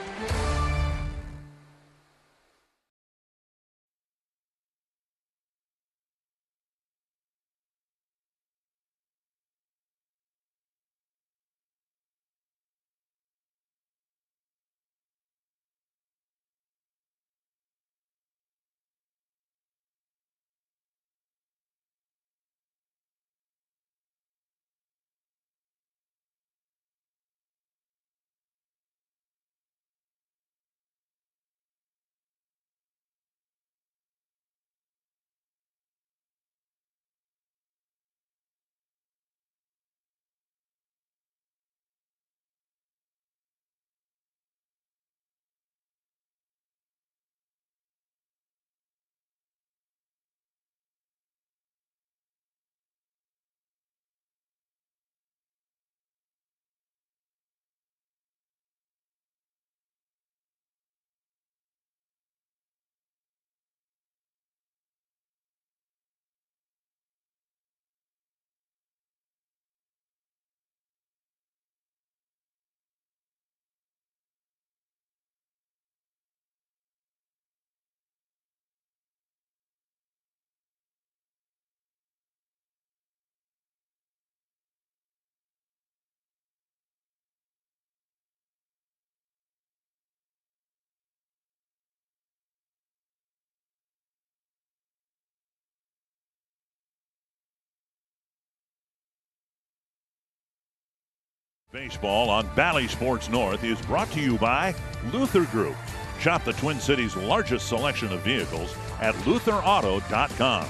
Baseball on Bally Sports North is brought to you by Luther Group. Shop the Twin Cities' largest selection of vehicles at LutherAuto.com.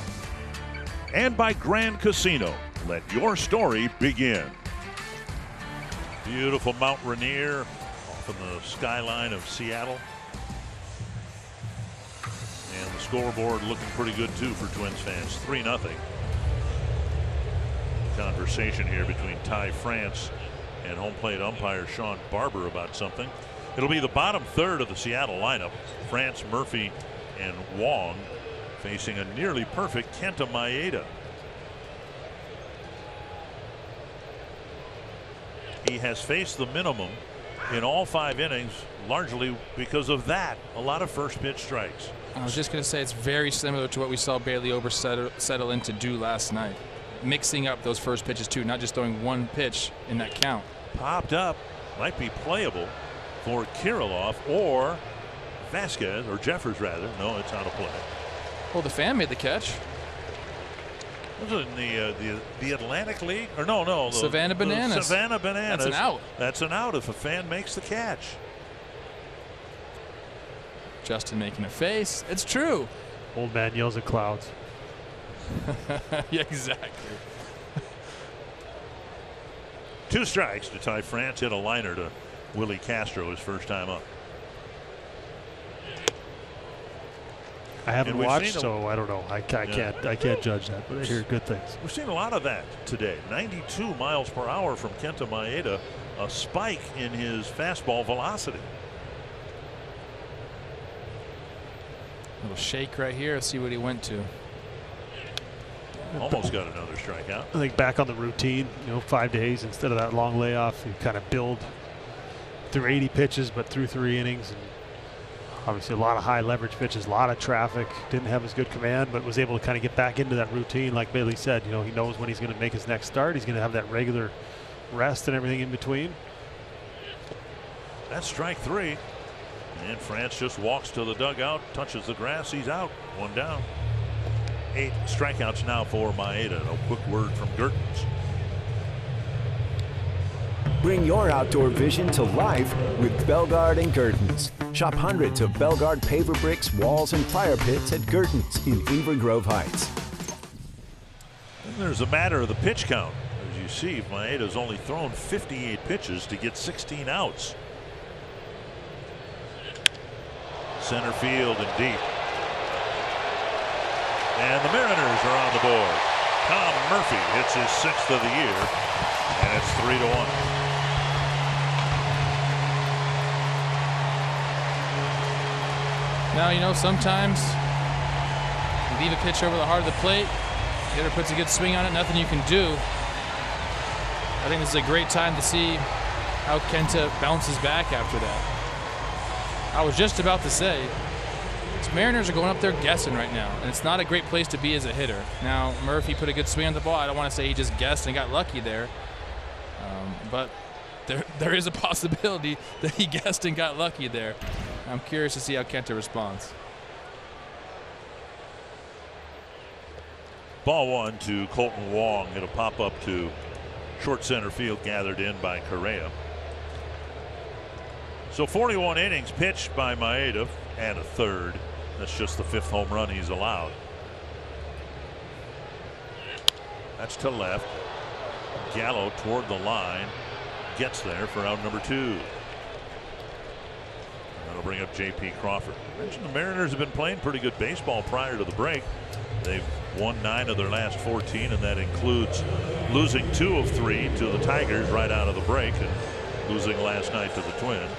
And by Grand Casino. Let your story begin. Beautiful Mount Rainier off of the skyline of Seattle. And the scoreboard looking pretty good too for Twins fans. 3-0. Conversation here between Ty France and home plate umpire Sean Barber about something. It'll be the bottom third of the Seattle lineup. France, Murphy, and Wong facing a nearly perfect Kenta Maeda. He has faced the minimum in all 5 innings, largely because of that. A lot of first pitch strikes. I was just going to say it's very similar to what we saw Bailey Ober settle in to do last night. Mixing up those first pitches too, not just throwing one pitch in that count. Popped up, might be playable for Kirilloff or Vasquez, or Jeffers rather. No, it's out of play. Well, the fan made the catch. Was it in the Atlantic League? Or no. Savannah Bananas. Savannah Bananas. That's an out. That's an out if a fan makes the catch. Justin making a face. It's true. Old man yells at clouds. Yeah, exactly. 2 strikes to Ty France. Hit a liner to Willie Castro his first time up. I haven't watched, so I don't know. I can't judge that, but I hear good things. We've seen a lot of that today. 92 miles per hour from Kenta Maeda, a spike in his fastball velocity. Little shake right here. Let's see what he went to. Almost got another strikeout. I think back on the routine, 5 days instead of that long layoff, you kind of build through 80 pitches, but through 3 innings. And obviously a lot of high leverage pitches, a lot of traffic. Didn't have as good command, but was able to kind of get back into that routine. Like Bailey said, he knows when he's going to make his next start. He's going to have that regular rest and everything in between. That's strike 3. And France just walks to the dugout, touches the grass. He's out. 1 down. 8 strikeouts now for Maeda. A quick word from Gertens. Bring your outdoor vision to life with Belgard and Gertens. Shop hundreds of Belgard paver bricks, walls, and fire pits at Gertens in Beaver Grove Heights. And there's a matter of the pitch count. As you see, Maeda's only thrown 58 pitches to get 16 outs. Center field and deep. And the Mariners are on the board. Tom Murphy hits his 6th of the year, and it's 3-1. Now, sometimes you leave a pitch over the heart of the plate, hitter puts a good swing on it, nothing you can do. I think this is a great time to see how Kenta bounces back after that. I was just about to say, these Mariners are going up there guessing right now, and it's not a great place to be as a hitter. Now, Murphy put a good swing on the ball. I don't want to say he just guessed and got lucky there, but there is a possibility that he guessed and got lucky there. I'm curious to see how Kenta responds. Ball 1 to Colton Wong. It'll pop up to short center field, gathered in by Correa. So 41 innings pitched by Maeda and a third. That's just the 5th home run he's allowed. That's to left. Gallo toward the line. Gets there for out number 2. That'll bring up J.P. Crawford. I mentioned the Mariners have been playing pretty good baseball prior to the break. They've won 9 of their last 14, and that includes losing 2 of 3 to the Tigers right out of the break and losing last night to the Twins.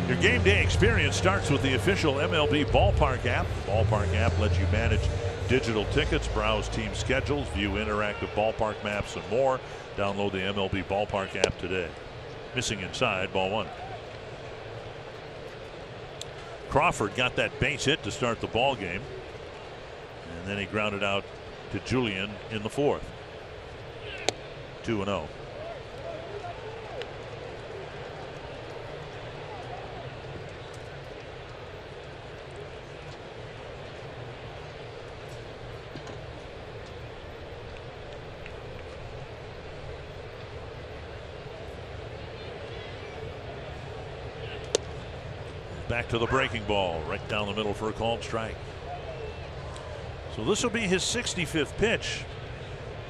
Your game day experience starts with the official MLB Ballpark app. The Ballpark app lets you manage digital tickets, browse team schedules, view interactive ballpark maps, and more. Download the MLB Ballpark app today. Missing inside, ball 1. Crawford got that base hit to start the ball game, and then he grounded out to Julian in the 4th. 2-0. Back to the breaking ball, right down the middle for a called strike. So this will be his 65th pitch.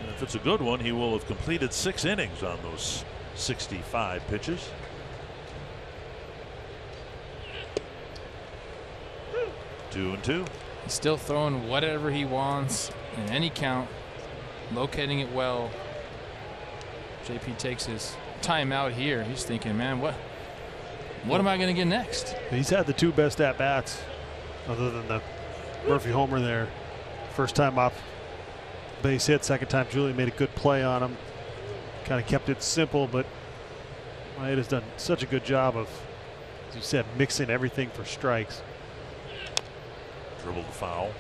And if it's a good one, he will have completed 6 innings on those 65 pitches. Two and two. He's still throwing whatever he wants in any count, locating it well. JP takes his timeout here. He's thinking, man, what am I going to get next? He's had the 2 best at bats, other than the Murphy homer there. First time off base hit, second time Julian made a good play on him. Kind of kept it simple, but Maeda's done such a good job of, as you said, mixing everything for strikes. Dribbled the foul.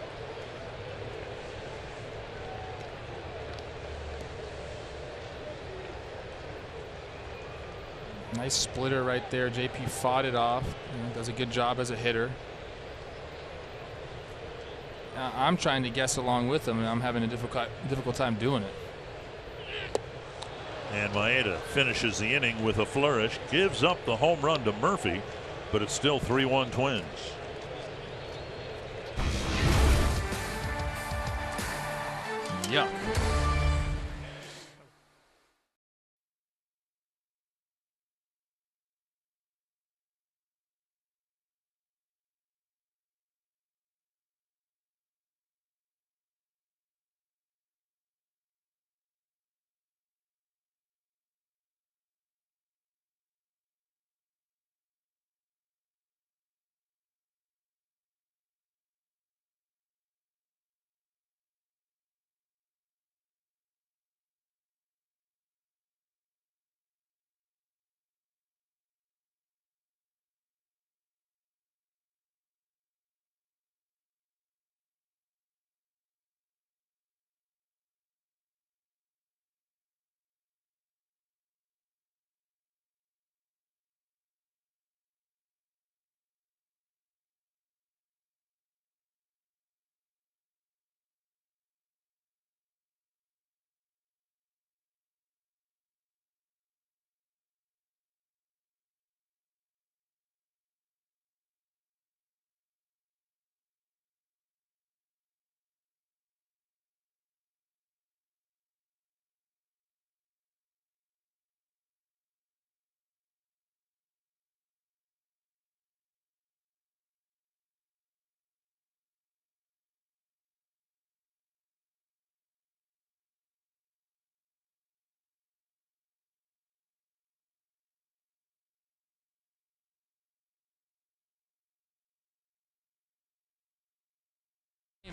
Nice splitter right there. JP fought it off. Does a good job as a hitter. I'm trying to guess along with him, and I'm having a difficult time doing it. And Maeda finishes the inning with a flourish, gives up the home run to Murphy, but it's still 3-1 Twins. Yuck.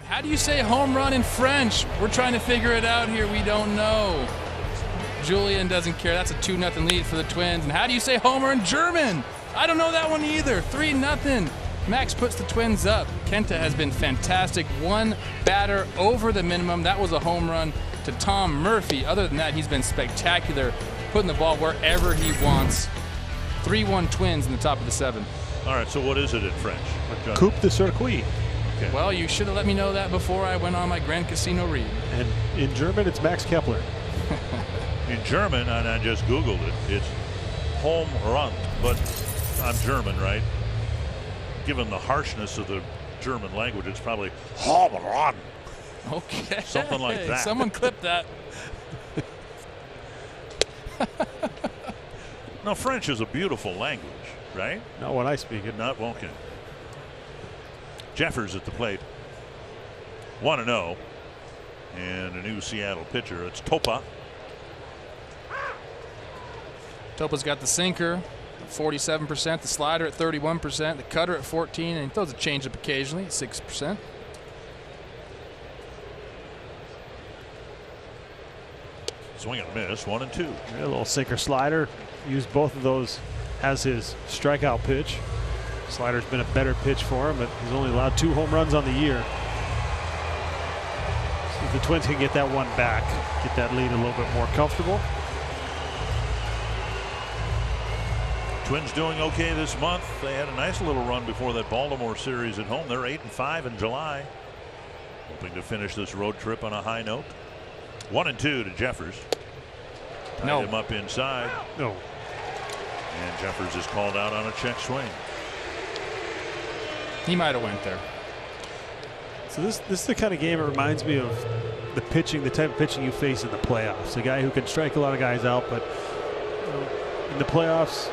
How do you say home run in French? We're trying to figure it out here. We don't know. Julian doesn't care. That's a 2-0 lead for the Twins. And how do you say homer in German? I don't know that one either. 3-0. Max puts the Twins up. Kenta has been fantastic. One batter over the minimum. That was a home run to Tom Murphy. Other than that, he's been spectacular, putting the ball wherever he wants. 3-1 Twins in the top of the 7th. All right, so what is it in French? Coupe de circuit. Okay. Well, you should have let me know that before I went on my Grand Casino read. And in German, it's Max Kepler. In German, and I just Googled it, it's home run, but I'm German, right? Given the harshness of the German language, it's probably home run. Okay. Something like that. Someone clip that. No, French is a beautiful language, right? Not when I speak it. Not Wonkin. Jeffers at the plate. 1-0. And a new Seattle pitcher. It's Topa. Topa's got the sinker, 47%, the slider at 31%, the cutter at 14%, and he throws a changeup occasionally at 6%. Swing and miss, 1-2. Yeah, a little sinker slider. Used both of those as his strikeout pitch. Slider's been a better pitch for him, but he's only allowed 2 home runs on the year. So if the Twins can get that one back, get that lead a little bit more comfortable. Twins doing okay this month. They had a nice little run before that Baltimore series at home. They're 8-5 in July. Hoping to finish this road trip on a high note. 1-2 to Jeffers. Tied him up inside. No. And Jeffers is called out on a check swing. He might have went there. So this is the kind of game it reminds me of the pitching, the type of pitching you face in the playoffs. A guy who can strike a lot of guys out, but in the playoffs,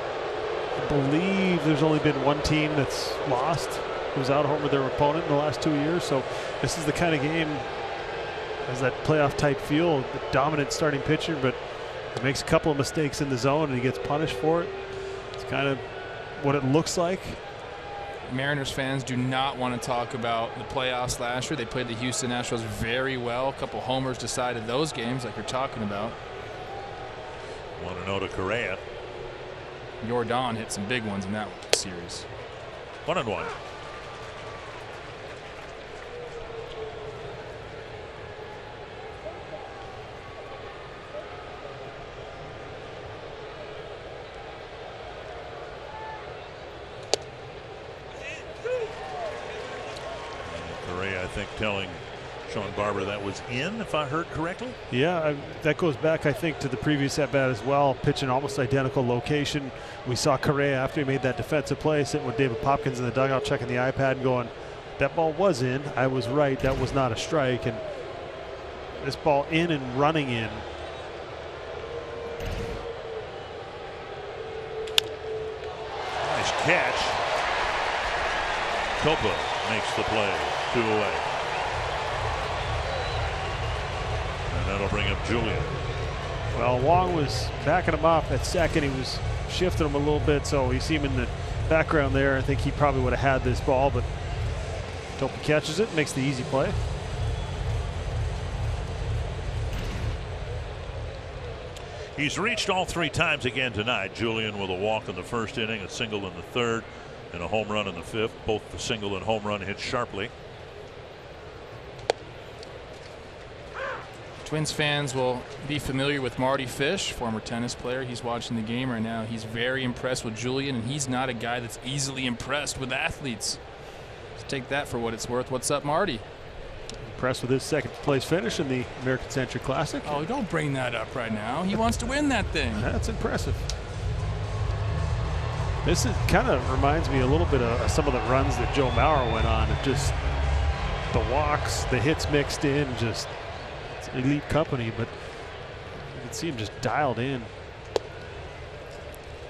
I believe there's only been one team that's lost who's out home with their opponent in the last 2 years. So this is the kind of game has that playoff type feel, the dominant starting pitcher, but he makes a couple of mistakes in the zone and he gets punished for it. It's kind of what it looks like. Mariners fans do not want to talk about the playoffs last year. They played the Houston Astros very well. A couple homers decided those games like you're talking about. 1-0 to Correa. Jordan hit some big ones in that series. 1-1. Correa, I think, telling Sean Barber that was in, if I heard correctly. Yeah, that goes back, I think, to the previous at-bat as well. Pitching almost identical location. We saw Correa after he made that defensive play sitting with David Popkins in the dugout checking the iPad and going, that ball was in. I was right. That was not a strike. And this ball in and running in. Nice catch. Copa makes the play. 2 away. And that'll bring up Julian. Well, Wong was backing him up at second. He was shifting him a little bit, so you see him in the background there. I think he probably would have had this ball, but Topa catches it, makes the easy play. He's reached all 3 times again tonight. Julian with a walk in the first inning, a single in the third, and a home run in the fifth. Both the single and home run hit sharply. Twins fans will be familiar with Marty Fish, former tennis player. He's watching the game right now. He's very impressed with Julian, and he's not a guy that's easily impressed with athletes. So take that for what it's worth. What's up, Marty? Impressed with his second place finish in the American Century Classic. Oh, don't bring that up right now. He wants to win that thing. That's impressive. This kind of reminds me a little bit of some of the runs that Joe Mauer went on. It just the walks, the hits mixed in, just it's elite company, but you can see him just dialed in.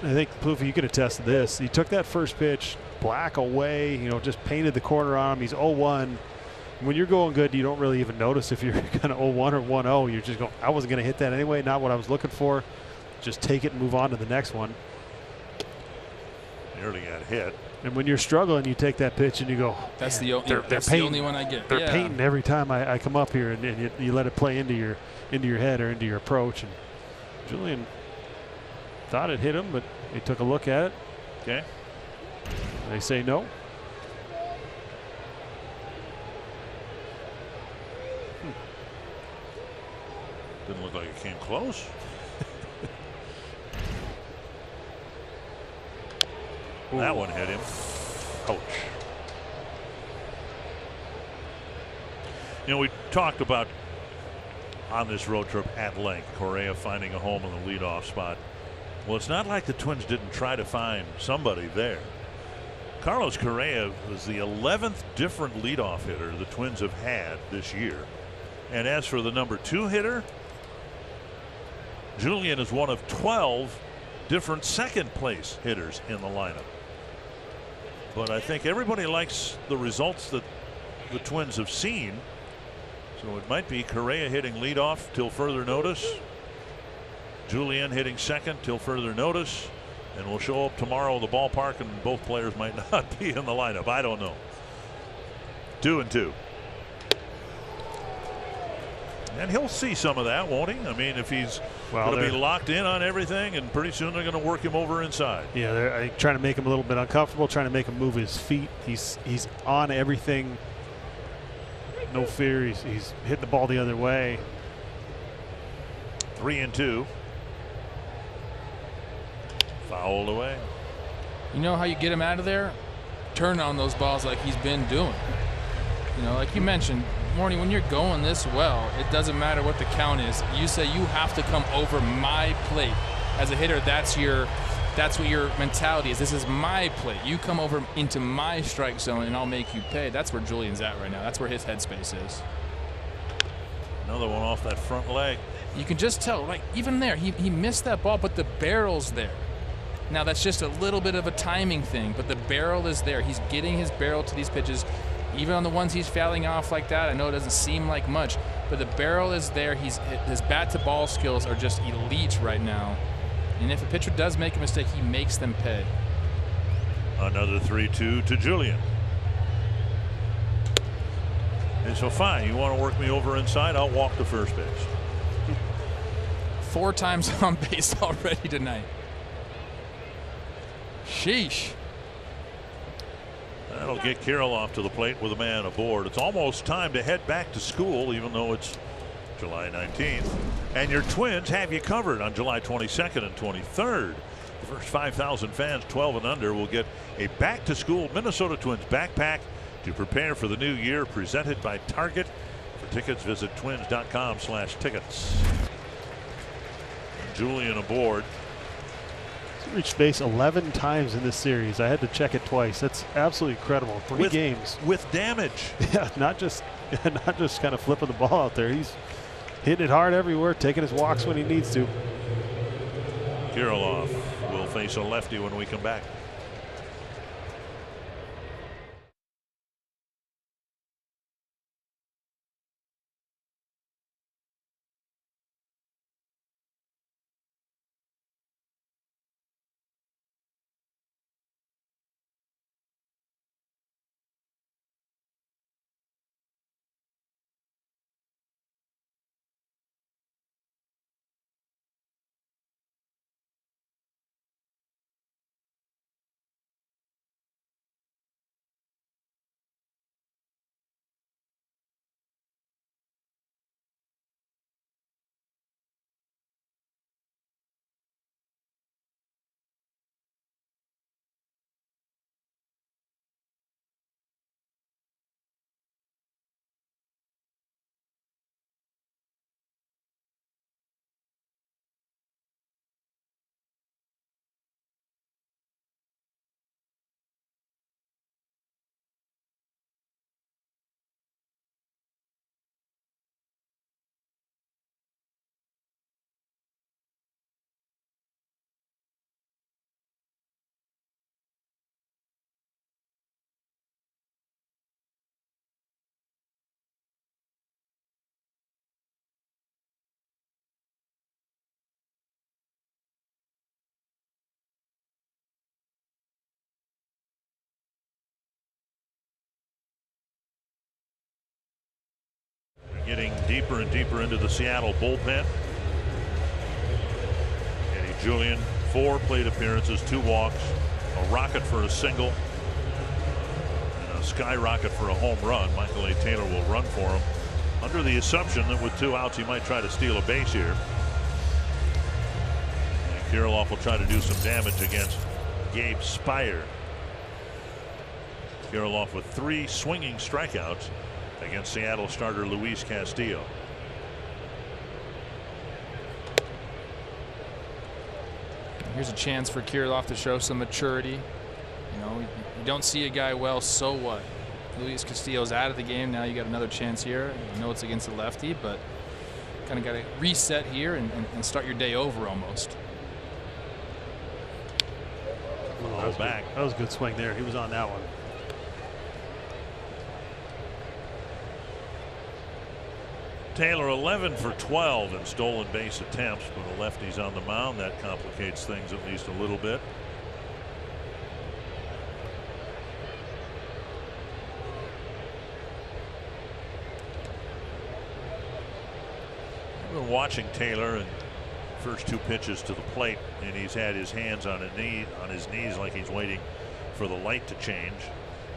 I think, Poofy, you could attest to this. He took that first pitch, black away, just painted the corner on him. He's 0-1. When you're going good, you don't really even notice if you're kind of 0-1 or 1-0. You're just going, I wasn't going to hit that anyway, not what I was looking for. Just take it and move on to the next one. Nearly got hit. And when you're struggling, you take that pitch and you go, that's the only one I get. They're painting every time I come up here, and you let it play into your head or into your approach. And Julian thought it hit him, but he took a look at it. Okay. They say no. Didn't look like it came close. That one hit him. Ouch. We talked about on this road trip at length, Correa finding a home in the leadoff spot. Well, it's not like the Twins didn't try to find somebody there. Carlos Correa was the 11th different leadoff hitter the Twins have had this year. And as for the number 2 hitter, Julian is one of 12 different second place hitters in the lineup. But I think everybody likes the results that the Twins have seen. So it might be Correa hitting leadoff till further notice. Julian hitting second till further notice. And we'll show up tomorrow at the ballpark and both players might not be in the lineup. I don't know. 2-2. And he'll see some of that, won't he? I mean, if he's going to be locked in on everything, and pretty soon they're going to work him over inside. Yeah, they're trying to make him a little bit uncomfortable, trying to make him move his feet. He's on everything. No fear. He's hitting the ball the other way. 3-2. Fouled away. You know how you get him out of there? Turn on those balls like he's been doing. Like you mentioned, Morning, when you're going this well, it doesn't matter what the count is. You say you have to come over my plate. As a hitter, that's what your mentality is. This is my plate. You come over into my strike zone and I'll make you pay. That's where Julian's at right now. That's where his headspace is. Another one off that front leg. You can just tell, like even there, he missed that ball, but the barrel's there. Now that's just a little bit of a timing thing, but the barrel is there. He's getting his barrel to these pitches. Even on the ones he's fouling off like that, I know it doesn't seem like much, but the barrel is there. His bat-to-ball skills are just elite right now. And if a pitcher does make a mistake, he makes them pay. Another 3-2 to Julian. And so fine, you want to work me over inside, I'll walk to first base. 4 times on base already tonight. Sheesh. That'll get Kirilloff to the plate with a man aboard. It's almost time to head back to school, even though it's July 19th. And your Twins have you covered on July 22nd and 23rd. The first 5,000 fans 12 and under will get a back-to-school Minnesota Twins backpack to prepare for the new year, presented by Target. For tickets, visit twins.com/tickets. Julian aboard. He's reached base 11 times in this series. I had to check it twice. That's absolutely incredible. 3 games with damage. Yeah, not just kind of flipping the ball out there. He's hitting it hard everywhere, taking his walks when he needs to. Kirilloff will face a lefty when we come back. Getting deeper and deeper into the Seattle bullpen. Eddie Julian, 4 plate appearances, 2 walks, a rocket for a single, and a skyrocket for a home run. Michael A. Taylor will run for him, under the assumption that with 2 outs he might try to steal a base here. And Kirilloff will try to do some damage against Gabe Spire. Kirilloff with 3 swinging strikeouts against Seattle starter Luis Castillo. Here's a chance for Kirilloff to show some maturity. You know, you don't see a guy well, so what? Luis Castillo's out of the game. Now you got another chance here. You know it's against a lefty, but kind of got to reset here and start your day over almost. That was back. That was a good swing there. He was on that one. Taylor 11 for 12 in stolen base attempts, but a lefty's on the mound. That complicates things at least a little bit. I've been watching Taylor and first 2 pitches to the plate, and he's had his hands on his knees like he's waiting for the light to change.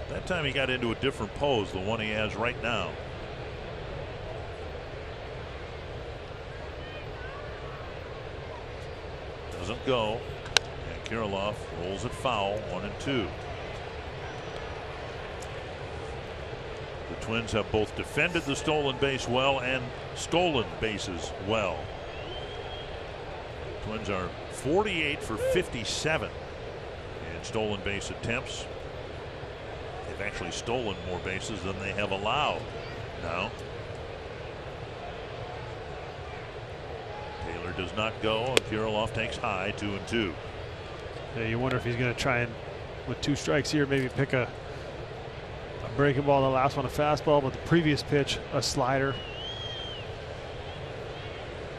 That time he got into a different pose, the one he has right now. Doesn't go, and Kirilloff rolls it foul, 1-2. The Twins have both defended the stolen base well and stolen bases well. Twins are 48 for 57 in stolen base attempts. They've actually stolen more bases than they have allowed now. Taylor does not go, and Kirilloff takes high, 2-2. Yeah, you wonder if he's going to try and, with 2 strikes here, maybe pick a breaking ball. The last one a fastball, but the previous pitch a slider.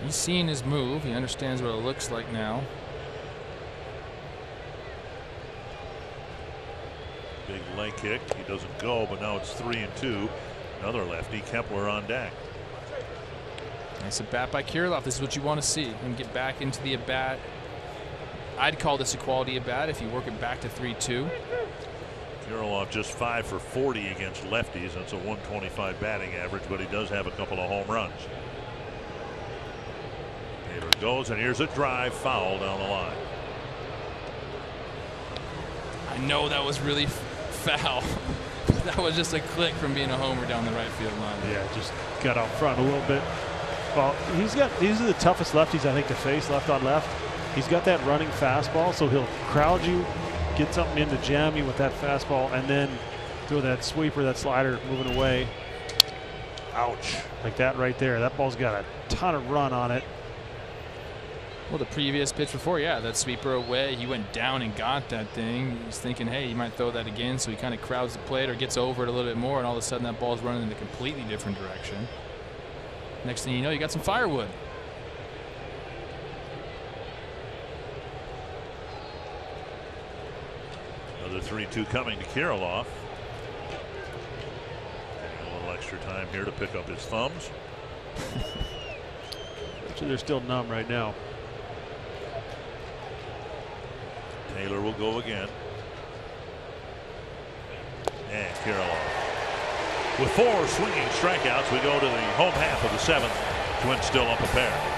He's seen his move. He understands what it looks like now. Big leg kick. He doesn't go, but now it's 3-2. Another lefty. Kepler on deck. Nice at bat by Kirilloff. This is what you want to see him get back into the at bat. I'd call this a quality at bat if you work it back to 3-2. Kirilloff just 5 for 40 against lefties. That's a 125 batting average, but he does have a couple of home runs. Taylor goes, and here's a drive foul down the line. I know that was really foul. That was just a click from being a homer down the right field line. Yeah, just got out front a little bit. Well, these are the toughest lefties I think to face, left on left. He's got that running fastball, so he'll crowd you, get something in to jam you with that fastball, and then throw that sweeper, that slider moving away. Ouch. Like that right there. That ball's got a ton of run on it. Well, the previous pitch before, yeah, that sweeper away, he went down and got that thing. He's thinking, hey, he might throw that again, so he kind of crowds the plate or gets over it a little bit more, and all of a sudden that ball's running in a completely different direction. Next thing you know, you got some firewood. Another 3-2 coming to Kirilloff. Getting a little extra time here to pick up his thumbs. Actually, they're still numb right now. Taylor will go again. And Kirilloff. With 4 swinging strikeouts, we go to the home half of the 7th. Twins still up a pair.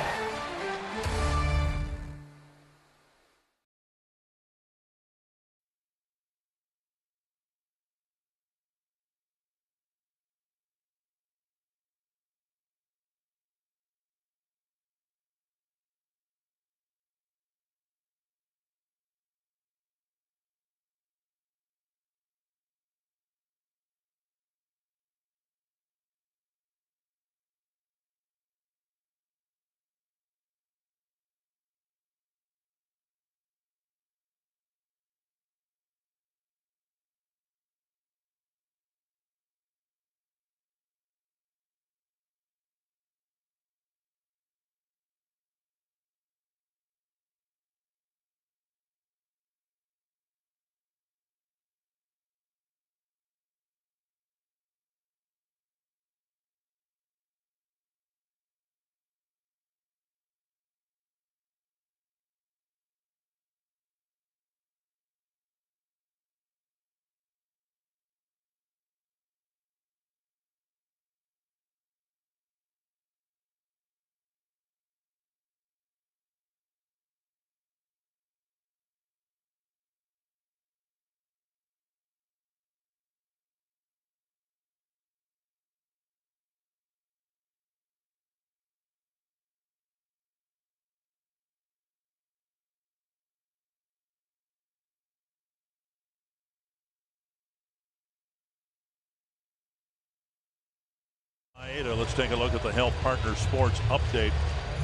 Let's take a look at the Health Partner Sports update.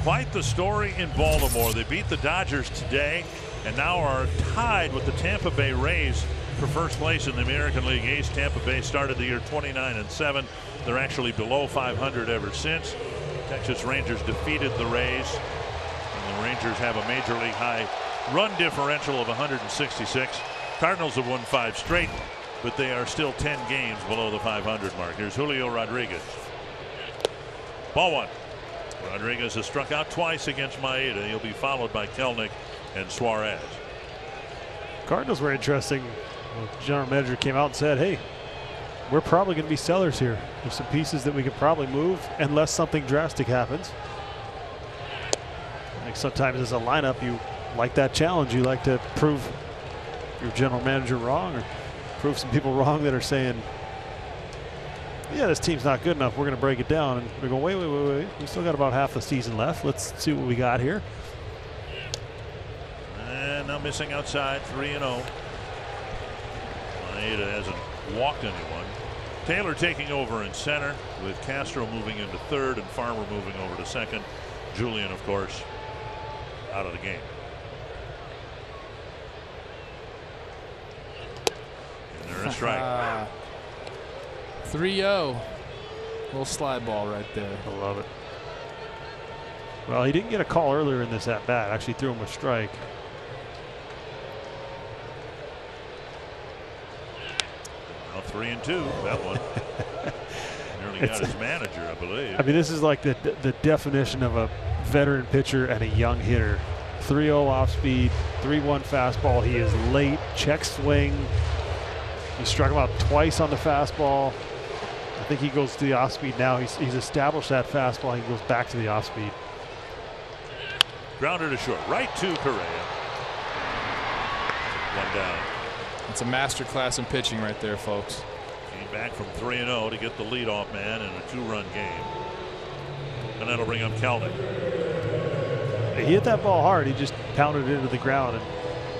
Quite the story in Baltimore. They beat the Dodgers today and now are tied with the Tampa Bay Rays for first place in the American League East. Tampa Bay started the year 29-7. They're actually below 500 ever since. Texas Rangers defeated the Rays, and the Rangers have a major league high run differential of 166. Cardinals have won 5 straight, but they are still 10 games below the 500 mark. Here's Julio Rodriguez. Ball 1. Rodriguez has struck out twice against Maeda. He'll be followed by Kelenic and Suarez. Cardinals were interesting. The general manager came out and said, hey, we're probably going to be sellers here. There's some pieces that we could probably move unless something drastic happens. I think sometimes as a lineup, you like that challenge. You like to prove your general manager wrong or prove some people wrong that are saying, yeah, this team's not good enough. We're going to break it down. And we go, wait. We still got about half the season left. Let's see what we got here. And now missing outside, 3-0. Maeda hasn't walked anyone. Taylor taking over in center with Castro moving into third and Farmer moving over to second. Julian, of course, out of the game. And there is a strike. 3-0. Little slide ball right there. I love it. Well, he didn't get a call earlier in this at bat. Actually threw him a strike. Now 3-2, that one. Nearly got his manager, I believe. I mean, this is like the definition of a veteran pitcher and a young hitter. 3-0 off speed, 3-1 fastball. He is late, check swing. He struck him out twice on the fastball. I think he goes to the off speed now. He's established that fastball. He goes back to the off speed. Grounder to short, right to Correa. One down. It's a master class in pitching right there, folks. Came back from 3-0 to get the leadoff man in a 2-run game. And that'll bring up Kelnick. He hit that ball hard. He just pounded it into the ground. And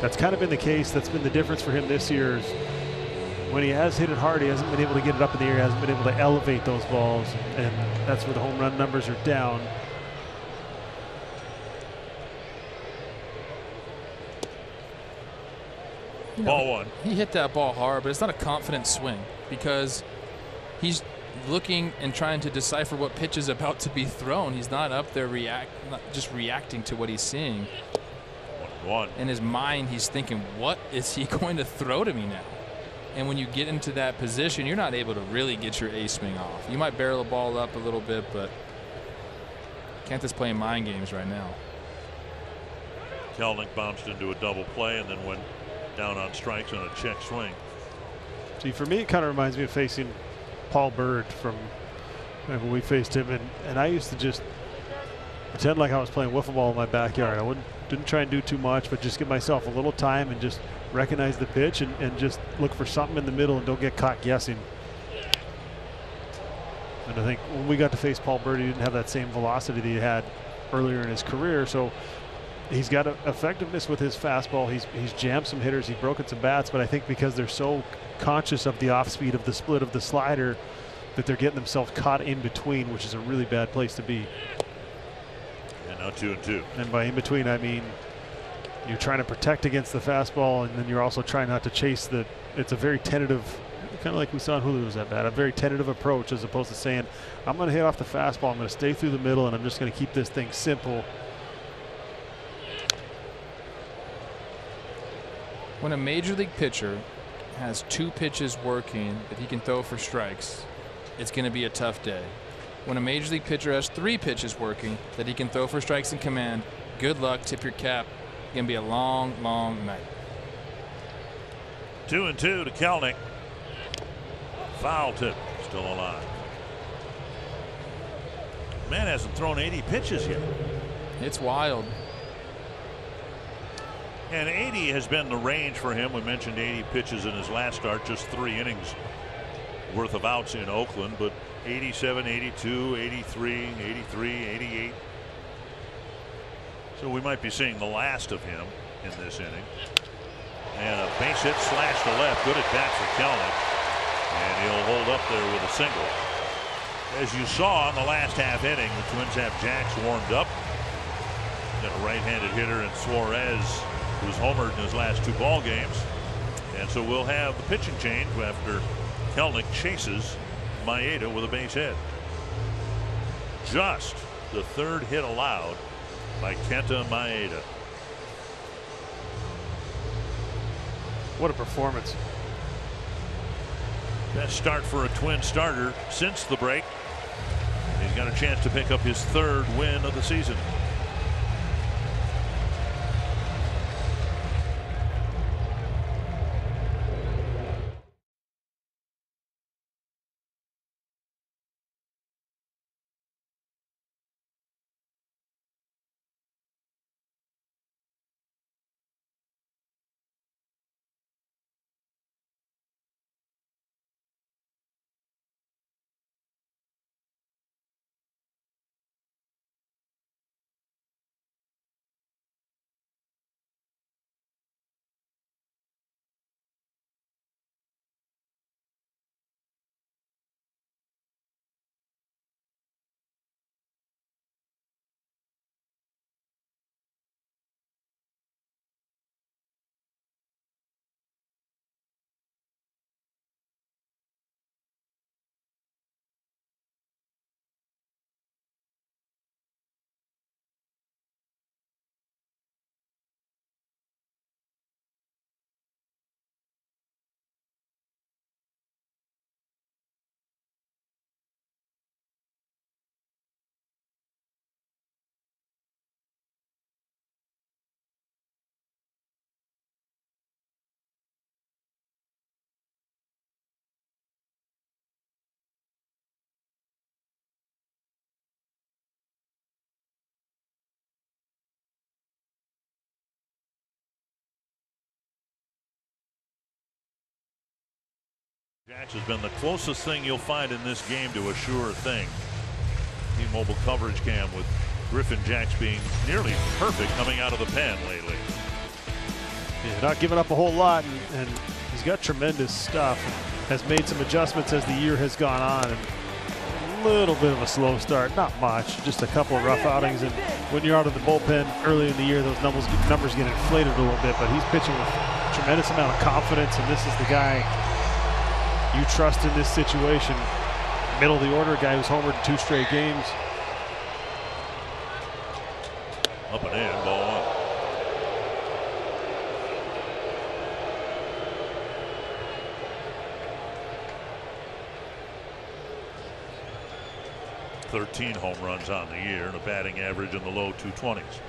that's kind of been the case. That's been the difference for him this year. Is when he has hit it hard, he hasn't been able to get it up in the air. He hasn't been able to elevate those balls. And that's where the home run numbers are down. Ball one. He hit that ball hard, but it's not a confident swing because he's looking and trying to decipher what pitch is about to be thrown. He's not up there not just reacting to what he's seeing. 1-1. In his mind, he's thinking, what is he going to throw to me now? And when you get into that position, you're not able to really get your A swing off. You might barrel the ball up a little bit, but Kent is playing mind games right now. Kelnick bounced into a double play and then went down on strikes on a check swing. See, for me, it kind of reminds me of facing Paul Bird from when we faced him, and I used to just pretend like I was playing wiffle ball in my backyard. I didn't try and do too much, but just give myself a little time and just recognize the pitch and just look for something in the middle and don't get caught guessing. And I think when we got to face Paul Bird, he didn't have that same velocity that he had earlier in his career, so he's got effectiveness with his fastball. He's jammed some hitters. He's broken some bats, but I think because they're so conscious of the off speed of the split of the slider that they're getting themselves caught in between, which is a really bad place to be. And now 2-2. And by in between, I mean you're trying to protect against the fastball, and then you're also trying not to chase it's a very tentative, kind of like we saw in Julio's at bat, a very tentative approach as opposed to saying, I'm going to hit off the fastball, I'm going to stay through the middle, and I'm just going to keep this thing simple. When a major league pitcher has 2 pitches working that he can throw for strikes, it's going to be a tough day. When a major league pitcher has 3 pitches working that he can throw for strikes in command, good luck, tip your cap. It's going to be a long, long night. 2-2 to Kelnick. Foul tip, still alive. Man hasn't thrown 80 pitches yet. It's wild. And 80 has been the range for him. We mentioned 80 pitches in his last start, just 3 innings worth of outs in Oakland, but 87, 82, 83, 83, 88. So we might be seeing the last of him in this inning. And a base hit slash to left. Good at bat for Kelnick. And he'll hold up there with a single. As you saw in the last half inning, the Twins have Jax warmed up. Got a right-handed hitter in Suarez, who's homered in his last 2 ball games. And so we'll have the pitching change after Kelnick chases Maeda with a base hit. Just the 3rd hit allowed by Kenta Maeda. What a performance. Best start for a Twin starter since the break. He's got a chance to pick up his 3rd win of the season. Jacks has been the closest thing you'll find in this game to a sure thing. T-Mobile coverage cam with Griffin Jax being nearly perfect coming out of the pen lately. Yeah, not giving up a whole lot, and he's got tremendous stuff. Has made some adjustments as the year has gone on. And a little bit of a slow start, not much, just a couple of rough outings. And when you're out of the bullpen early in the year, those numbers get inflated a little bit. But he's pitching with a tremendous amount of confidence, and this is the guy you trust in this situation. Middle of the order, a guy who's homered in 2 straight games. Up and in, ball 1. "13 home runs on the year and a batting average in the low 220s.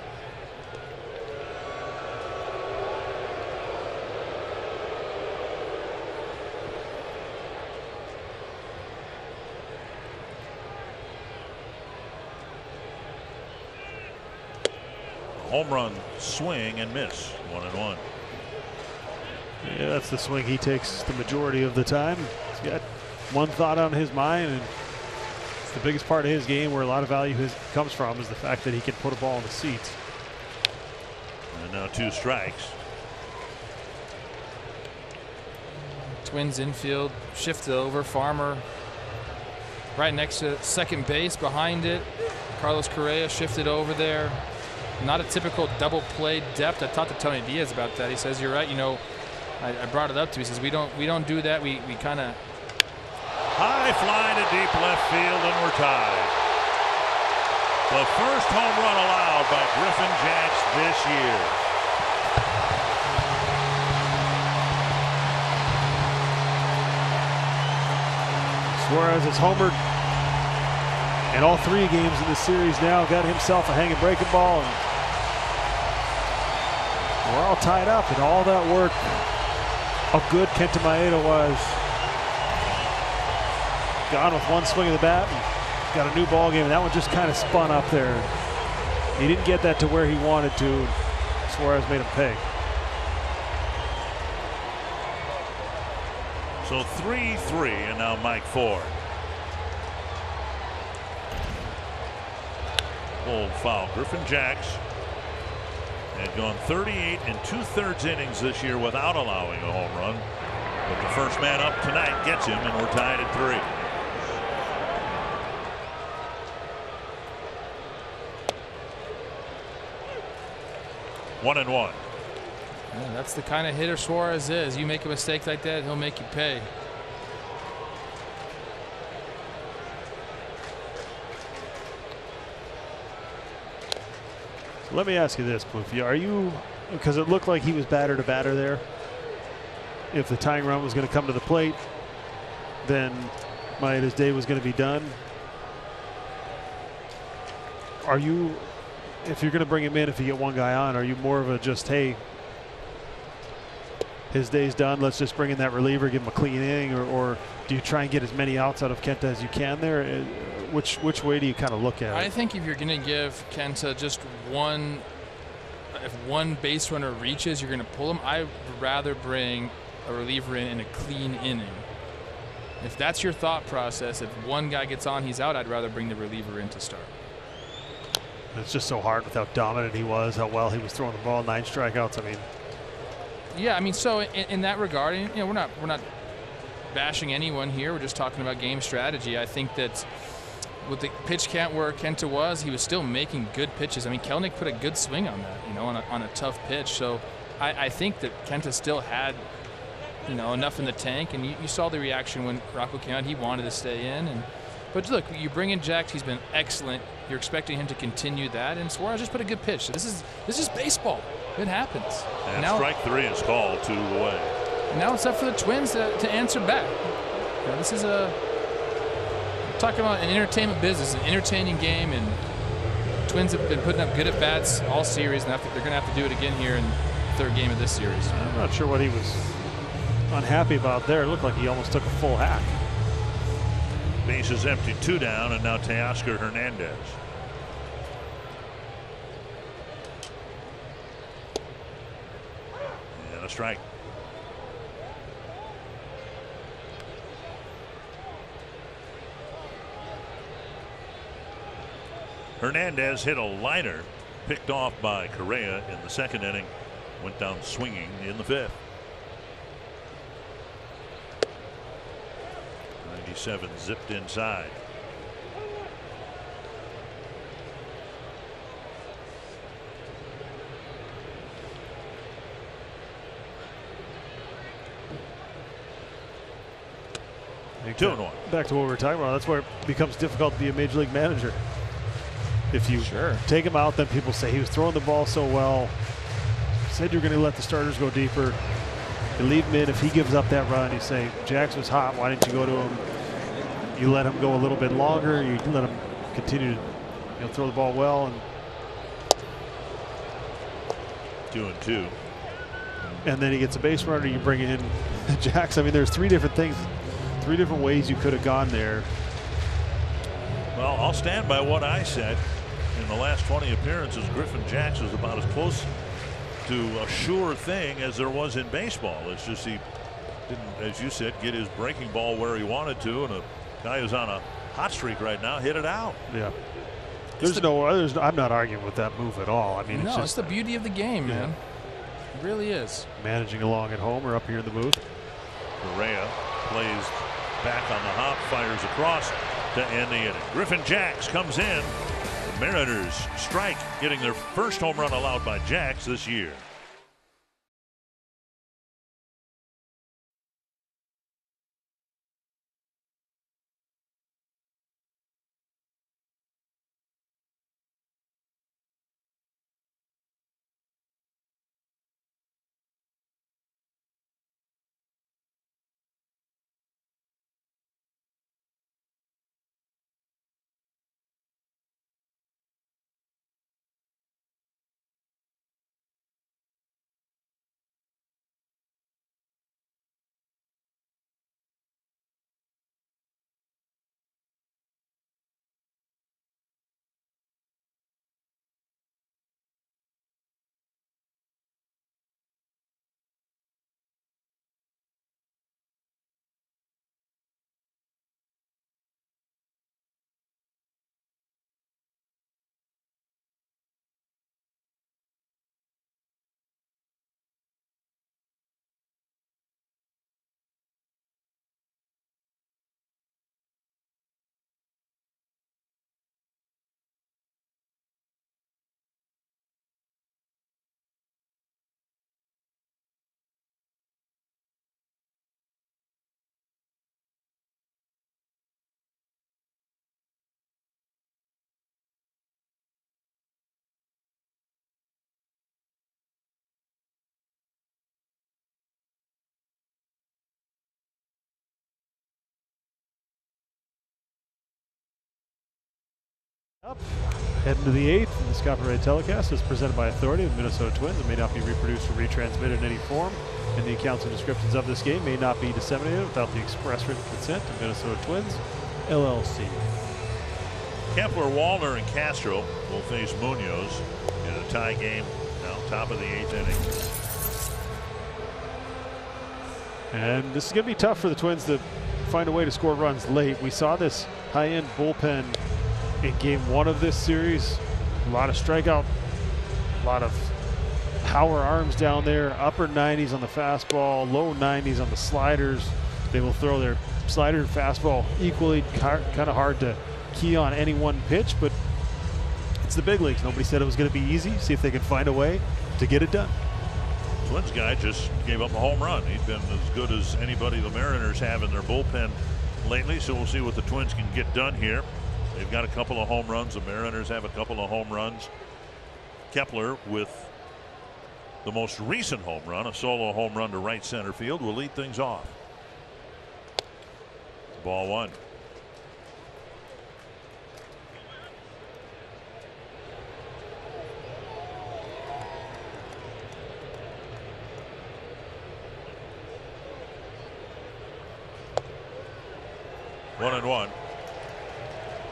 Home run swing and miss, 1-1. Yeah, that's the swing he takes the majority of the time. He's got one thought on his mind, and it's the biggest part of his game where a lot of value comes from is the fact that he can put a ball in the seats. And now 2 strikes. Twins infield shifted over. Farmer right next to second base behind it. Carlos Correa shifted over there. Not a typical double play depth. I talked to Tony Diaz about that. He says, "You're right. You know, I brought it up to him." He says, "We don't do that. We kind of." High fly to deep left field, and we're tied. The first home run allowed by Griffin Jax this year. Suarez has homered in all 3 games in the series now. Got himself a hanging breaking ball, and we're all tied up. And all that work of good Kenta Maeda was gone with one swing of the bat and got a new ball game. And that one just kind of spun up there. He didn't get that to where he wanted to. Suarez made him pay. So 3-3, and now Mike Ford. Old foul. Griffin Jax had gone 38 2/3 innings this year without allowing a home run. But the first man up tonight gets him, and we're tied at 3. One and one. Yeah, that's the kind of hitter Suarez is. You make a mistake like that, he'll make you pay. So let me ask you this, Poofy. Are you, because it looked like he was batter to batter there. If the tying run was going to come to the plate, then Maeda's day was going to be done. Are you, if you're going to bring him in, if you get one guy on, are you more of a just, hey, his day's done, let's just bring in that reliever, give him a clean inning, or do you try and get as many outs out of Kenta as you can there? Which way do you kind of look at it? I think if you're going to give Kenta just one, if one base runner reaches, you're going to pull him. I'd rather bring a reliever in a clean inning. If that's your thought process, if one guy gets on, he's out, I'd rather bring the reliever in to start. It's just so hard with how dominant he was, how well he was throwing the ball, 9 strikeouts. I mean, yeah, I mean, so in that regard, you know, we're not bashing anyone here. We're just talking about game strategy. I think that with the pitch count where Kenta was, he was still making good pitches. I mean, Kelenic put a good swing on that, you know, on a tough pitch. So I think that Kenta still had, you know, enough in the tank. And you saw the reaction when Rocco came out. He wanted to stay in. But look, you bring in Jax. He's been excellent. You're expecting him to continue that. And Suarez just put a good pitch. This is baseball. It happens. And now, strike 3 is called, 2 away. Now it's up for the Twins to answer back. Now this is we're talking about an entertainment business, an entertaining game, and Twins have been putting up good at bats all series, and they're going to have to do it again here in the 3rd game of this series. I'm not sure what he was unhappy about there. It looked like he almost took a full hack. Bases empty, 2 down, and now Teoscar Hernandez. And a strike. Hernandez hit a liner, picked off by Correa in the second inning. Went down swinging in the fifth. 97 zipped inside. Two and one. Back to what we were talking about. That's where it becomes difficult to be a major league manager. If you take him out, then people say he was throwing the ball so well. Said you're going to let the starters go deeper. You leave him in. If he gives up that run, you say Jax was hot. Why didn't you go to him? You let him go a little bit longer. You let him continue to throw the ball well. And 2-2. And then he gets a base runner. You bring in Jax. I mean, there's three different things. 3 different ways you could have gone there. Well, I'll stand by what I said. In the last 20 appearances, Griffin Jax was about as close to a sure thing as there was in baseball. It's just he didn't, as you said, get his breaking ball where he wanted to, and a guy who's on a hot streak right now hit it out. Yeah. I'm not arguing with that move at all. I mean, no, it's the beauty of the game, man. It really is. Managing along at home or up here in the booth. Correa plays back on the hop, fires across to end the inning. Griffin Jax comes in. The Mariners strike, getting their first home run allowed by Jax this year. Up. Heading to the 8th. This copyright telecast is presented by authority of the Minnesota Twins and may not be reproduced or retransmitted in any form. And the accounts and descriptions of this game may not be disseminated without the express written consent of Minnesota Twins, LLC. Kepler, Wallner, and Castro will face Munoz in a tie game now, top of the 8th inning. And this is going to be tough for the Twins to find a way to score runs late. We saw this high-end bullpen in game 1 of this series. A lot of strikeout, a lot of power arms down there, upper 90s on the fastball, low 90s on the sliders. They will throw their slider and fastball equally. Kind of hard to key on any one pitch, but it's the big leagues. Nobody said it was going to be easy. See if they can find a way to get it done. Twins guy just gave up a home run. He's been as good as anybody the Mariners have in their bullpen lately, so we'll see what the Twins can get done here. They've got a couple of home runs. The Mariners have a couple of home runs. Kepler with the most recent home run, a solo home run to right center field, will lead things off. Ball 1. One and one.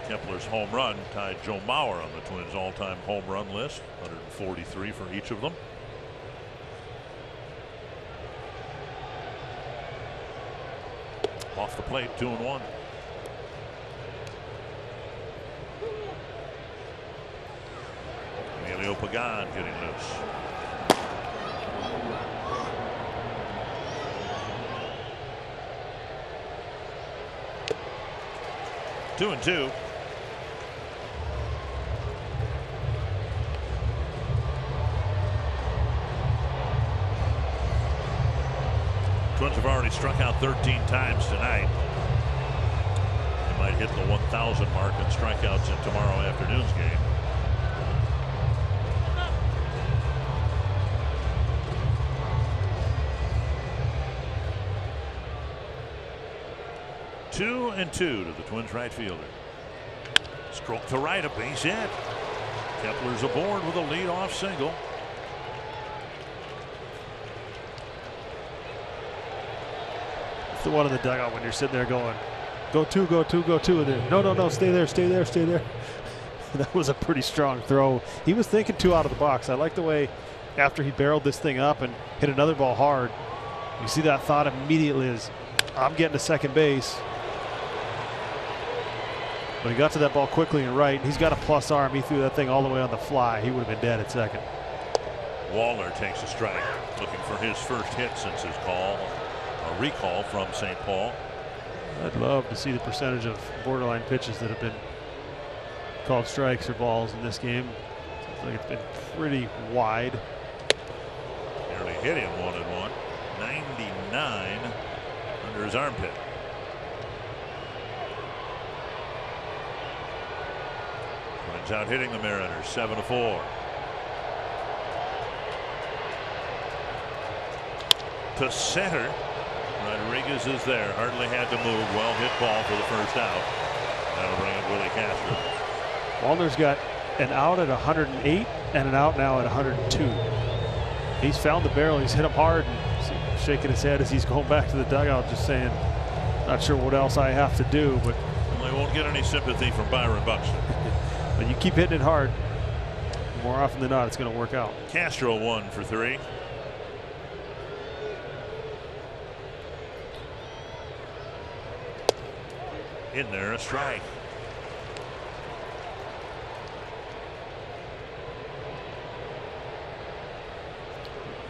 Kepler's home run tied Joe Mauer on the Twins' all-time home run list, 143 for each of them. Off the plate, 2-1. Pagan getting loose. Two and two. Twins have already struck out 13 times tonight. They might hit the 1,000 mark in strikeouts in tomorrow afternoon's game. Two and two to the Twins right fielder. Stroke to right, a base hit. Kepler's aboard with a leadoff single. The one in the dugout when you're sitting there going, go two, go two, go two. And no, stay there, stay there, stay there. That was a pretty strong throw. He was thinking two out of the box. I like the way after he barreled this thing up and hit another ball hard, you see that thought immediately is, I'm getting to second base. But he got to that ball quickly and right. He's got a plus arm. He threw that thing all the way on the fly. He would have been dead at second. Wallner takes a strike, looking for his first hit since his call. A recall from St. Paul. I'd love to see the percentage of borderline pitches that have been called strikes or balls in this game. Seems like it's been pretty wide. Nearly hit him 1-1. 99 under his armpit. Twins out hitting the Mariners 7-4. To center. Rodriguez is there. Hardly had to move. Well hit ball for the first out. That'll bring in Willie Castro. Wallner's got an out at 108 and an out now at 102. He's found the barrel. He's hit him hard and shaking his head as he's going back to the dugout, just saying, not sure what else I have to do. But well, they won't get any sympathy from Byron Buxton. But you keep hitting it hard, more often than not, it's going to work out. Castro 1 for 3. In there, a strike.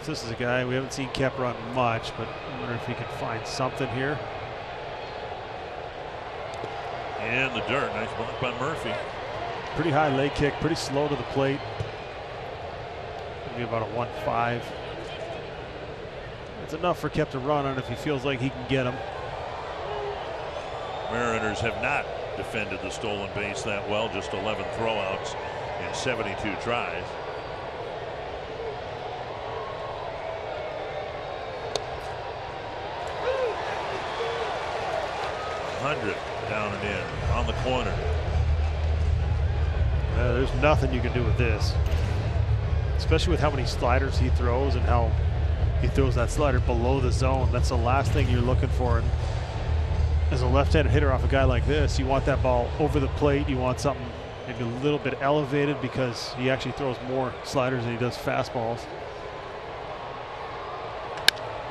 This is a guy we haven't seen Kep run much, but I wonder if he can find something here. In the dirt, nice block by Murphy. Pretty high leg kick, pretty slow to the plate. Maybe about a 1-5. It's enough for Kep to run on if he feels like he can get him. Mariners have not defended the stolen base that well, just 11 throwouts in 72 tries. Down and in on the corner. There's nothing you can do with this, especially with how many sliders he throws and how he throws that slider below the zone. That's the last thing you're looking for. And as a left-handed hitter off a guy like this, you want that ball over the plate. You want something maybe a little bit elevated because he actually throws more sliders than he does fastballs.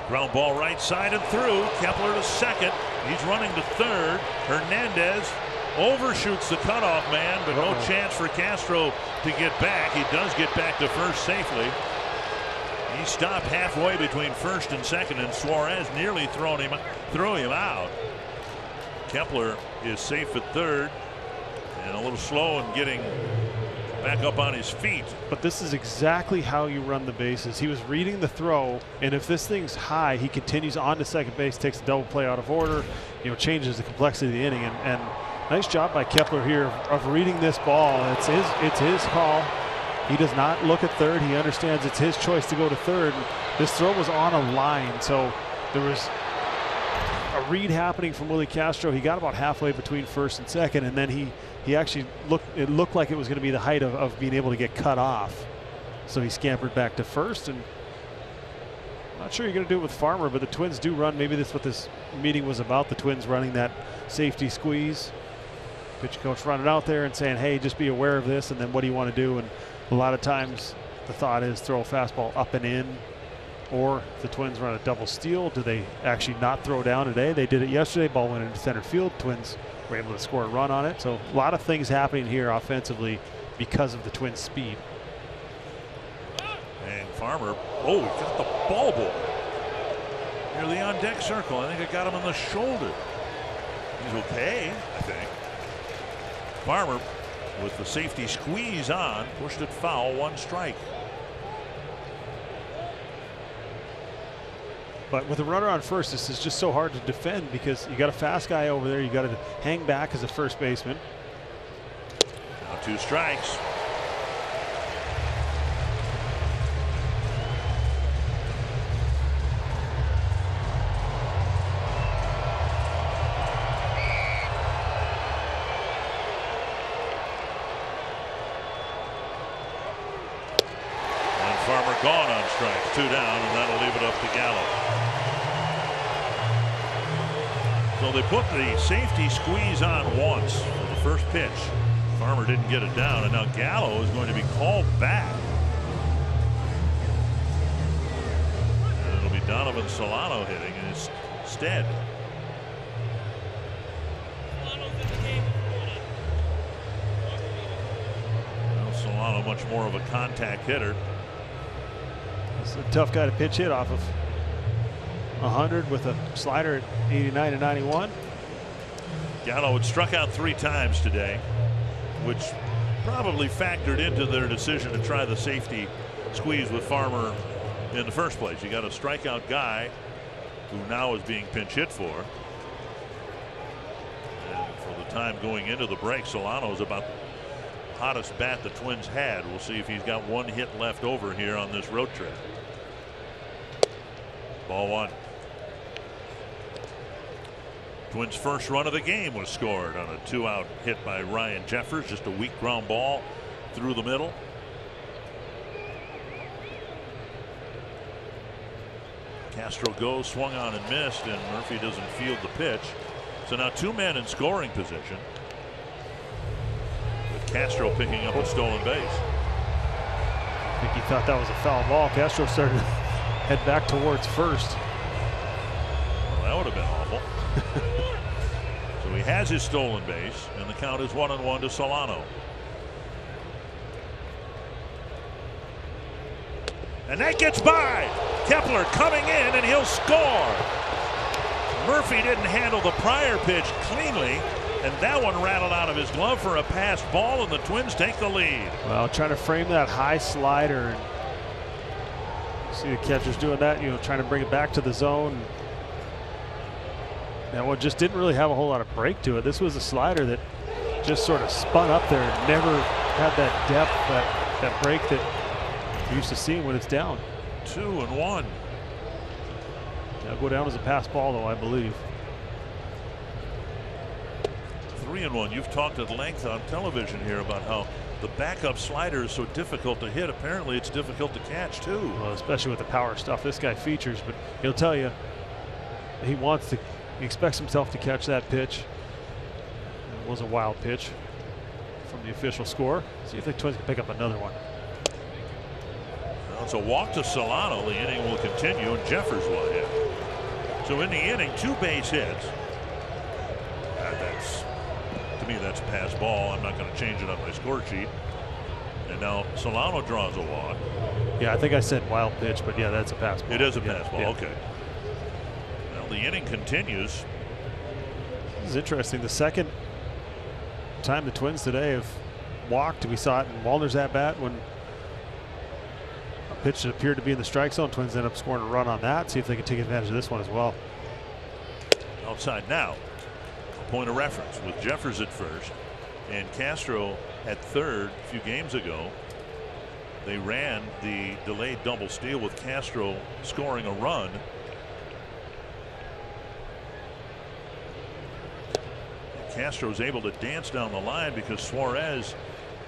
Ground ball right side and through. Kepler to second. He's running to third. Hernandez overshoots the cutoff man, but no chance for Castro to get back. He does get back to first safely. He stopped halfway between first and second, and Suarez nearly threw him out. Kepler is safe at third and a little slow in getting back up on his feet. But this is exactly how you run the bases. He was reading the throw, and if this thing's high, he continues on to second base, takes a double play out of order, changes the complexity of the inning. And nice job by Kepler here of reading this ball. It's his call. He does not look at third. He understands it's his choice to go to third. This throw was on a line, so there was a read happening from Willie Castro. He got about halfway between first and second, and then he actually looked like it was going to be the height of being able to get cut off. So he scampered back to first, and I'm not sure you're going to do it with Farmer, but the Twins do run. Maybe that's what this meeting was about, the Twins running that safety squeeze. Pitch coach running out there and saying, hey, just be aware of this, and then what do you want to do? And a lot of times the thought is throw a fastball up and in, or if the Twins run a double steal, do they actually not throw down today? They did it yesterday. Ball went into center field. Twins were able to score a run on it. So a lot of things happening here offensively because of the Twins' speed. Farmer, oh, he got the ball boy near the on deck circle. I think it got him in the shoulder. He's okay, I think. Farmer, with the safety squeeze on, pushed it foul, 1 strike. But with a runner on first, this is just so hard to defend because you got a fast guy over there. You got to hang back as a first baseman. Now 2 strikes. Farmer gone on strikes, 2 down, and that'll leave it up to Gallo. So they put the safety squeeze on once for the first pitch. Farmer didn't get it down, and now Gallo is going to be called back. And it'll be Donovan Solano hitting in his stead. Well, Solano much more of a contact hitter. It's a tough guy to pitch hit off of. 100 with a slider at 89 and 91. Gallo had struck out 3 times today, which probably factored into their decision to try the safety squeeze with Farmer in the first place. You got a strikeout guy who now is being pinch hit for. And for the time going into the break, Solano is about the hottest bat the Twins had. We'll see if he's got 1 hit left over here on this road trip. Ball 1. Twins' first run of the game was scored on a 2-out hit by Ryan Jeffers. Just a weak ground ball through the middle. Castro goes, swung on and missed, and Murphy doesn't field the pitch. So now 2 men in scoring position, with Castro picking up a stolen base. I think he thought that was a foul ball. Castro started to head back towards first. Well, that would have been awful. So he has his stolen base, and the count is 1-1 to Solano. And that gets by. Kepler coming in, and he'll score. Murphy didn't handle the prior pitch cleanly, and that one rattled out of his glove for a passed ball, and the Twins take the lead. Well, trying to frame that high slider. And see the catcher's doing that, trying to bring it back to the zone. That one just didn't really have a whole lot of break to it. This was a slider that just sort of spun up there and never had that depth, that break that you're used to seeing when it's down. 2-1. That'll go down as a pass ball, though, I believe. 3-1. You've talked at length on television here about how the backup slider is so difficult to hit. Apparently it's difficult to catch too. Well, especially with the power stuff this guy features, but he'll tell you he expects himself to catch that pitch. It was a wild pitch from the official score. See if the Twins can pick up another one. Well, it's a walk to Solano. The inning will continue, and Jeffers will hit. So in the inning, 2 base hits. To me, that's a pass ball. I'm not going to change it on my score sheet. And now Solano draws a walk. Yeah, I think I said wild pitch, but yeah, that's a pass ball. It is a pass ball. Yeah. Okay. Well, the inning continues. This is interesting. The second time the Twins today have walked, we saw it in Wallner's at bat when a pitch that appeared to be in the strike zone. Twins end up scoring a run on that. See if they can take advantage of this one as well. Outside now. Point of reference with Jeffers at first and Castro at third. A few games ago, they ran the delayed double steal with Castro scoring a run. Castro's able to dance down the line because Suarez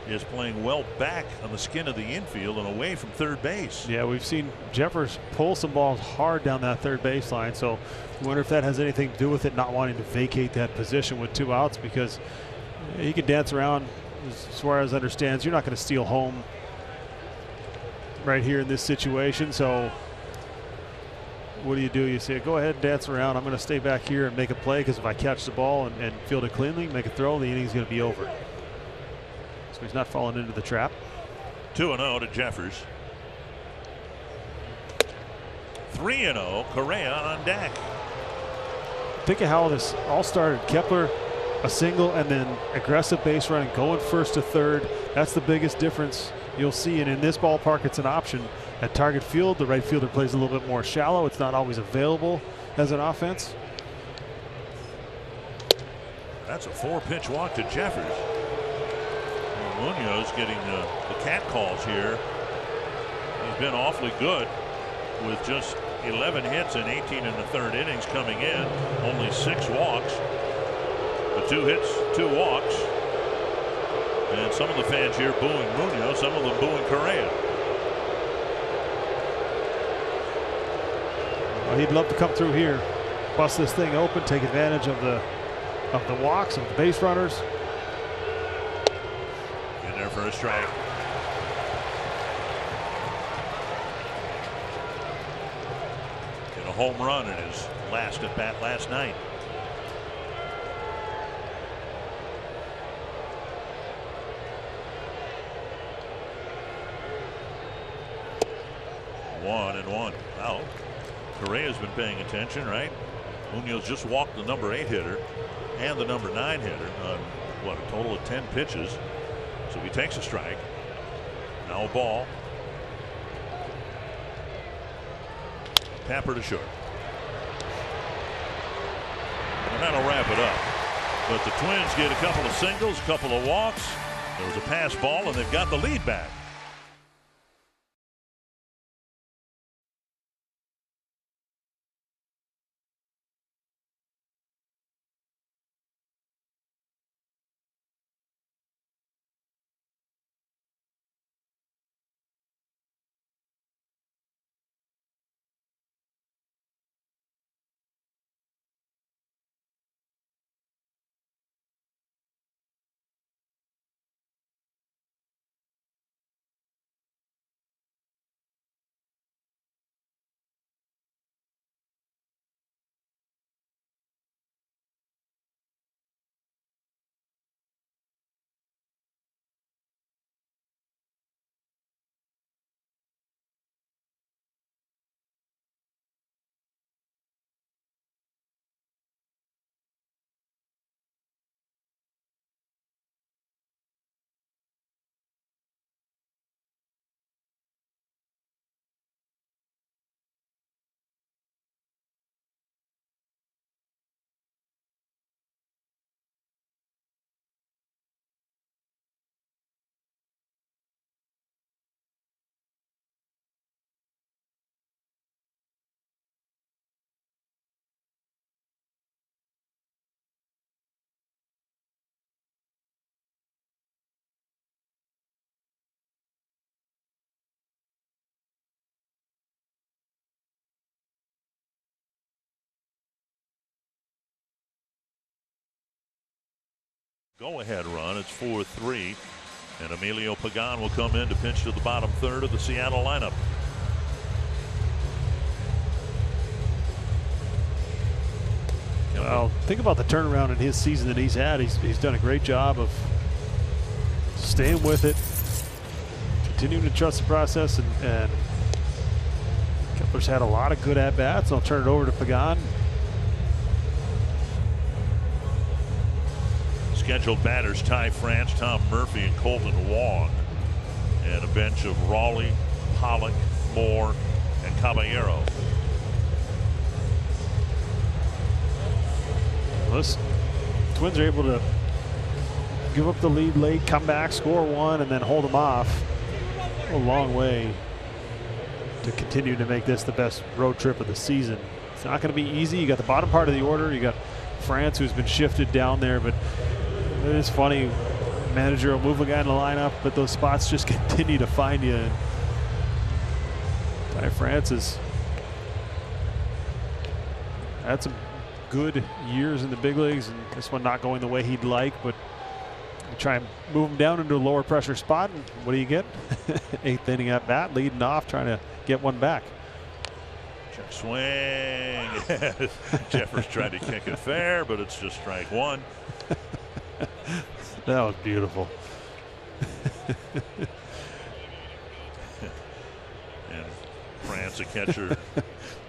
is playing well back on the skin of the infield and away from third base. Yeah, we've seen Jeffers pull some balls hard down that third baseline, so I wonder if that has anything to do with it not wanting to vacate that position with 2 outs, because he can dance around. Suarez understands you're not going to steal home right here in this situation, so what do? You say, go ahead and dance around. I'm going to stay back here and make a play, because if I catch the ball and field it cleanly, make a throw, the inning's going to be over. So he's not falling into the trap. 2-0 to Jeffers. 3-0. Correa on deck. Think of how this all started. Kepler, a single, and then aggressive base running, going first to third. That's the biggest difference you'll see. And in this ballpark, it's an option. At Target Field, the right fielder plays a little bit more shallow. It's not always available as an offense. That's a 4-pitch walk to Jeffers. Munoz getting the cat calls here. He's been awfully good with just 11 hits and 18 in the third innings coming in. Only 6 walks. The 2 hits, 2 walks. And some of the fans here booing Munoz, some of them booing Correa. Well, he'd love to come through here, bust this thing open, take advantage of the walks, of the base runners. In there for a strike. Hit a home run in his last at bat last night. One and one. Wow. Correa's been paying attention, right? Munoz just walked the number 8 hitter and the number 9 hitter on what, a total of 10 pitches. So he takes a strike. Now a ball. Tapper to short. And that'll wrap it up. But the Twins get a couple of singles, a couple of walks. There was a pass ball, and they've got the lead back. Go-ahead run. It's 4-3, and Emilio Pagan will come in to pitch to the bottom third of the Seattle lineup. Well, think about the turnaround in his season that he's had. He's done a great job of staying with it, continuing to trust the process, and Kepler's had a lot of good at-bats. I'll turn it over to Pagan. Scheduled batters: Ty France, Tom Murphy, and Colton Wong. And a bench of Raleigh, Pollock, Moore, and Caballero. Listen, Twins are able to give up the lead late, come back, score one, and then hold them off. A long way to continue to make this the best road trip of the season. It's not going to be easy. You got the bottom part of the order. You got France, who's been shifted down there, but it is funny. Manager will move a guy in the lineup, but those spots just continue to find you. And Ty France has had some good years in the big leagues, and this one not going the way he'd like, but you try and move him down into a lower pressure spot, and what do you get? 8th inning at bat, leading off, trying to get one back. Check swing. Jeffers tried to kick it fair, but it's just strike one. That was beautiful. And France, a catcher,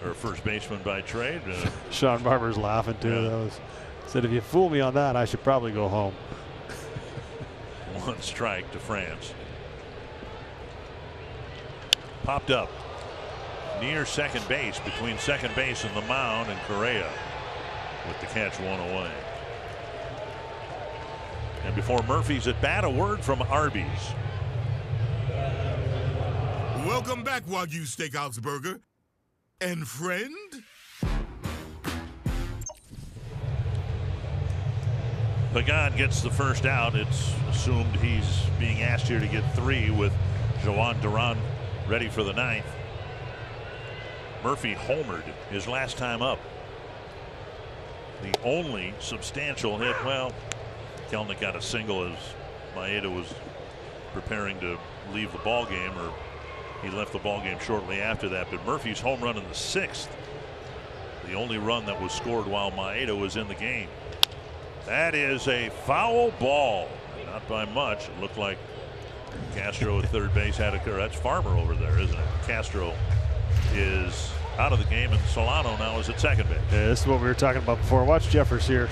or first baseman by trade. Sean Barber's laughing too. Yeah. That was said, if you fool me on that, I should probably go home. 1 strike to France. Popped up near second base, between second base and the mound, and Correa with the catch, 1 away. And before Murphy's at bat, a word from Arby's. Welcome back, Wagyu Steakhouse Burger. And friend? Pagan gets the first out. It's assumed he's being asked here to get 3 with Jhoan Duran ready for the 9th. Murphy homered his last time up. The only substantial hit, well, Kelenic got a single as Maeda was preparing to leave the ball game, or he left the ball game shortly after that. But Murphy's home run in the 6th, the only run that was scored while Maeda was in the game. That is a foul ball. Not by much. It looked like Castro at third base had a clear. That's Farmer over there, isn't it? Castro is out of the game, and Solano now is at second base. Yeah, this is what we were talking about before. Watch Jeffers here.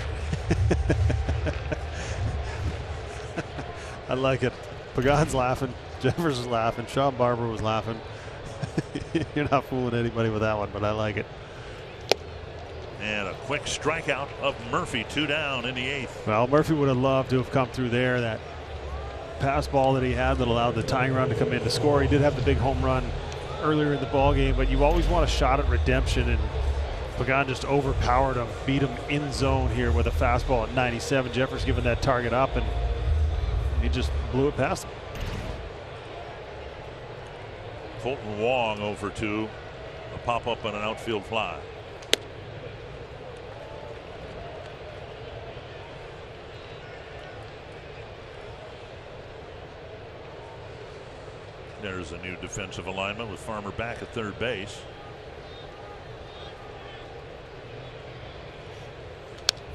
I like it. Pagan's laughing. Jeffers is laughing. Sean Barber was laughing. You're not fooling anybody with that one, but I like it. And a quick strikeout of Murphy, 2 down in the 8th. Well, Murphy would have loved to have come through there. That pass ball that he had that allowed the tying run to come in to score. He did have the big home run earlier in the ball game, but you always want a shot at redemption, and Pagan just overpowered him, beat him in zone here with a fastball at 97. Jeffers giving that target up, and he just blew it past him. Colton Wong over 2, a pop up and an outfield fly. There's a new defensive alignment with Farmer back at third base.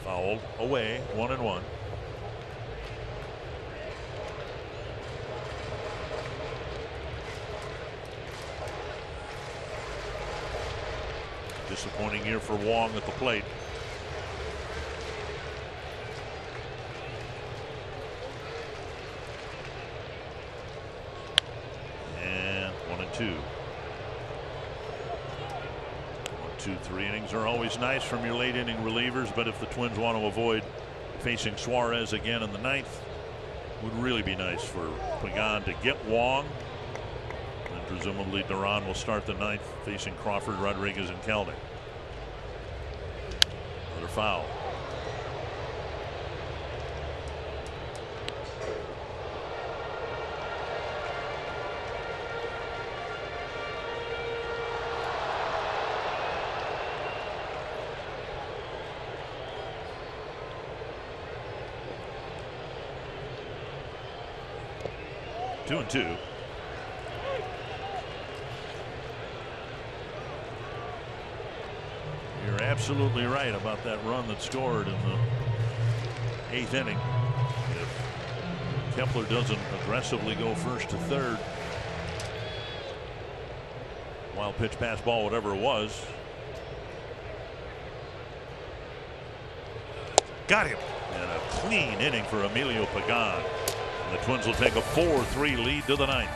Fouled away, 1-1. Disappointing year for Wong at the plate. And 1-2. 1, 2, 3 innings are always nice from your late inning relievers, but if the Twins want to avoid facing Suarez again in the 9th, would really be nice for Pagan to get Wong. And presumably Duran will start the 9th facing Crawford, Rodriguez, and Kelenic. Another foul. Two and 2. You're absolutely right about that run that scored in the 8th inning. If Kepler doesn't aggressively go first to third, wild pitch, pass ball, whatever it was, got him. And a clean inning for Emilio Pagan. And the Twins will take a 4-3 lead to the 9th.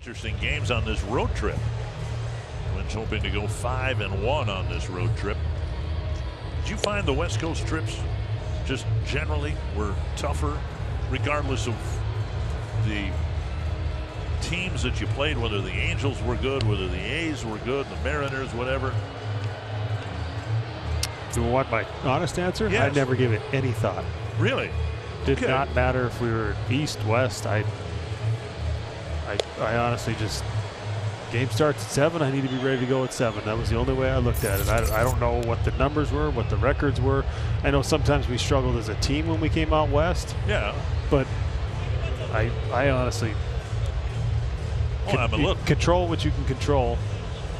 Interesting games on this road trip. Twins hoping to go 5-1 on this road trip. Did you find the West Coast trips just generally were tougher, regardless of the teams that you played, whether the Angels were good, whether the A's were good, the Mariners, whatever? Do you want my honest answer? Yes. I never gave it any thought. Really? Did Okay. not matter if we were east, west. I honestly just, game starts at 7. I need to be ready to go at 7. That was the only way I looked at it. I don't know what the numbers were, what the records were. I know sometimes we struggled as a team when we came out west, Yeah. but I honestly Well, I mean, look, control what you can control.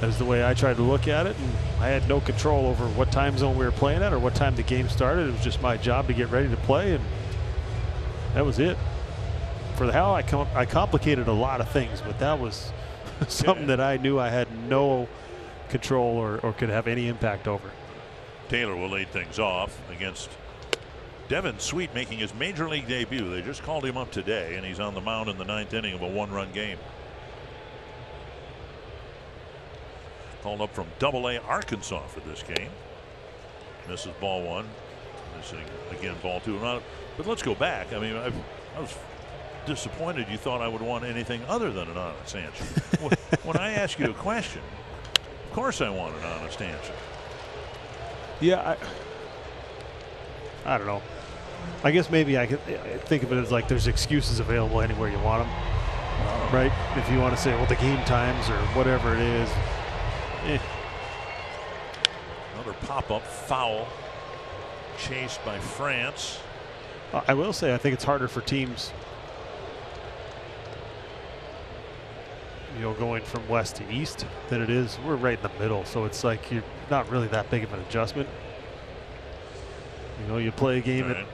That is the way I tried to look at it, and I had no control over what time zone we were playing at or what time the game started. It was just my job to get ready to play, and that was it. For the hell, I complicated a lot of things, but that was something that I knew I had no control or could have any impact over. Taylor will lead things off against Devin Sweet, making his major league debut. They just called him up today, and he's on the mound in the 9th inning of a 1-run game. Called up from Double-A Arkansas for this game. Misses ball 1. Missing again ball 2. But let's go back. I mean, I was disappointed you thought I would want anything other than an honest answer. When I ask you a question, of course I want an honest answer. Yeah, I don't know. I guess maybe I could think of it as like there's excuses available anywhere you want them, right? If you want to say, well, the game times or whatever it is. Another pop-up foul chased by France. I will say I think it's harder for teams, you know, going from west to east than it is. We're right in the middle, so it's like you're not really that big of an adjustment. You know, you play a game Right.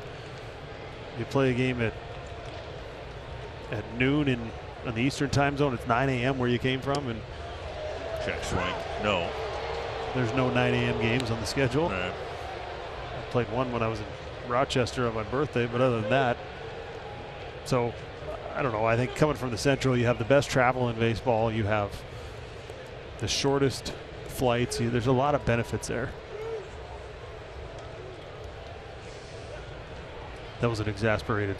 at noon in the Eastern time zone. It's 9 a.m. where you came from, and Check swing. No. there's no 9 a.m. games on the schedule. Right. I played one when I was in Rochester on my birthday, but other than that, so I don't know. I think coming from the Central, you have the best travel in baseball. You have the shortest flights. There's a lot of benefits there. That was an exasperated.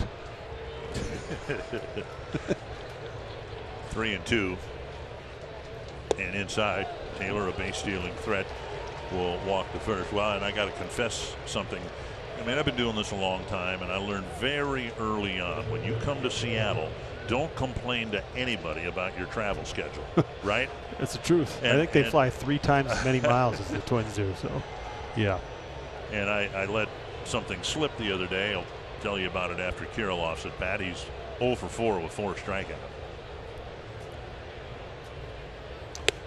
3-2. And inside, Taylor, a base stealing threat, will walk the first. Well, and I got to confess something. I mean, I've been doing this a long time, and I learned very early on, when you come to Seattle, don't complain to anybody about your travel schedule, right? That's the truth. I And- think they and- fly 3 times as many miles as the Twins do. So, yeah. And I let something slip the other day. I'll tell you about it after Kirilloff's at bat. He's 0 for 4 with 4 strikeouts.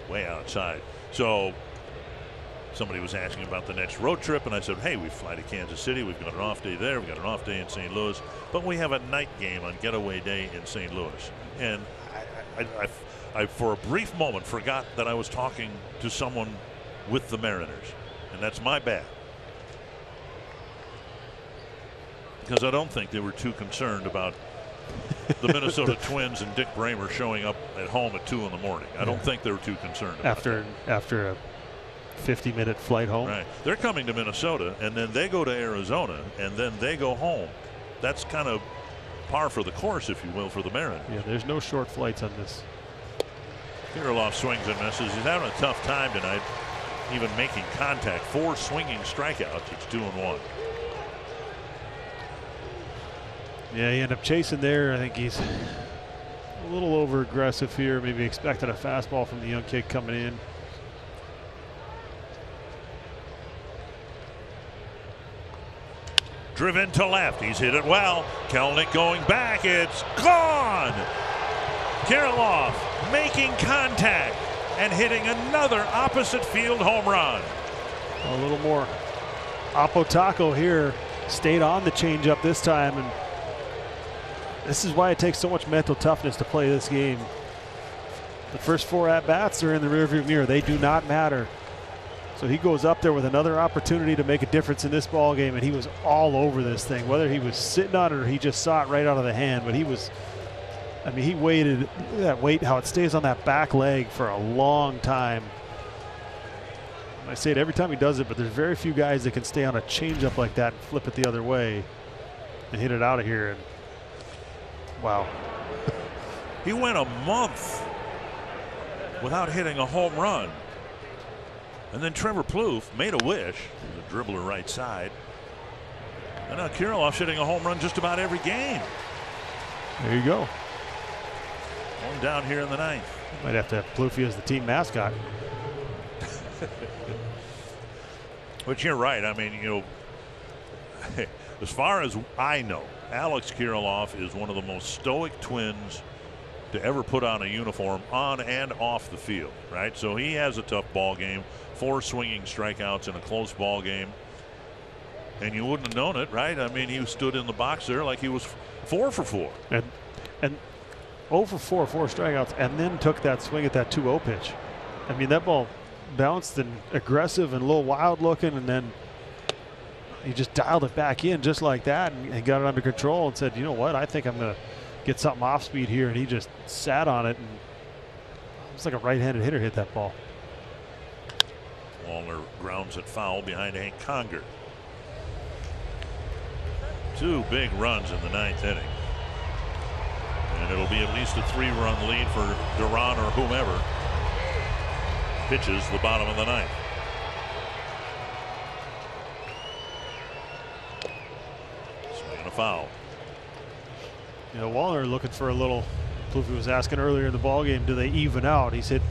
Way outside. So somebody was asking about the next road trip, and I said, hey, we fly to Kansas City. We've got an off day there. We've got an off day in St. Louis. But we have a night game on getaway day in St. Louis. And I for a brief moment, forgot that I was talking to someone with the Mariners. And that's my bad. Because I don't think they were too concerned about the Minnesota Twins and Dick Bramer showing up at home at 2 in the morning. I don't think they were too concerned about After a 50-minute flight home. Right. They're coming to Minnesota, and then they go to Arizona, and then they go home. That's kind of par for the course, if you will, for the Mariners. Yeah, there's no short flights on this. Kirilloff swings and misses. He's having a tough time tonight, even making contact. 4 swinging strikeouts. It's 2-1. Yeah, he ended up chasing there. I think he's a little over aggressive here. Maybe expected a fastball from the young kid coming in. Driven to left. He's hit it well. Kelenic going back. It's gone. Kirilloff making contact and hitting another opposite field home run. A little more Apotaco here. Stayed on the changeup this time, and this is why it takes so much mental toughness to play this game. The first 4 at-bats are in the rearview mirror. They do not matter. So he goes up there with another opportunity to make a difference in this ball game, and he was all over this thing, whether he was sitting on it or he just saw it right out of the hand. But he was I mean, he waited, look at that weight, how it stays on that back leg for a long time. I say it every time he does it, but there's very few guys that can stay on a changeup like that and flip it the other way and hit it out of here. And wow. He went a month without hitting a home run. And then Trevor Plouffe made a wish, the dribbler right side. And now Kirilloff's hitting a home run just about every game. There you go. One down here in the ninth. Might have to have Plouffe as the team mascot. But you're right. I mean, you know, as far as I know, Alex Kirilloff is one of the most stoic Twins to ever put on a uniform on and off the field, right? So he has a tough ball game, 4 swinging strikeouts in a close ball game. And you wouldn't have known it, right? I mean, he stood in the box there like he was 4 for 4. And 0 for 4, 4 strikeouts, and then took that swing at that 2-0 pitch. I mean, that ball bounced and aggressive and a little wild looking, and then he just dialed it back in just like that and got it under control and said, you know what, I think I'm going to get something off speed here. And he just sat on it, and it was like a right-handed hitter hit that ball. Wallner grounds it foul behind Hank Conger. 2 big runs in the 9th inning. And it'll be at least a 3-run lead for Duran or whomever pitches the bottom of the 9th. Swing and a foul. You know, Wallner looking for a little. Plouffe was asking earlier in the ball game, do they even out? He's hit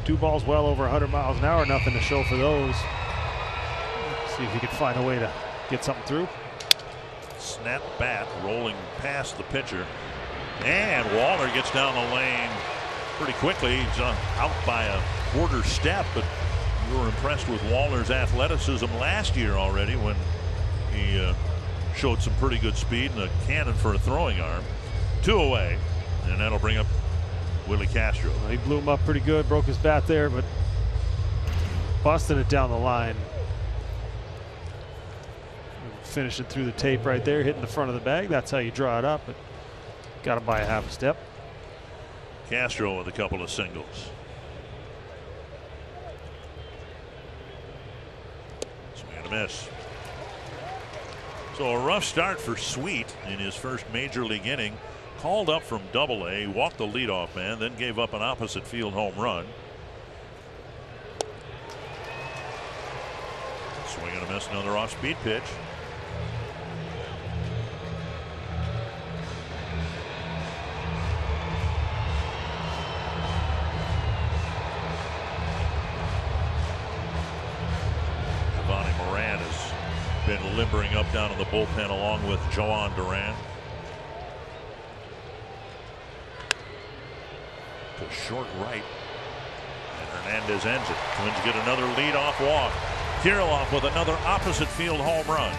2 balls well over 100 miles an hour. Nothing to show for those. See if he can find a way to get something through. Snap bat rolling past the pitcher. And Wallner gets down the lane pretty quickly. He's out by a quarter step, but we were impressed with Wallner's athleticism last year already when he showed some pretty good speed and a cannon for a throwing arm. 2 away, and that'll bring up Willie Castro. Well, he blew him up pretty good, broke his bat there, but busting it down the line. Finishing through the tape right there, hitting the front of the bag. That's how you draw it up, but got him by a half a step. Castro with a couple of singles. Swing and a miss. So a rough start for Sweet in his first major league inning. Called up from Double-A, walked the leadoff man, then gave up an opposite field home run. Swing and a miss, another off-speed pitch. Been limbering up down in the bullpen along with Joan Duran. To short right. And Hernandez ends it. Twins get another leadoff walk. Kirilloff with another opposite field home run.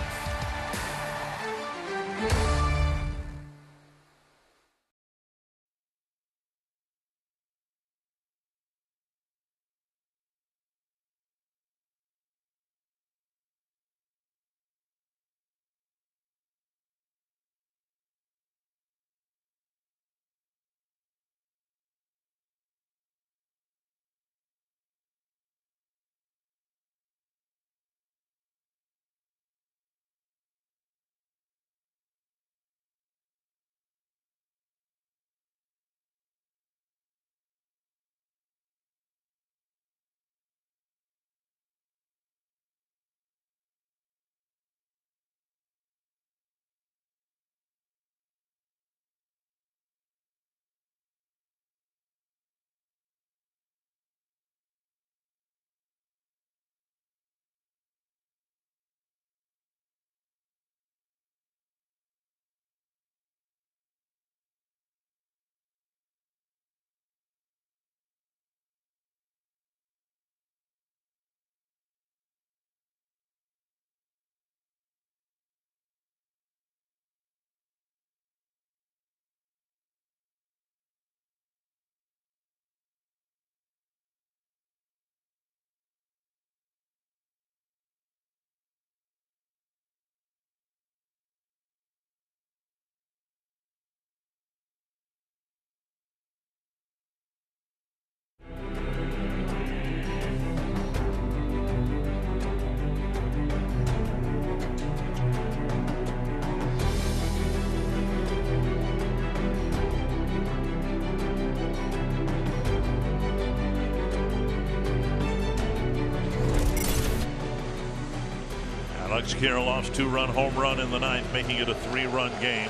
That's Kirilloff's 2-run home run in the ninth, making it a 3-run game.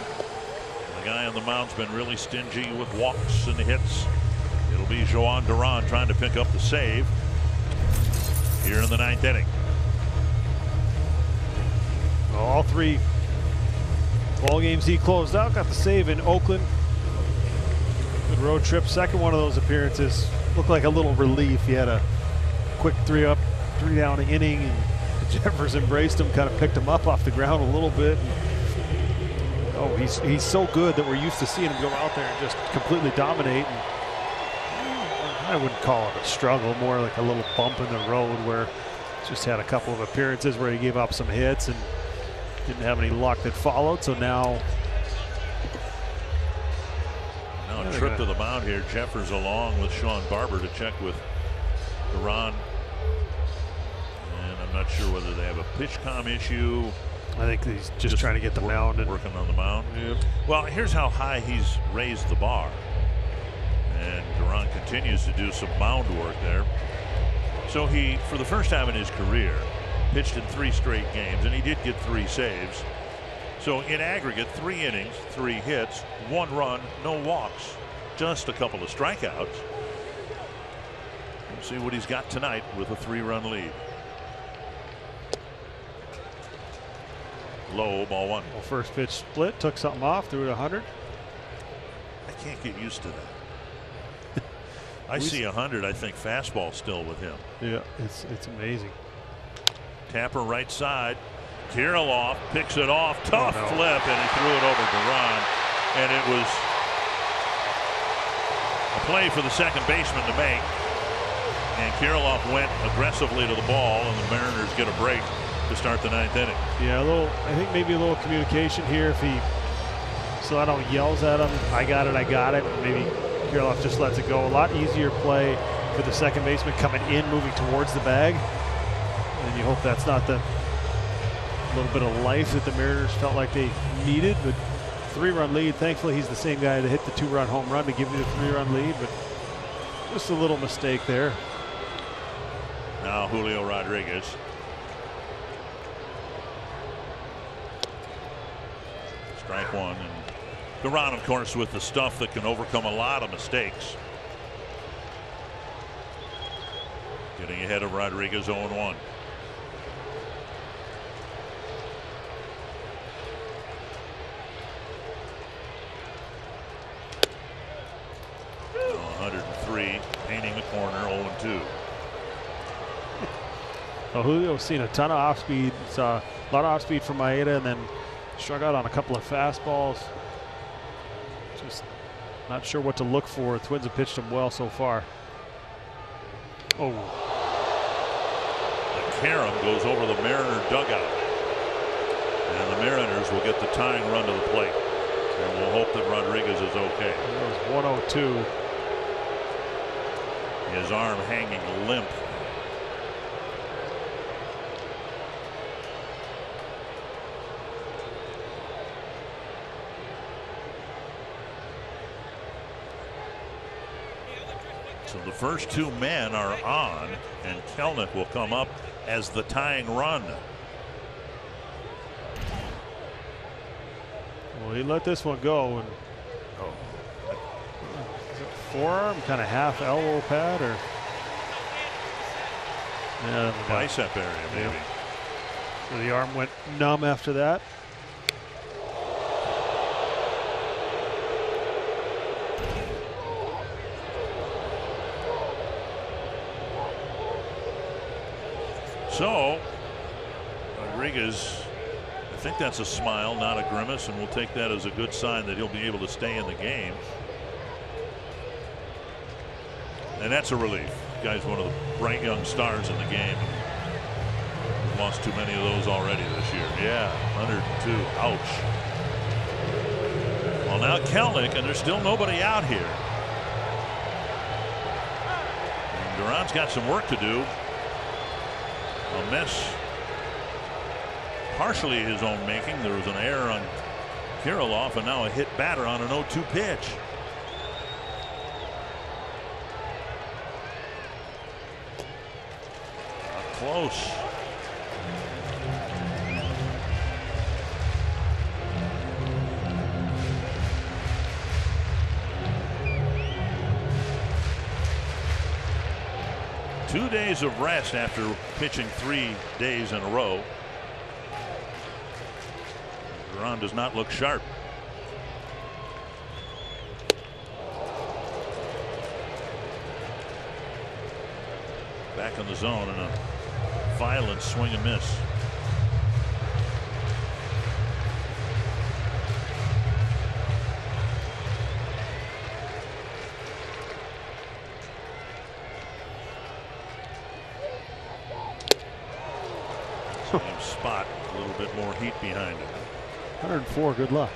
The guy on the mound's been really stingy with walks and hits. It'll be Jhoan Duran trying to pick up the save here in the ninth inning. All 3 ball games he closed out, got the save in Oakland. Good road trip. Second one of those appearances looked like a little relief. He had a quick 3-up, 3-down inning, and Jeffers embraced him, kind of picked him up off the ground a little bit. And, he's so good that we're used to seeing him go out there and just completely dominate. And I wouldn't call it a struggle, more like a little bump in the road where just had a couple of appearances where he gave up some hits and didn't have any luck that followed. So now a trip to the mound here. Jeffers along with Sean Barber to check with Duran. And I'm not sure whether they have a pitch comm issue. I think he's just trying to get the mound and working on the mound. Yep. Well, here's how high he's raised the bar. And Duran continues to do some mound work there. So he, for the first time in his career, pitched in 3 straight games, and he did get 3 saves. So in aggregate, 3 innings, 3 hits, 1 run, no walks, just a couple of strikeouts. We'll see what he's got tonight with a 3-run lead. Low, ball 1. Well, first pitch split, took something off, threw it 100. I can't get used to that. I see 100. I think fastball still with him. Yeah, it's amazing. Tapper right side. Kirilloff picks it off. Tough flip, and he threw it over Duran. And it was a play for the second baseman to make. And Kirilloff went aggressively to the ball, and the Mariners get a break to start the 9th inning. Yeah, I think maybe a little communication here. If he Solano yells at him, I got it. Maybe Kirilloff just lets it go. A lot easier play for the second baseman coming in, moving towards the bag. And you hope that's not the little bit of life that the Mariners felt like they needed. But 3-run lead. Thankfully, he's the same guy that hit the 2-run home run to give you the 3-run lead. But just a little mistake there. Now Julio Rodriguez. Strike 1. And Duran, of course, with the stuff that can overcome a lot of mistakes. Getting ahead of Rodriguez 0-1. Oh, 103, painting the corner, 0-2. Well, Julio's seen a ton of off speed. Saw a lot of off speed from Maeda, and then struck out on a couple of fastballs. Just not sure what to look for. Twins have pitched him well so far. Oh. The carom goes over the Mariner dugout. And the Mariners will get the tying run to the plate. And we'll hope that Rodriguez is okay. That was 102. His arm hanging limp. So the first 2 men are on, and Kelenic will come up as the tying run. Well, he let this one go, and is it forearm, kind of half elbow pad, or bicep area, maybe. So the arm went numb after that. So Rodriguez, I think that's a smile, not a grimace, and we'll take that as a good sign that he'll be able to stay in the game. And that's a relief. The guy's one of the bright young stars in the game. We've lost too many of those already this year. Yeah, 102. Ouch. Well, now Kelenic, and there's still nobody out here. And Duran's got some work to do. A miss, partially his own making. There was an error on Kirilloff, and now a hit batter on an 0-2 pitch. Not close. 2 days of rest after pitching 3 days in a row. Duran does not look sharp. Back in the zone and a violent swing and miss. Same spot, a little bit more heat behind it. 104, good luck.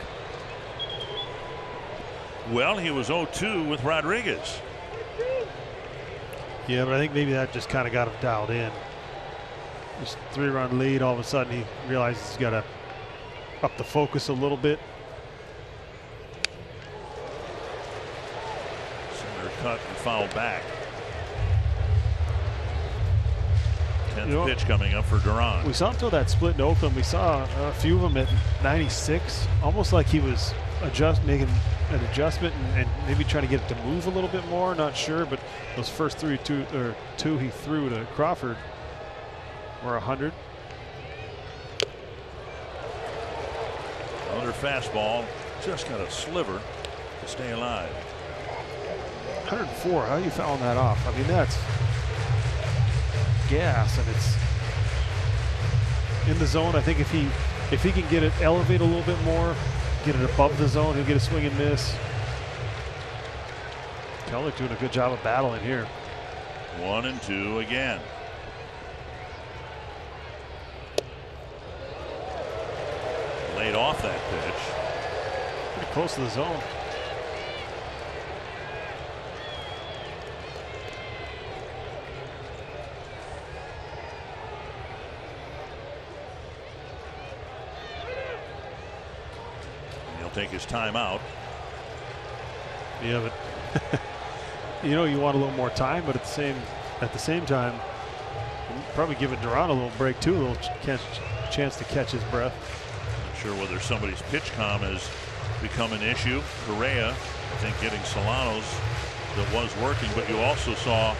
Well, he was 0-2 with Rodriguez. Yeah, but I think maybe that just kind of got him dialed in. Just 3-run lead, all of a sudden he realizes he's got to up the focus a little bit. Center cut and foul back. 10th pitch coming up for Duran. We saw him throw that split in Oakland. We saw a few of them at 96, almost like he was making an adjustment and maybe trying to get it to move a little bit more. Not sure, but those first two he threw to Crawford were 100. Another fastball, just got a sliver to stay alive. 104. How are you fouling that off? I mean, that's gas, and it's in the zone. I think if he can get it elevate a little bit more, get it above the zone, he'll get a swing and miss. Kelenic doing a good job of battling here. 1-2 again. Laid off that pitch. Pretty close to the zone. Take his time out. Yeah, but you know, you want a little more time, but at the same time, probably giving Duran a little break too, a little chance to catch his breath. Not sure whether somebody's pitch comm has become an issue. Correa, I think, getting Solanos that was working, but you also saw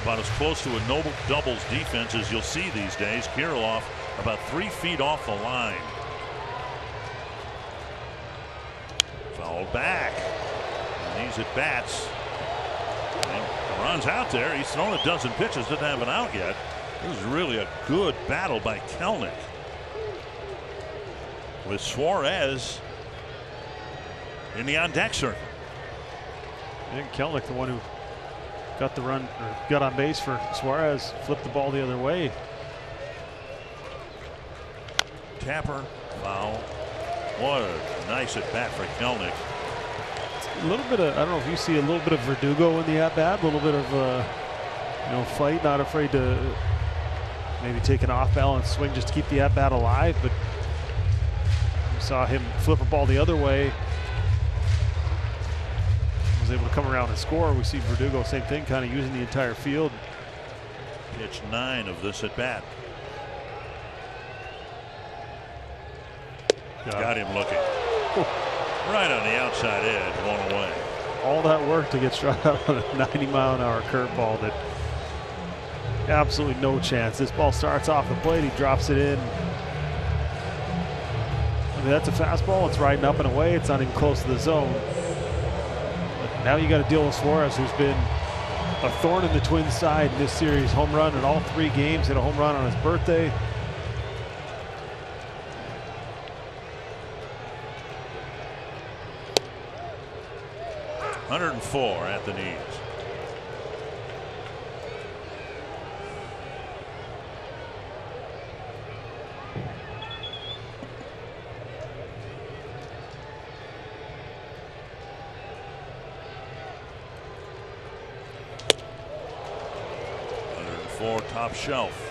about as close to a noble doubles defense as you'll see these days. Kirilloff about 3 feet off the line. Fouled back. And these at bats. Duran's out there. He's thrown a dozen pitches, didn't have an out yet. This is really a good battle by Kelenic. With Suarez in the on deck circle. I think Kelenic, the one who got the run or got on base for Suarez, flipped the ball the other way. Tapper, foul. What a nice at bat for Kelenic. A little bit of, I don't know if you see a little bit of Verdugo in the at bat, a little bit of fight, not afraid to maybe take an off balance swing just to keep the at bat alive. But we saw him flip a ball the other way, was able to come around and score. We see Verdugo, same thing, kind of using the entire field. Pitch 9 of this at bat. Got him looking. Right on the outside edge, 1 away. All that work to get struck out on a 90-mile-an-hour curveball that absolutely no chance. This ball starts off the plate, he drops it in. I mean, that's a fastball. It's riding up and away. It's not even close to the zone. But now you got to deal with Suarez, who's been a thorn in the Twins' side in this series. Home run in all 3 games, hit a home run on his birthday. .104 at the knees. .104 top shelf.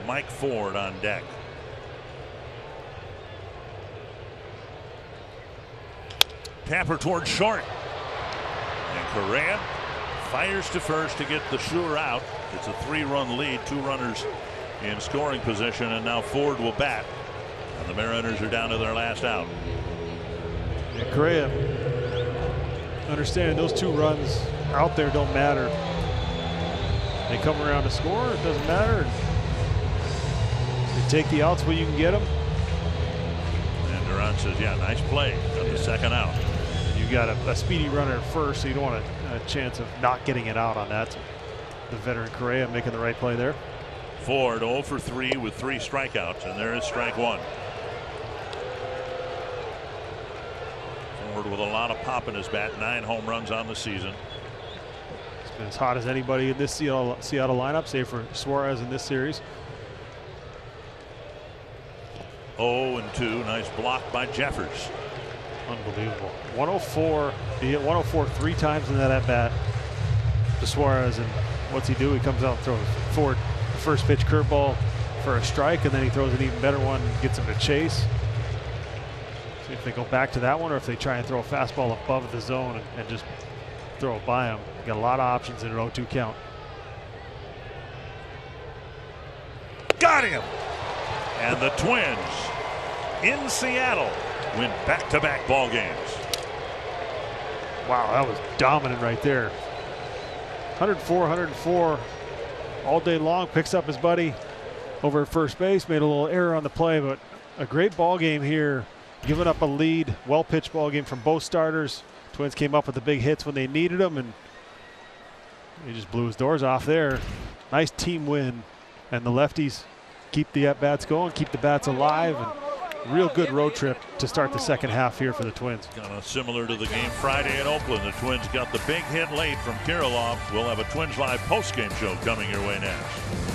Mike Ford on deck. Tapper towards short. And Correa fires to first to get the sure out. It's a 3-run lead, 2 runners in scoring position, and now Ford will bat. And the Mariners are down to their last out. Yeah, Correa, understanding those 2 runs out there don't matter. They come around to score, it doesn't matter. You take the outs when you can get them. And Duran says, yeah, nice play on the second out. And you got a speedy runner at first, so you don't want a chance of not getting it out on that. The veteran Correa making the right play there. Ford 0 for 3 with 3 strikeouts, and there is strike 1. Ford with a lot of pop in his bat, 9 home runs on the season. He's been as hot as anybody in this Seattle lineup, save for Suarez in this series. 0-2, nice block by Jeffers. Unbelievable. 104. He hit 104 3 times in that at bat to Suarez, and what's he do? He comes out and throws Ford the first pitch curveball for a strike, and then he throws an even better one and gets him to chase. See if they go back to that one, or if they try and throw a fastball above the zone and just throw it by him. Got a lot of options in an 0-2 count. Got him! And the Twins in Seattle win back-to-back ball games. Wow, that was dominant right there. 104 all day long. Picks up his buddy over at first base. Made a little error on the play, but a great ball game here. Giving up a lead. Well-pitched ball game from both starters. Twins came up with the big hits when they needed them, and he just blew his doors off there. Nice team win, and the lefties keep the at-bats going, keep the bats alive, and real good road trip to start the second half here for the Twins. Kind of similar to the game Friday in Oakland. The Twins got the big hit late from Kirilloff. We'll have a Twins Live post-game show coming your way next.